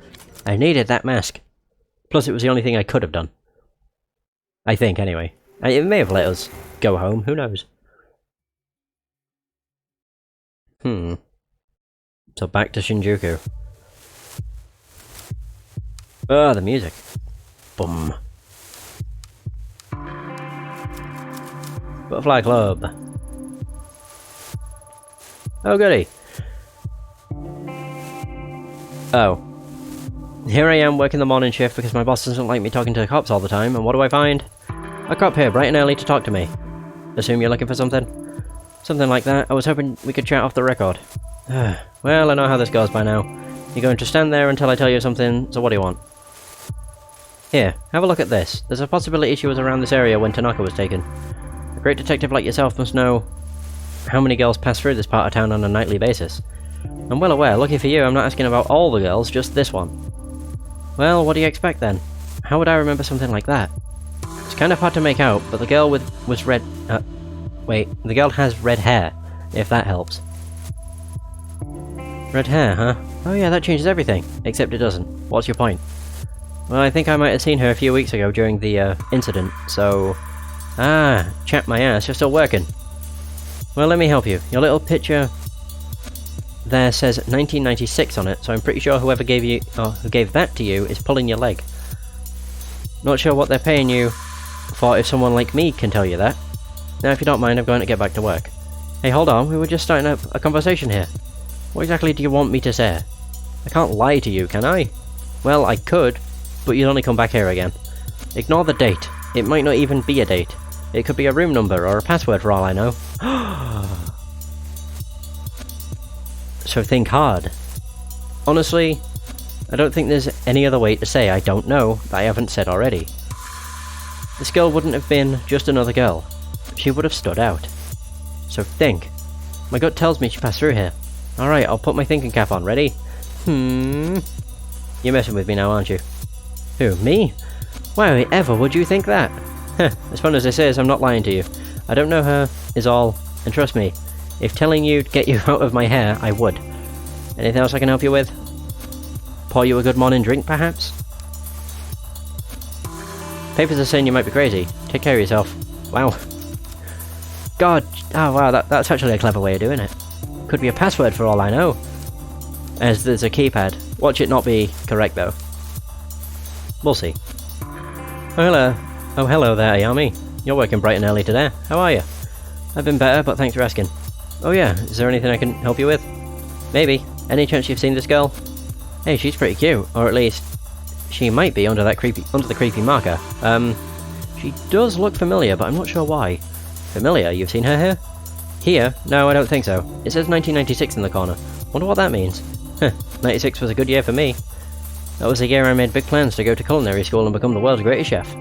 I needed that mask. Plus, it was the only thing I could have done. I think, anyway. It may have let us go home, who knows? So back to Shinjuku. Oh, the music. Boom. Butterfly Club. Oh, goody. Oh. Here I am working the morning shift because my boss doesn't like me talking to the cops all the time, and what do I find? A cop here, bright and early, to talk to me. Assume you're looking for something? Something like that. I was hoping we could chat off the record. Well, I know how this goes by now. You're going to stand there until I tell you something, so what do you want? Here, have a look at this. There's a possibility she was around this area when Tanaka was taken. A great detective like yourself must know how many girls pass through this part of town on a nightly basis. I'm well aware, lucky for you, I'm not asking about all the girls, just this one. Well, what do you expect then? How would I remember something like that? It's kind of hard to make out, but the girl was red... the girl has red hair, if that helps. Red hair, huh? Oh yeah, that changes everything. Except it doesn't. What's your point? Well, I think I might have seen her a few weeks ago during the, incident, so... Ah, chap my ass, you're still working. Well, let me help you. Your little picture there says 1996 on it, so I'm pretty sure whoever gave you, or who gave that to you, is pulling your leg. Not sure what they're paying you for if someone like me can tell you that. Now, if you don't mind, I'm going to get back to work. Hey, hold on, we were just starting up a conversation here. What exactly do you want me to say? I can't lie to you, can I? Well, I could, but you'd only come back here again. Ignore the date. It might not even be a date. It could be a room number or a password for all I know. So think hard. Honestly, I don't think there's any other way to say I don't know that I haven't said already. This girl wouldn't have been just another girl. She would have stood out. So think. My gut tells me she passed through here. Alright, I'll put my thinking cap on. Ready? You're messing with me now, aren't you? Who, me? Why ever would you think that? As fun as this is, I'm not lying to you. I don't know her, is all. And trust me, if telling you'd get you out of my hair, I would. Anything else I can help you with? Pour you a good morning drink, perhaps? Papers are saying you might be crazy. Take care of yourself. Wow. God, oh wow, that's actually a clever way of doing it. Could be a password for all I know. As there's a keypad. Watch it not be correct though. We'll see. Oh hello. Oh hello there, Ayami. You're working bright and early today. How are you? I've been better, but thanks for asking. Oh yeah, is there anything I can help you with? Maybe. Any chance you've seen this girl? Hey, she's pretty cute, or at least she might be under the creepy marker. She does look familiar, but I'm not sure why. Familiar? You've seen her here? Here? No, I don't think so. It says 1996 in the corner. Wonder what that means. 96 was a good year for me. That was the year I made big plans to go to culinary school and become the world's greatest chef.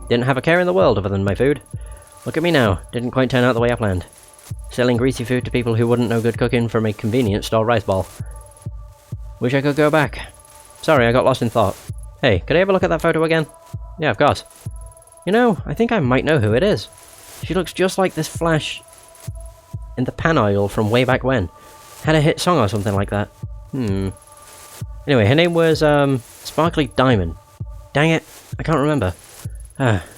Didn't have a care in the world other than my food. Look at me now. Didn't quite turn out the way I planned. Selling greasy food to people who wouldn't know good cooking from a convenience store rice ball. Wish I could go back. Sorry, I got lost in thought. Hey, could I have a look at that photo again? Yeah, of course. You know, I think I might know who it is. She looks just like this Flash in the Pan Oil from way back when. Had a hit song or something like that. Anyway, her name was, Sparkly Diamond. Dang it, I can't remember.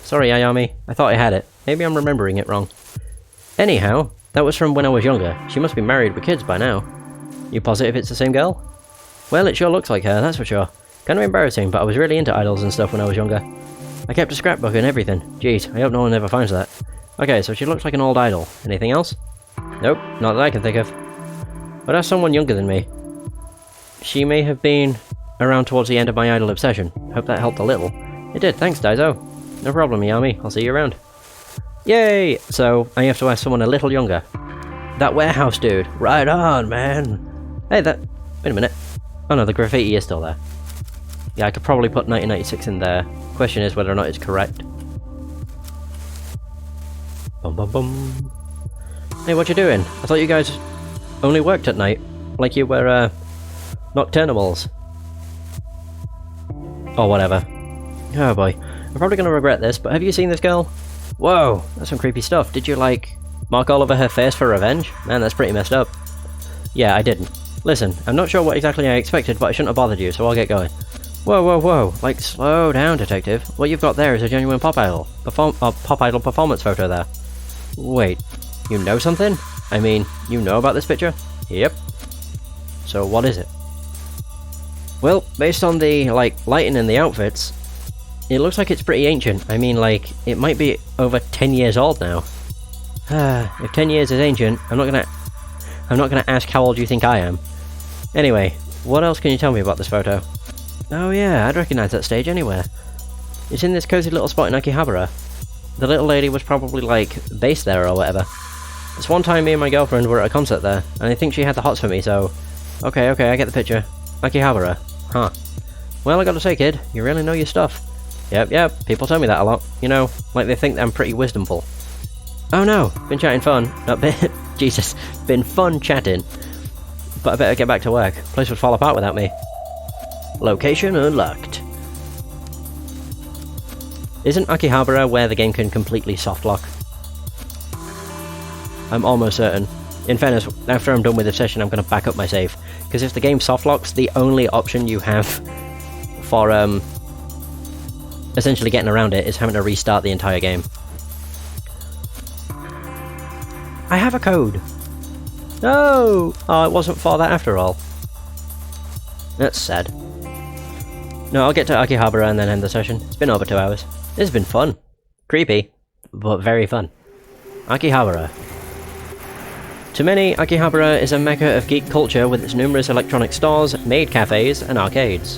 Sorry, Ayami. I thought I had it. Maybe I'm remembering it wrong. Anyhow, that was from when I was younger. She must be married with kids by now. You positive it's the same girl? Well, it sure looks like her, that's for sure. Kind of embarrassing, but I was really into idols and stuff when I was younger. I kept a scrapbook and everything. Jeez, I hope no one ever finds that. Okay, so she looks like an old idol. Anything else? Nope, not that I can think of. But as someone younger than me, she may have been around towards the end of my idol obsession. Hope that helped a little. It did, thanks Daizo. No problem, Yami. I'll see you around. Yay! So, I have to ask someone a little younger. That warehouse dude. Right on, man. Hey, that... Wait a minute. Oh no, the graffiti is still there. Yeah, I could probably put 1996 in there. Question is whether or not it's correct. Bum bum bum. Hey, what you doing? I thought you guys only worked at night. Like you were, nocturnals. Or whatever. Oh boy. I'm probably gonna regret this, but have you seen this girl? Whoa, that's some creepy stuff. Did you, like, mark all over her face for revenge? Man, that's pretty messed up. Yeah, I didn't. Listen, I'm not sure what exactly I expected, but I shouldn't have bothered you, so I'll get going. Whoa, whoa, whoa. Like, slow down, detective. What you've got there is a genuine pop idol. Pop idol performance photo there. Wait, you know something? I mean, you know about this picture? Yep. So what is it? Well, based on the, like, lighting and the outfits, it looks like it's pretty ancient. I mean, like, it might be over 10 years old now. If 10 years is ancient, I'm not gonna ask how old you think I am. Anyway, what else can you tell me about this photo? Oh yeah, I'd recognize that stage anywhere. It's in this cozy little spot in Akihabara. The little lady was probably, like, based there or whatever. This one time me and my girlfriend were at a concert there, and I think she had the hots for me, so... Okay, I get the picture. Akihabara. Huh. Well, I gotta say, kid, you really know your stuff. Yep, people tell me that a lot. You know, like they think I'm pretty wisdomful. Oh no, been chatting fun. Jesus, been fun chatting. But I better get back to work. Place would fall apart without me. Location unlocked. Isn't Akihabara where the game can completely softlock? I'm almost certain. In fairness, after I'm done with this session, I'm going to back up my save. Because if the game softlocks, the only option you have for essentially getting around it is having to restart the entire game. I have a code! No! Oh, it wasn't for that after all. That's sad. No, I'll get to Akihabara and then end the session. It's been over 2 hours. This has been fun. Creepy, but very fun. Akihabara. To many, Akihabara is a mecca of geek culture with its numerous electronic stores, maid cafes, and arcades.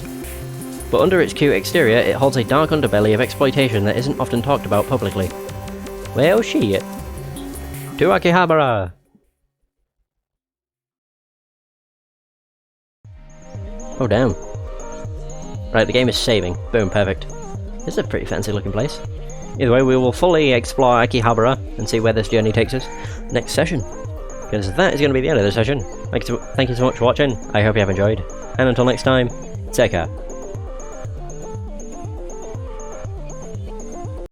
But under its cute exterior, it holds a dark underbelly of exploitation that isn't often talked about publicly. Well, shit. To Akihabara! Oh damn. Right, the game is saving. Boom, perfect. This is a pretty fancy looking place. Either way, we will fully explore Akihabara and see where this journey takes us next session. Because that is going to be the end of the session. Thank you so much for watching. I hope you have enjoyed. And until next time, take care.